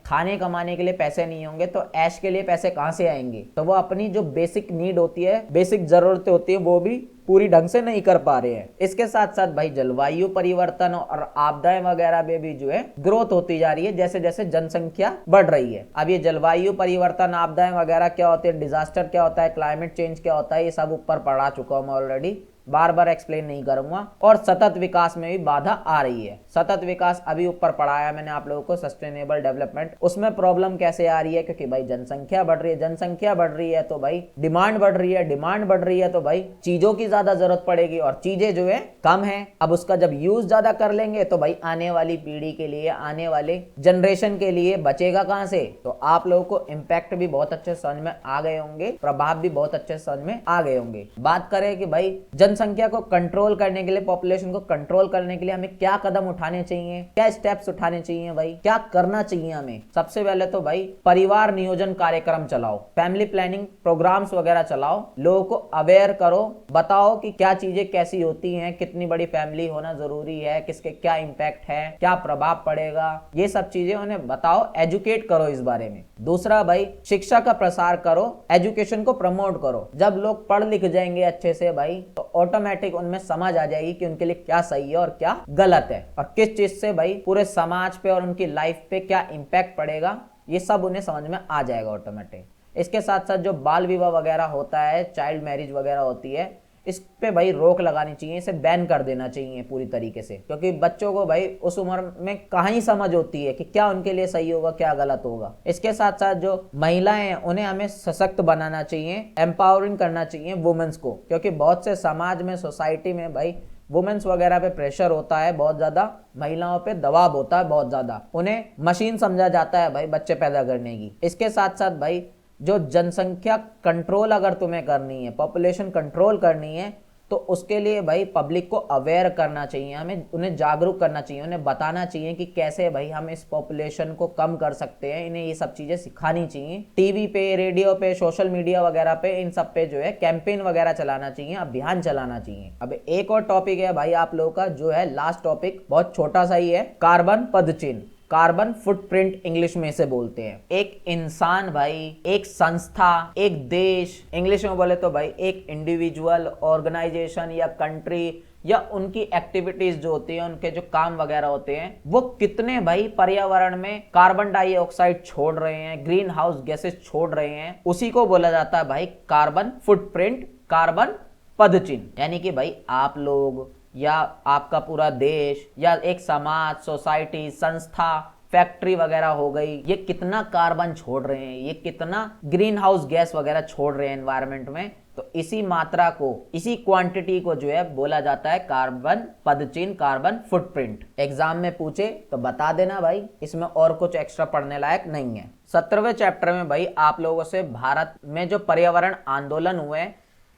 खाने कमाने के लिए पैसे नहीं होंगे तो ऐश के लिए पैसे कहां से आएंगे। तो वो अपनी जो बेसिक नीड होती है, बेसिक जरूरतें होती है, वो भी पूरी ढंग से नहीं कर पा रहे हैं। इसके साथ साथ भाई जलवायु परिवर्तन और आपदाएं वगैरह में भी जो है ग्रोथ होती जा रही है, जैसे जैसे जनसंख्या बढ़ रही है। अब ये जलवायु परिवर्तन, आपदाएं वगैरह क्या होती है, डिजास्टर क्या होता है, क्लाइमेट चेंज क्या होता है, ये सब ऊपर पढ़ा चुका हूं मैं ऑलरेडी, बार बार एक्सप्लेन नहीं करूंगा। और सतत विकास में भी बाधा आ रही है। सतत विकास अभी ऊपर पढ़ाया मैंने आप लोगों को, सस्टेनेबल डेवलपमेंट, उसमें प्रॉब्लम कैसे आ रही है, क्योंकि भाई जनसंख्या बढ़ रही है, जनसंख्या बढ़ रही है तो भाई डिमांड बढ़ रही है, डिमांड बढ़ रही है तो भाई चीजों की ज्यादा जरूरत पड़ेगी, और चीजें जो है कम है। अब उसका जब यूज ज्यादा कर लेंगे तो भाई आने वाली पीढ़ी के लिए, आने वाले जनरेशन के लिए बचेगा कहां से। तो आप लोगों को इम्पैक्ट भी बहुत अच्छे समझ में आ गए होंगे, प्रभाव भी बहुत अच्छे समझ में आ गए होंगे। बात करें कि भाई जनसंख्या को कंट्रोल करने के लिए, पॉपुलेशन को कंट्रोल करने के लिए हमें क्या कदम उठाने चाहिए, क्या स्टेप्स उठाने चाहिए भाई, क्या करना चाहिए हमें। सबसे पहले तो भाई परिवार नियोजन कार्यक्रम चलाओ, फैमिली प्लानिंग प्रोग्राम्स वगैरह चलाओ, लोगों को अवेयर करो, बताओ कि क्या चीजें कैसी होती हैं, कितनी बड़ी फैमिली होना जरूरी है, किसके क्या इंपैक्ट है, क्या प्रभाव पड़ेगा, ये सब चीजें उन्हें बताओ, एजुकेट करो इस बारे में। दूसरा भाई शिक्षा का प्रसार करो, एजुकेशन को प्रमोट करो। जब लोग पढ़ लिख जाएंगे अच्छे से भाई तो ऑटोमेटिक उनमें समझ आ जाएगी कि उनके लिए क्या सही है और क्या गलत है, और किस चीज से भाई पूरे समाज पे और उनकी लाइफ पे क्या इंपैक्ट पड़ेगा, ये सब उन्हें समझ में आ जाएगा ऑटोमेटिक। इसके साथ साथ जो बाल विवाह वगैरह होता है, चाइल्ड मैरिज वगैरह होती है, इस पे भाई रोक लगानी चाहिए, इसे बैन कर देना चाहिए पूरी तरीके से, क्योंकि बच्चों को भाई उस उम्र में कहाँ ही समझ होती है कि क्या उनके लिए सही होगा क्या गलत होगा। इसके साथ साथ जो महिलाएं हैं उन्हें हमें सशक्त बनाना चाहिए, एम्पावरिंग करना चाहिए वुमेन्स को, क्योंकि बहुत से समाज में, सोसाइटी में भाई वुमेन्स वगैरह पे प्रेशर होता है बहुत ज्यादा, महिलाओं पे दबाव होता है बहुत ज्यादा, उन्हें मशीन समझा जाता है भाई बच्चे पैदा करने की। इसके साथ साथ भाई जो जनसंख्या कंट्रोल अगर तुम्हें करनी है, पॉपुलेशन कंट्रोल करनी है, तो उसके लिए भाई पब्लिक को अवेयर करना चाहिए, हमें उन्हें जागरूक करना चाहिए, उन्हें बताना चाहिए कि कैसे भाई हम इस पॉपुलेशन को कम कर सकते हैं। इन्हें ये सब चीजें सिखानी चाहिए, टीवी पे, रेडियो पे, सोशल मीडिया वगैरह पे, इन सब पे जो है कैंपेन वगैरह चलाना चाहिए, अभियान चलाना चाहिए। अब एक और टॉपिक है भाई आप लोगों का, जो है लास्ट टॉपिक, बहुत छोटा सा ही है, कार्बन पदचिन्ह, कार्बन फुटप्रिंट इंग्लिश में इसे बोलते हैं। एक इंसान भाई, एक संस्था, एक देश, इंग्लिश में बोले तो भाई एक इंडिविजुअल, ऑर्गेनाइजेशन या कंट्री या उनकी एक्टिविटीज जो होती है, उनके जो काम वगैरह होते हैं, वो कितने भाई पर्यावरण में कार्बन डाइऑक्साइड छोड़ रहे हैं, ग्रीन हाउस गैसेस छोड़ रहे हैं, उसी को बोला जाता है भाई कार्बन फुटप्रिंट, कार्बन पदचिन्ह। यानी कि भाई आप लोग या आपका पूरा देश या एक समाज, सोसाइटी, संस्था, फैक्ट्री वगैरह हो गई, ये कितना कार्बन छोड़ रहे हैं, ये कितना ग्रीन हाउस गैस वगैरह छोड़ रहे हैं एनवायरनमेंट में, तो इसी मात्रा को, इसी क्वांटिटी को जो है बोला जाता है कार्बन पदचिन्ह, कार्बन फुटप्रिंट। एग्जाम में पूछे तो बता देना भाई, इसमें और कुछ एक्स्ट्रा पढ़ने लायक नहीं है। 17वें चैप्टर में भाई आप लोगों से भारत में जो पर्यावरण आंदोलन हुए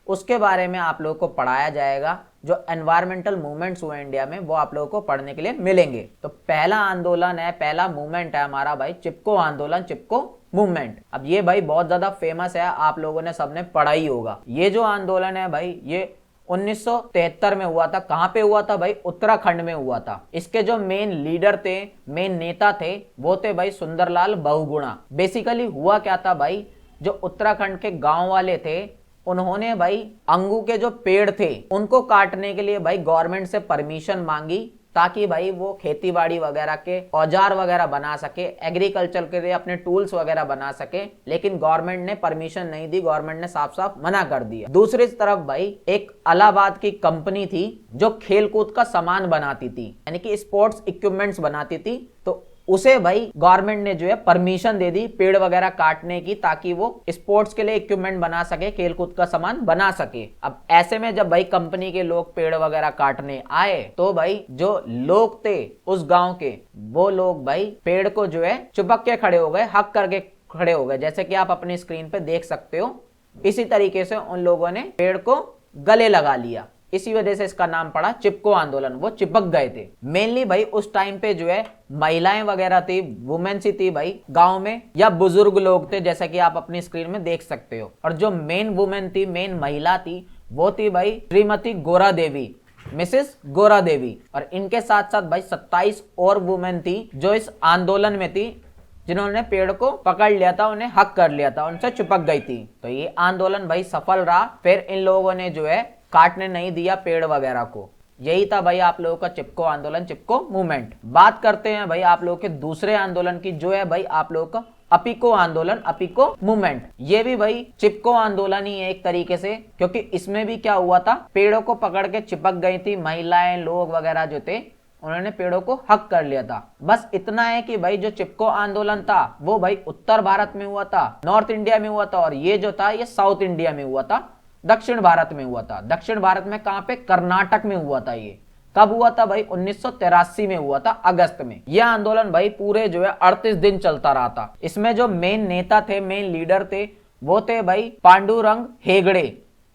उसके बारे में आप लोगों को पढ़ाया जाएगा। जो एनवायरमेंटल मूवमेंट्स हुए इंडिया में वो आप लोगों को पढ़ने के लिए मिलेंगे। तो पहला आंदोलन है, पहला मूवमेंट है हमारा भाई चिपको आंदोलन, चिपको मूवमेंट। अब ये भाई बहुत ज्यादा फेमस है, आप लोगों ने सबने पढ़ा ही होगा। ये जो आंदोलन है भाई ये 1973 में हुआ था। कहां पे हुआ था भाई? उत्तराखंड में हुआ था। इसके जो मेन लीडर थे, मेन नेता थे, वो थे भाई सुंदरलाल बहुगुणा। बेसिकली हुआ क्या था भाई, जो उत्तराखंड के गांव वाले थे उन्होंने भाई अंगू के जो पेड़ थे उनको काटने के लिए भाई गवर्नमेंट से परमिशन मांगी, ताकि भाई वो खेती बाड़ी वगैरह के औजार वगैरह बना सके, एग्रीकल्चर के लिए अपने टूल्स वगैरह बना सके। लेकिन गवर्नमेंट ने परमिशन नहीं दी, गवर्नमेंट ने साफ साफ मना कर दिया। दूसरी तरफ भाई एक इलाहाबाद की कंपनी थी जो खेलकूद का सामान बनाती थी, यानी कि स्पोर्ट्स इक्विपमेंट्स बनाती थी, तो उसे भाई गवर्नमेंट ने जो है परमिशन दे दी पेड़ वगैरह काटने की, ताकि वो स्पोर्ट्स के लिए इक्विपमेंट बना सके, खेलकूद का सामान बना सके। अब ऐसे में जब भाई कंपनी के लोग पेड़ वगैरह काटने आए तो भाई जो लोग थे उस गांव के, वो लोग भाई पेड़ को जो है चिपक के खड़े हो गए, हक करके खड़े हो गए, जैसे कि आप अपनी स्क्रीन पे देख सकते हो। इसी तरीके से उन लोगों ने पेड़ को गले लगा लिया, इसी वजह से इसका नाम पड़ा चिपको आंदोलन। वो चिपक गए थे। मेनली भाई उस टाइम पे जो है महिलाएं वगैरह थी, वुमेन्स ही थी भाई गांव में, या बुजुर्ग लोग थे, जैसा कि आप अपनी स्क्रीन में देख सकते हो। और जो मेन वुमेन थी, मेन महिला थी, वो थी भाई श्रीमती गोरा देवी, मिसेस गोरा देवी। और इनके साथ साथ भाई 27 और वुमेन थी जो इस आंदोलन में थी, जिन्होंने पेड़ को पकड़ लिया था, उन्हें हक कर लिया था, उनसे चिपक गई थी। तो ये आंदोलन भाई सफल रहा। फिर इन लोगों ने जो है काटने नहीं दिया पेड़ वगैरह को। यही था भाई आप लोगों का चिपको आंदोलन, चिपको मूवमेंट। बात करते हैं भाई आप लोगों के दूसरे आंदोलन की, जो है भाई आप लोगों का अपिको आंदोलन, अपिको मूवमेंट। ये भी भाई चिपको आंदोलन ही है एक तरीके से, क्योंकि इसमें भी क्या हुआ था, पेड़ों को पकड़ के चिपक गई थी महिलाएं, लोग वगैरह जो थे, उन्होंने पेड़ों को हक कर लिया था। बस इतना है कि भाई जो चिपको आंदोलन था वो भाई उत्तर भारत में हुआ था, नॉर्थ इंडिया में हुआ था, और ये जो था ये साउथ इंडिया में हुआ था, दक्षिण भारत में हुआ था। दक्षिण भारत में कहां पे? कर्नाटक में हुआ था। ये कब हुआ था भाई? 1983 में हुआ था, अगस्त में। यह आंदोलन भाई पूरे जो है 38 दिन चलता रहा था। इसमें जो मेन नेता थे, मेन लीडर थे, वो थे भाई पांडुरंग हेगड़े।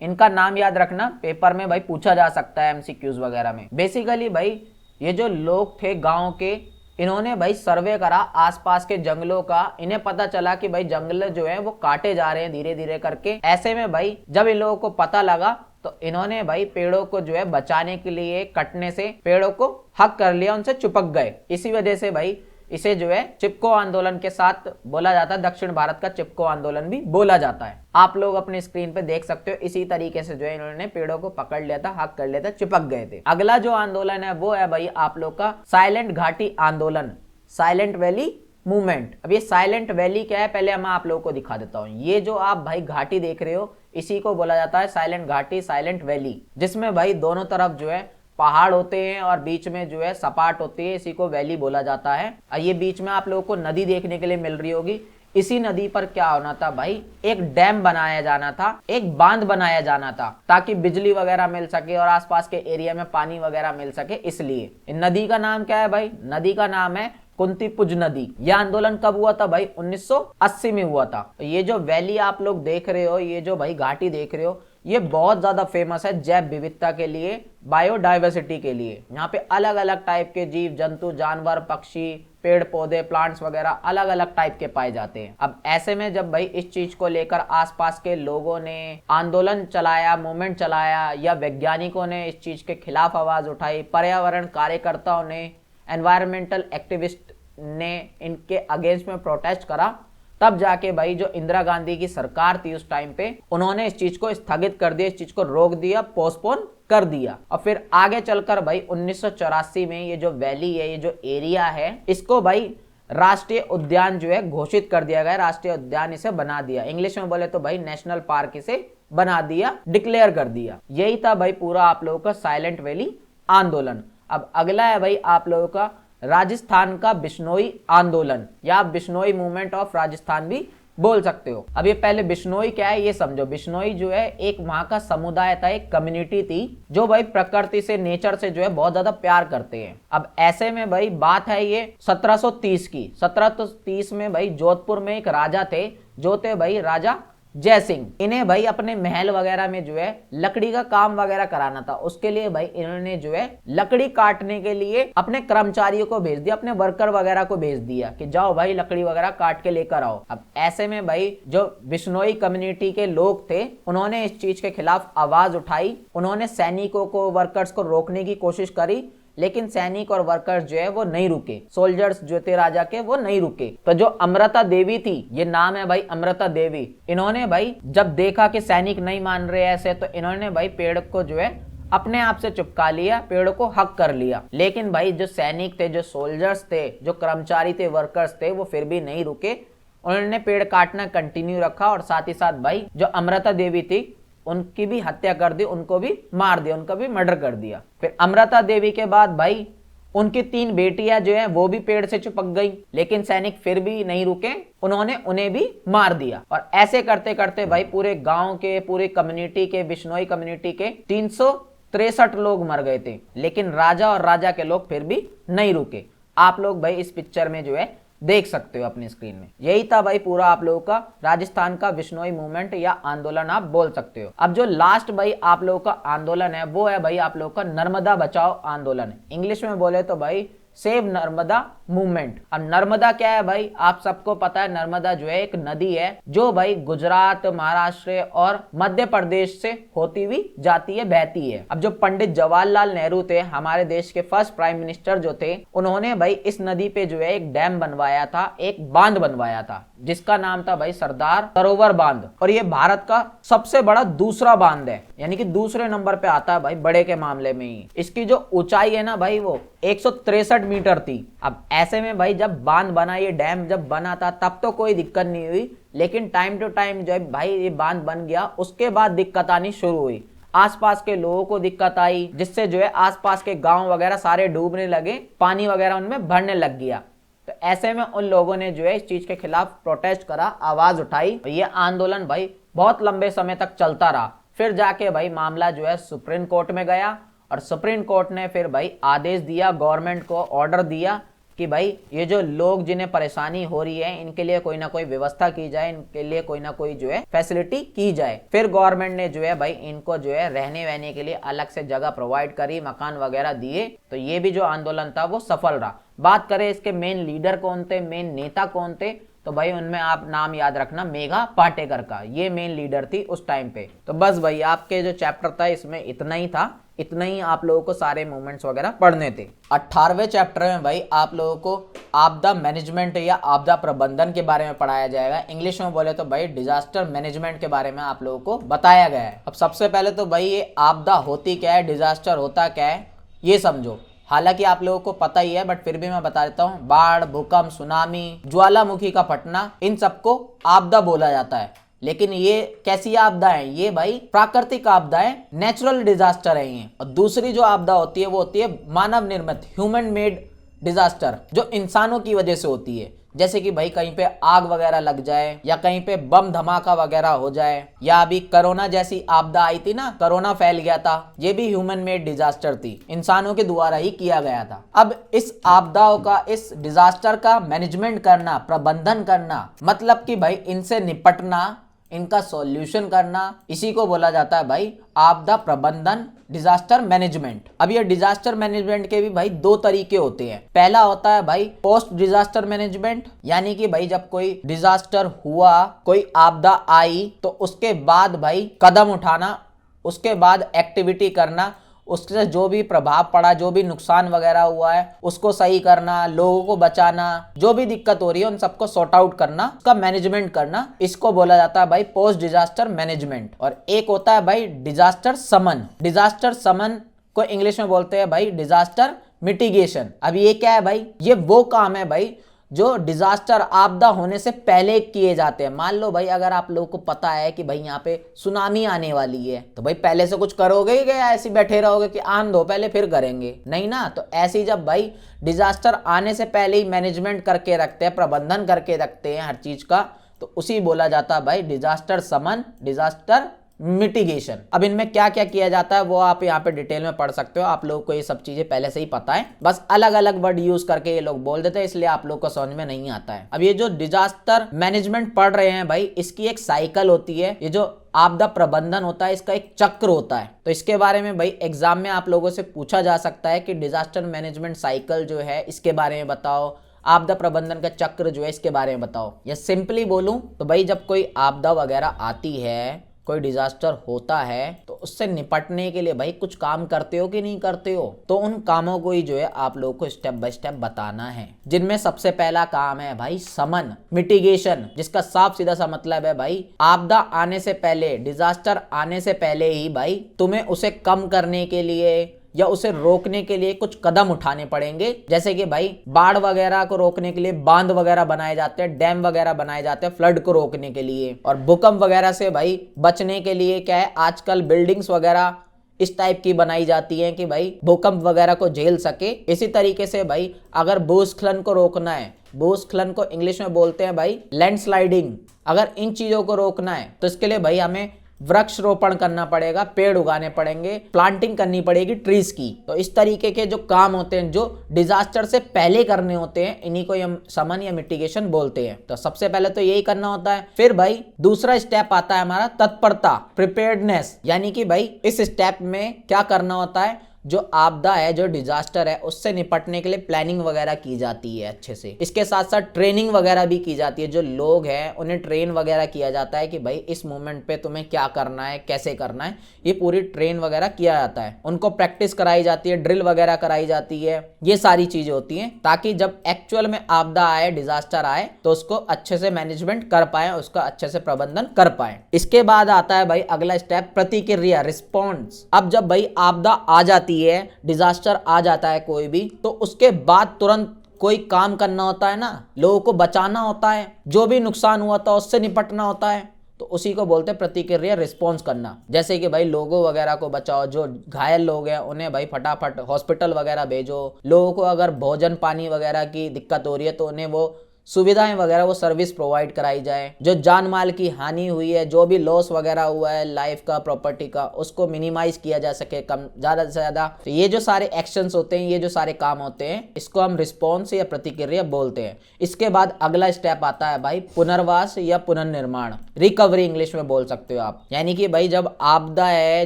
इनका नाम याद रखना, पेपर में भाई पूछा जा सकता है एमसीक्यूज वगैरह में। बेसिकली भाई ये जो लोग थे गांव के, इन्होंने भाई सर्वे करा आसपास के जंगलों का। इन्हें पता चला कि भाई जंगल जो है वो काटे जा रहे हैं धीरे धीरे करके। ऐसे में भाई जब इन लोगों को पता लगा तो इन्होंने भाई पेड़ों को जो है बचाने के लिए कटने से पेड़ों को हक कर लिया, उनसे चिपक गए। इसी वजह से भाई इसे जो है चिपको आंदोलन के साथ बोला जाता है, दक्षिण भारत का चिपको आंदोलन भी बोला जाता है। आप लोग अपने स्क्रीन पे देख सकते हो, इसी तरीके से जो है इन्होंने पेड़ों को पकड़ लिया था, हक कर लिया था, चिपक गए थे। अगला जो आंदोलन है वो है भाई आप लोग का साइलेंट घाटी आंदोलन, साइलेंट वैली मूवमेंट। अब ये साइलेंट वैली क्या है पहले मैं आप लोगों को दिखा देता हूँ। ये जो आप भाई घाटी देख रहे हो इसी को बोला जाता है साइलेंट घाटी, साइलेंट वैली, जिसमें भाई दोनों तरफ जो है पहाड़ होते हैं और बीच में जो है सपाट होती है, इसी को वैली बोला जाता है। ये बीच में आप लोगों को नदी देखने के लिए मिल रही होगी। इसी नदी पर क्या होना था भाई, एक डैम बनाया जाना था, एक बांध बनाया जाना था, ताकि बिजली वगैरह मिल सके और आसपास के एरिया में पानी वगैरह मिल सके। इसलिए नदी का नाम क्या है भाई, नदी का नाम है कुंतीपुज नदी। यह आंदोलन कब हुआ था भाई, 1980 में हुआ था। ये जो वैली आप लोग देख रहे हो, ये जो भाई घाटी देख रहे हो, ये बहुत ज्यादा फेमस है जैव विविधता के लिए, बायोडाइवर्सिटी के लिए। यहाँ पे अलग अलग टाइप के जीव जंतु, जानवर, पक्षी, पेड़ पौधे, प्लांट्स वगैरह अलग अलग टाइप के पाए जाते हैं। अब ऐसे में जब भाई इस चीज को लेकर आसपास के लोगों ने आंदोलन चलाया, मूवमेंट चलाया, या वैज्ञानिकों ने इस चीज के खिलाफ आवाज उठाई, पर्यावरण कार्यकर्ताओं ने, एनवायरमेंटल एक्टिविस्ट ने इनके अगेंस्ट में प्रोटेस्ट करा, तब जाके भाई जो इंदिरा गांधी की सरकार थी उस टाइम पे, उन्होंने इस चीज को स्थगित कर दिया, इस चीज को रोक दिया, पोस्टपोन कर दिया। और फिर आगे चलकर भाई 1984 में ये जो वैली है, ये जो एरिया है, इसको भाई राष्ट्रीय उद्यान जो है घोषित कर दिया गया, राष्ट्रीय उद्यान इसे बना दिया। इंग्लिश में बोले तो भाई नेशनल पार्क इसे बना दिया, डिक्लेयर कर दिया। यही था भाई पूरा आप लोगों का साइलेंट वैली आंदोलन। अब अगला है भाई आप लोगों का राजस्थान का बिश्नोई आंदोलन, या आप बिश्नोई मूवमेंट ऑफ राजस्थान भी बोल सकते हो। अब ये पहले बिश्नोई क्या है ये समझो। बिश्नोई जो है एक वहां का समुदाय था, एक कम्युनिटी थी जो भाई प्रकृति से, नेचर से जो है बहुत ज्यादा प्यार करते हैं। अब ऐसे में भाई बात है ये 1730 की। 1730 में भाई जोधपुर में एक राजा थे, जो थे भाई राजा जय सिंह। इन्हें भाई अपने महल वगैरह में जो है लकड़ी का काम वगैरह कराना था। उसके लिए भाई इन्होंने जो है लकड़ी काटने के लिए अपने कर्मचारियों को भेज दिया, अपने वर्कर वगैरह को भेज दिया कि जाओ भाई लकड़ी वगैरह काट के लेकर आओ। अब ऐसे में भाई जो बिश्नोई कम्युनिटी के लोग थे, उन्होंने इस चीज के खिलाफ आवाज उठाई। उन्होंने सैनिकों को, वर्कर्स को रोकने की कोशिश करी, लेकिन सैनिक और वर्कर्स जो है वो नहीं रुके। सोल्जर्स जो थे राजा के, वो नहीं रुके। तो जो अमृता देवी थी, ये नाम है भाई अमृता देवी, इन्होंने भाई जब देखा कि सैनिक नहीं मान रहे ऐसे, तो इन्होंने भाई पेड़ को जो है अपने आप से चिपका लिया, पेड़ को हक कर लिया। लेकिन भाई जो सैनिक थे, जो सोल्जर्स थे, जो कर्मचारी थे, वर्कर्स थे, वो फिर भी नहीं रुके। उन्होंने पेड़ काटना कंटिन्यू रखा और साथ ही साथ भाई जो अमृता देवी थी उनकी भी हत्या कर दी, उनको भी मार दिया, उनका भी मर्डर कर दिया। फिर अमृता देवी के बाद भाई उनकी 3 बेटियां जो है वो भी पेड़ से चिपक गई, लेकिन सैनिक फिर भी नहीं रुके, उन्होंने उन्हें भी मार दिया। और ऐसे करते करते भाई पूरे गांव के, पूरी कम्युनिटी के, बिश्नोई कम्युनिटी के 363 लोग मर गए थे। लेकिन राजा और राजा के लोग फिर भी नहीं रुके। आप लोग भाई इस पिक्चर में जो है देख सकते हो अपनी स्क्रीन में। यही था भाई पूरा आप लोगों का राजस्थान का बिश्नोई मूवमेंट या आंदोलन आप बोल सकते हो। अब जो लास्ट भाई आप लोगों का आंदोलन है वो है भाई आप लोगों का नर्मदा बचाओ आंदोलन। इंग्लिश में बोले तो भाई सेव नर्मदा मूवमेंट। अब नर्मदा क्या है भाई, आप सबको पता है नर्मदा जो है एक नदी है जो भाई गुजरात, महाराष्ट्र और मध्य प्रदेश से होती हुई जाती है, बहती है। अब जो पंडित जवाहरलाल नेहरू थे, हमारे देश के फर्स्ट प्राइम मिनिस्टर जो थे, उन्होंने भाई इस नदी पे जो है एक डैम बनवाया था, एक बांध बनवाया था, जिसका नाम था भाई सरदार सरोवर बांध। और ये भारत का सबसे बड़ा दूसरा बांध है, यानी कि दूसरे नंबर पे आता है भाई बड़े के मामले में ही। इसकी जो ऊंचाई है ना भाई वो 163 मीटर थी। अब ऐसे में भाई जब बांध बना, ये डैम जब बना था तब तो कोई दिक्कत नहीं हुई, लेकिन टाइम टू टाइम जब भाई ये बांध बन गया उसके बाद दिक्कत आनी शुरू हुई। आसपास के लोगों को दिक्कत आई, जिससे जो है आसपास के गांव वगैरह सारे डूबने लगे, पानी वगैरह उनमें भरने लग गया। तो ऐसे में उन लोगों ने जो है इस चीज के खिलाफ प्रोटेस्ट करा, आवाज उठाई। ये आंदोलन भाई बहुत लंबे समय तक चलता रहा। फिर जाके भाई मामला जो है सुप्रीम कोर्ट में गया और सुप्रीम कोर्ट ने फिर भाई आदेश दिया, गवर्नमेंट को ऑर्डर दिया कि भाई ये जो लोग जिन्हें परेशानी हो रही है इनके लिए कोई ना कोई व्यवस्था की जाए, इनके लिए कोई ना कोई जो है फैसिलिटी की जाए। फिर गवर्नमेंट ने जो है भाई इनको जो है रहने वहने के लिए अलग से जगह प्रोवाइड करी, मकान वगैरह दिए। तो ये भी जो आंदोलन था वो सफल रहा। बात करें इसके मेन लीडर कौन थे, मेन नेता कौन थे, तो भाई उनमें आप नाम याद रखना मेघा पाटेकर का, ये मेन लीडर थी उस टाइम पे। तो बस भाई आपके जो चैप्टर था इसमें इतना ही था, इतना ही आप लोगों को सारे मूवमेंट्स वगैरह पढ़ने थे। 18वें चैप्टर में भाई आप लोगों को आपदा मैनेजमेंट या आपदा प्रबंधन के बारे में पढ़ाया जाएगा। इंग्लिश में बोले तो भाई डिजास्टर मैनेजमेंट के बारे में आप लोगों को बताया गया है। अब सबसे पहले तो भाई ये आपदा होती क्या है, डिजास्टर होता क्या है, ये समझो। हालांकि आप लोगों को पता ही है बट फिर भी मैं बता देता हूँ। बाढ़, भूकंप, सुनामी, ज्वालामुखी का फटना, इन सबको आपदा बोला जाता है। लेकिन ये कैसी आपदा है, ये भाई प्राकृतिक आपदा है, नेचुरल डिजास्टर है ये। और दूसरी जो आपदा होती है वो होती है मानव निर्मित, ह्यूमन मेड डिजास्टर, जो इंसानों की वजह से होती है। जैसे कि भाई कहीं पे आग वगैरह लग जाए या कहीं पे बम धमाका वगैरह हो जाए, या अभी कोरोना जैसी आपदा आई थी ना, कोरोना फैल गया था, ये भी ह्यूमन मेड डिजास्टर थी, इंसानों के द्वारा ही किया गया था। अब इस आपदाओं का, इस डिजास्टर का मैनेजमेंट करना, प्रबंधन करना, मतलब कि भाई इनसे निपटना, इनका सॉल्यूशन करना, इसी को बोला जाता है भाई आपदा प्रबंधन, डिजास्टर मैनेजमेंट। अब ये डिजास्टर मैनेजमेंट के भी भाई दो तरीके होते हैं। पहला होता है भाई पोस्ट डिजास्टर मैनेजमेंट, यानी कि भाई जब कोई डिजास्टर हुआ, कोई आपदा आई, तो उसके बाद भाई कदम उठाना, उसके बाद एक्टिविटी करना, उससे जो भी प्रभाव पड़ा, जो भी नुकसान वगैरह हुआ है उसको सही करना, लोगों को बचाना, जो भी दिक्कत हो रही है उन सबको सॉर्ट आउट करना, उसका मैनेजमेंट करना, इसको बोला जाता है भाई पोस्ट डिजास्टर मैनेजमेंट। और एक होता है भाई डिजास्टर समन। डिजास्टर समन को इंग्लिश में बोलते हैं भाई डिजास्टर मिटिगेशन। अब ये क्या है भाई, ये वो काम है भाई जो डिजास्टर आपदा होने से पहले किए जाते हैं। मान लो भाई अगर आप लोगों को पता है कि भाई यहाँ पे सुनामी आने वाली है, तो भाई पहले से कुछ करोगे ही क्या, ऐसे बैठे रहोगे कि आन दो पहले फिर करेंगे, नहीं ना। तो ऐसे ही जब भाई डिजास्टर आने से पहले ही मैनेजमेंट करके रखते हैं, प्रबंधन करके रखते हैं हर चीज का, तो उसी बोला जाता है भाई डिजास्टर समन, डिजास्टर मिटिगेशन। अब इनमें क्या क्या किया जाता है वो आप यहाँ पे डिटेल में पढ़ सकते हो। आप लोगों को ये सब चीजें पहले से ही पता है, बस अलग अलग वर्ड यूज करके ये लोग बोल देते हैं, इसलिए आप लोग को समझ में नहीं आता है। अब ये जो डिजास्टर मैनेजमेंट पढ़ रहे हैं भाई, इसकी एक साइकिल होती है। ये जो आपदा प्रबंधन होता है इसका एक चक्र होता है। तो इसके बारे में भाई एग्जाम में आप लोगों से पूछा जा सकता है कि डिजास्टर मैनेजमेंट साइकिल जो है इसके बारे में बताओ, आपदा प्रबंधन का चक्र जो है इसके बारे में बताओ। या सिंपली बोलूं तो भाई जब कोई आपदा वगैरह आती है, कोई डिजास्टर होता है, तो उससे निपटने के लिए भाई कुछ काम करते हो कि नहीं करते हो, तो उन कामों को ही जो है आप लोगों को स्टेप बाय स्टेप बताना है। जिनमें सबसे पहला काम है भाई समन, मिटिगेशन, जिसका साफ सीधा सा मतलब है भाई आपदा आने से पहले, डिजास्टर आने से पहले ही भाई तुम्हें उसे कम करने के लिए या उसे रोकने के लिए कुछ कदम उठाने पड़ेंगे। जैसे कि भाई बाढ़ वगैरह को रोकने के लिए बांध वगैरह बनाए जाते हैं, डैम वगैरह बनाए जाते हैं फ्लड को रोकने के लिए। और भूकंप वगैरह से भाई बचने के लिए क्या है, आजकल बिल्डिंग्स वगैरह इस टाइप की बनाई जाती हैं कि भाई भूकंप वगैरह को झेल सके। इसी तरीके से भाई अगर भूस्खलन को रोकना है, भूस्खलन को इंग्लिश में बोलते हैं भाई लैंडस्लाइडिंग, अगर इन चीजों को रोकना है तो इसके लिए भाई हमें वृक्ष रोपण करना पड़ेगा, पेड़ उगाने पड़ेंगे, प्लांटिंग करनी पड़ेगी ट्रीज की। तो इस तरीके के जो काम होते हैं जो डिजास्टर से पहले करने होते हैं, इन्हीं को हम समन या मिटिगेशन बोलते हैं। तो सबसे पहले तो यही करना होता है। फिर भाई दूसरा स्टेप आता है हमारा तत्परता, प्रिपेयर्डनेस, यानी कि भाई इस स्टेप में क्या करना होता है, जो आपदा है, जो डिजास्टर है, उससे निपटने के लिए प्लानिंग वगैरह की जाती है अच्छे से। इसके साथ साथ ट्रेनिंग वगैरह भी की जाती है। जो लोग हैं उन्हें ट्रेन वगैरह किया जाता है कि भाई इस मोमेंट पे तुम्हें क्या करना है, कैसे करना है, ये पूरी ट्रेन वगैरह किया जाता है। उनको प्रैक्टिस कराई जाती है, ड्रिल वगैरह कराई जाती है, ये सारी चीजें होती हैं ताकि जब एक्चुअल में आपदा आए, डिजास्टर आए, तो उसको अच्छे से मैनेजमेंट कर पाए, उसका अच्छे से प्रबंधन कर पाए। इसके बाद आता है भाई अगला स्टेप प्रतिक्रिया, रिस्पॉन्स। अब जब भाई आपदा आ जाती है, डिजास्टर आ जाता है कोई भी, तो उसके बाद तुरंत कोई काम करना होता है ना, लोगों को बचाना होता है, जो भी नुकसान हुआ था उससे निपटना होता है, तो उसी को बोलते हैं प्रतिक्रिया, रिस्पॉन्स करना। जैसे कि भाई लोगों वगैरह को बचाओ, जो घायल लोग हैं उन्हें भाई फटाफट हॉस्पिटल वगैरह भेजो, लोगों को अगर भोजन पानी वगैरह की दिक्कत हो रही है तो उन्हें वो सुविधाएं वगैरह वो सर्विस प्रोवाइड कराई जाए, जो जान माल की हानि हुई है, जो भी लॉस वगैरह हुआ है लाइफ का, प्रॉपर्टी का, उसको मिनिमाइज किया जा सके कम ज्यादा से ज्यादा। तो ये जो सारे एक्शंस होते हैं, ये जो सारे काम होते हैं, इसको हम रिस्पॉन्स या प्रतिक्रिया बोलते हैं। इसके बाद अगला स्टेप आता है भाई पुनर्वास या पुनर्निर्माण, रिकवरी इंग्लिश में बोल सकते हो आप। यानी कि भाई जब आपदा है,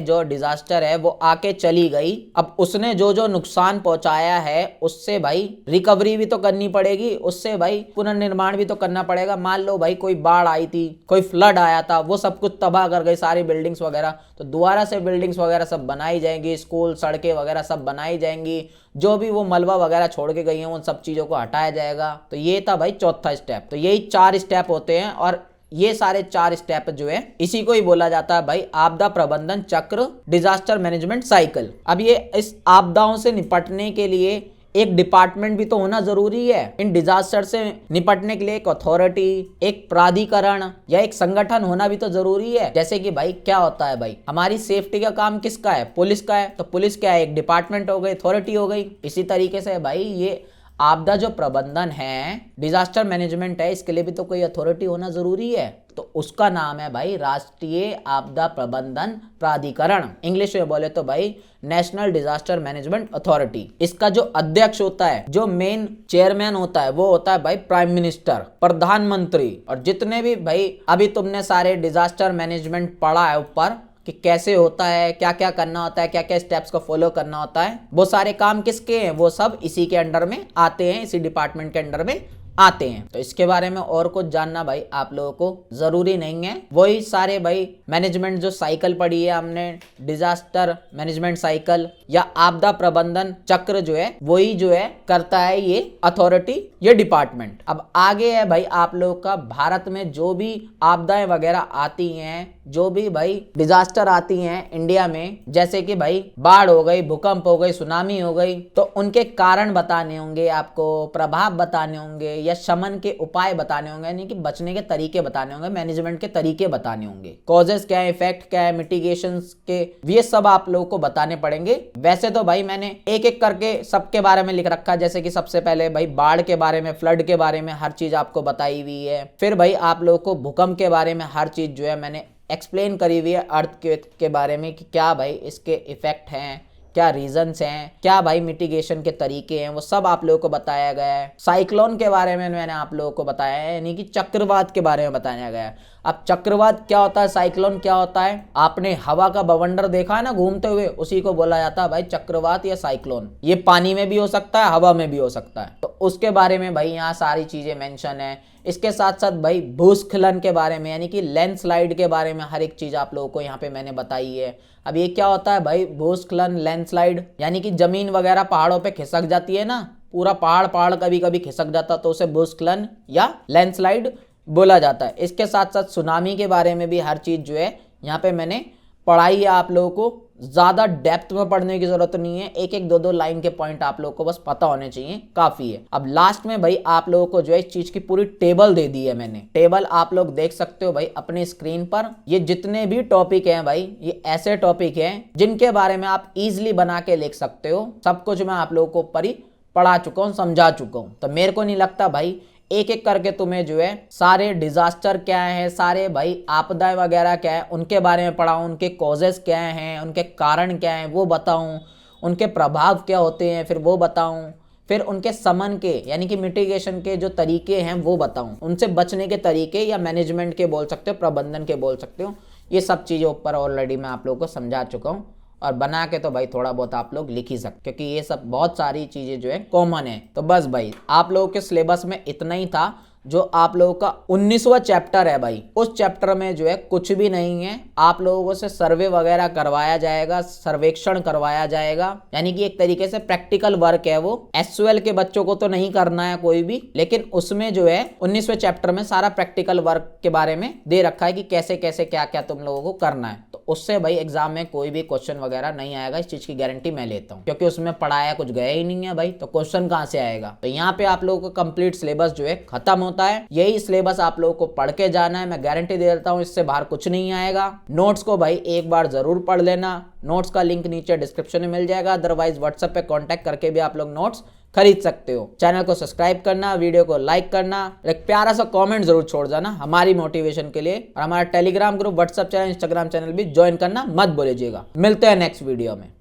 जो डिजास्टर है वो आके चली गई, अब उसने जो जो नुकसान पहुंचाया है उससे भाई रिकवरी भी तो करनी पड़ेगी, उससे भाई पुनर्निर्माण भी तो करना पड़ेगा। मान लो भाई कोई बाढ़ आई थी, कोई फ्लड आया था, वो सब कुछ तबाह कर गई सारी बिल्डिंग्स वगैरह, तो दोबारा से बिल्डिंग्स वगैरह सब बनाई जाएंगी, स्कूल सड़कें वगैरह सब बनाई जाएंगी, जो भी वो मलबा वगैरह छोड़ के गई हैं उन सब चीजों को हटाया जाएगा। तो ये था भाई चौथा स्टेप। तो यही 4 स्टेप होते हैं और ये सारे 4 स्टेप जो है इसी को ही बोला जाता है भाई आपदा प्रबंधन चक्र, डिजास्टर मैनेजमेंट साइकिल। अब ये इस आपदाओं से निपटने के लिए एक डिपार्टमेंट भी तो होना जरूरी है। इन डिजास्टर से निपटने के लिए एक अथॉरिटी, एक प्राधिकरण या एक संगठन होना भी तो जरूरी है। जैसे कि भाई क्या होता है भाई, हमारी सेफ्टी का काम किसका है? पुलिस का है। तो पुलिस क्या है? एक डिपार्टमेंट हो गई, अथॉरिटी हो गई। इसी तरीके से भाई ये आपदा जो प्रबंधन है, डिजास्टर मैनेजमेंट है, इसके लिए भी तो कोई अथॉरिटी होना जरूरी है। तो उसका नाम है भाई राष्ट्रीय आपदा प्रबंधन प्राधिकरण, इंग्लिश में बोले तो भाई नेशनल डिजास्टर मैनेजमेंट अथॉरिटी। इसका जो अध्यक्ष होता है, जो मेन चेयरमैन होता है, वो होता है भाई प्राइम मिनिस्टर, प्रधानमंत्री। और जितने भी भाई अभी तुमने सारे डिजास्टर मैनेजमेंट पढ़ा है ऊपर कि कैसे होता है, क्या क्या करना होता है, क्या क्या स्टेप्स को फॉलो करना होता है, वो सारे काम किसके हैं? वो सब इसी के अंडर में आते हैं, इसी डिपार्टमेंट के अंडर में आते हैं। तो इसके बारे में और कुछ जानना भाई आप लोगों को जरूरी नहीं है। वही सारे भाई मैनेजमेंट जो साइकिल पढ़ी है हमने, डिजास्टर मैनेजमेंट साइकिल या आपदा प्रबंधन चक्र जो है वही जो है करता है ये अथॉरिटी, ये डिपार्टमेंट। अब आगे है भाई आप लोग का भारत में जो भी आपदाएं वगैरह आती हैं, जो भी भाई डिजास्टर आती हैं इंडिया में, जैसे कि भाई बाढ़ हो गई, भूकंप हो गई, सुनामी हो गई, तो उनके कारण बताने होंगे आपको, प्रभाव बताने होंगे या शमन के उपाय बताने होंगे, यानी कि बचने के तरीके बताने होंगे, मैनेजमेंट के तरीके बताने होंगे, कॉजेस क्या है, इफेक्ट क्या है, मिटिगेशंस के, ये सब आप लोगों को बताने पड़ेंगे। वैसे तो भाई मैंने एक एक करके सबके बारे में लिख रखा है। जैसे कि सबसे पहले भाई बाढ़ के बारे में, फ्लड के बारे में हर चीज आपको बताई हुई है। फिर भाई आप लोगों को भूकंप के बारे में हर चीज जो है मैंने एक्सप्लेन करी हुई है, अर्थक्वेक के बारे में कि क्या भाई इसके इफेक्ट हैं, क्या रीजंस हैं, क्या भाई मिटिगेशन के तरीके हैं, वो सब आप लोगों को बताया गया है। साइक्लोन के बारे में मैंने आप लोगों को बताया है, यानी कि चक्रवात के बारे में बताया गया है। अब चक्रवात क्या होता है, साइक्लोन क्या होता है? आपने हवा का बवंडर देखा है ना घूमते हुए, उसी को बोला जाता है भाई चक्रवात या साइक्लोन। ये पानी में भी हो सकता है, हवा में भी हो सकता है। तो उसके बारे में भाई यहाँ सारी चीजें मेंशन है। इसके साथ साथ भाई भूस्खलन के बारे में, यानी कि लैंडस्लाइड के बारे में हर एक चीज आप लोगों को यहाँ पे मैंने बताई है। अब ये क्या होता है भाई भूस्खलन, लैंडस्लाइड, यानी कि जमीन वगैरह पहाड़ों पे खिसक जाती है ना, पूरा पहाड़ कभी कभी खिसक जाता, तो उसे भूस्खलन या लैंडस्लाइड बोला जाता है। इसके साथ साथ सुनामी के बारे में भी हर चीज जो है यहाँ पे मैंने पढ़ाई है। आप लोगों को ज्यादा डेप्थ में पढ़ने की जरूरत नहीं है, एक एक दो दो लाइन के पॉइंट आप लोगों को बस पता होने चाहिए, काफी है। अब लास्ट में भाई आप लोगों को जो है इस चीज की पूरी टेबल दे दी है मैंने। टेबल आप लोग देख सकते हो भाई अपने स्क्रीन पर। ये जितने भी टॉपिक हैं भाई, ये ऐसे टॉपिक हैं जिनके बारे में आप इजिली बना के लिख सकते हो। सब कुछ मैं आप लोगों को ऊपर ही पढ़ा चुका हूँ, समझा चुका हूँ। तो मेरे को नहीं लगता भाई एक एक करके तुम्हें जो है सारे डिजास्टर क्या है, सारे भाई आपदाएं वगैरह क्या है, उनके बारे में पढ़ाऊं, उनके कॉजेस क्या हैं, उनके कारण क्या हैं वो बताऊं, उनके प्रभाव क्या होते हैं फिर वो बताऊं, फिर उनके समन के यानी कि मिटिगेशन के जो तरीके हैं वो बताऊं, उनसे बचने के तरीके या मैनेजमेंट के बोल सकते हो, प्रबंधन के बोल सकते हो। ये सब चीज़ें ऊपर ऑलरेडी मैं आप लोगों को समझा चुका हूँ और बना के तो भाई थोड़ा बहुत आप लोग लिख ही सकते, क्योंकि ये सब बहुत सारी चीजें जो है कॉमन है। तो बस भाई आप लोगों के सिलेबस में इतना ही था। जो आप लोगों का 19वां चैप्टर है भाई, उस चैप्टर में जो है कुछ भी नहीं है। आप लोगों से सर्वे वगैरह करवाया जाएगा, सर्वेक्षण करवाया जाएगा, यानी कि एक तरीके से प्रैक्टिकल वर्क है वो। एसयूएल के बच्चों को तो नहीं करना है कोई भी, लेकिन उसमें जो है 19वें चैप्टर में सारा प्रैक्टिकल वर्क के बारे में दे रखा है कि कैसे कैसे क्या क्या तुम लोगों को करना है। तो उससे भाई एग्जाम में कोई भी क्वेश्चन वगैरह नहीं आएगा, इस चीज की गारंटी मैं लेता हूँ, क्योंकि उसमें पढ़ाया कुछ गया ही नहीं है भाई, तो क्वेश्चन कहाँ से आएगा। तो यहाँ पे आप लोगों का कंप्लीट सिलेबस जो है खत्म होता है। यही सिलेबस आप लोगों को पढ़ के जाना है, मैं गारंटी दे देता हूँ, इससे बाहर कुछ नहीं आएगा। नोट्स को भाई एक बार जरूर पढ़ लेना, नोट्स का लिंक नीचे डिस्क्रिप्शन में मिल जाएगा, अदरवाइज व्हाट्सएप पे कांटेक्ट करके भी आप लोग नोट्स खरीद सकते हो। चैनल को सब्सक्राइब करना, वीडियो को लाइक करना, एक प्यारा सा कमेंट जरूर छोड़ देना हमारी मोटिवेशन के लिए, और हमारा Telegram group, WhatsApp channel, Instagram channel भी ज्वाइन करना मत भूलिएगा। मिलते हैं नेक्स्ट वीडियो में।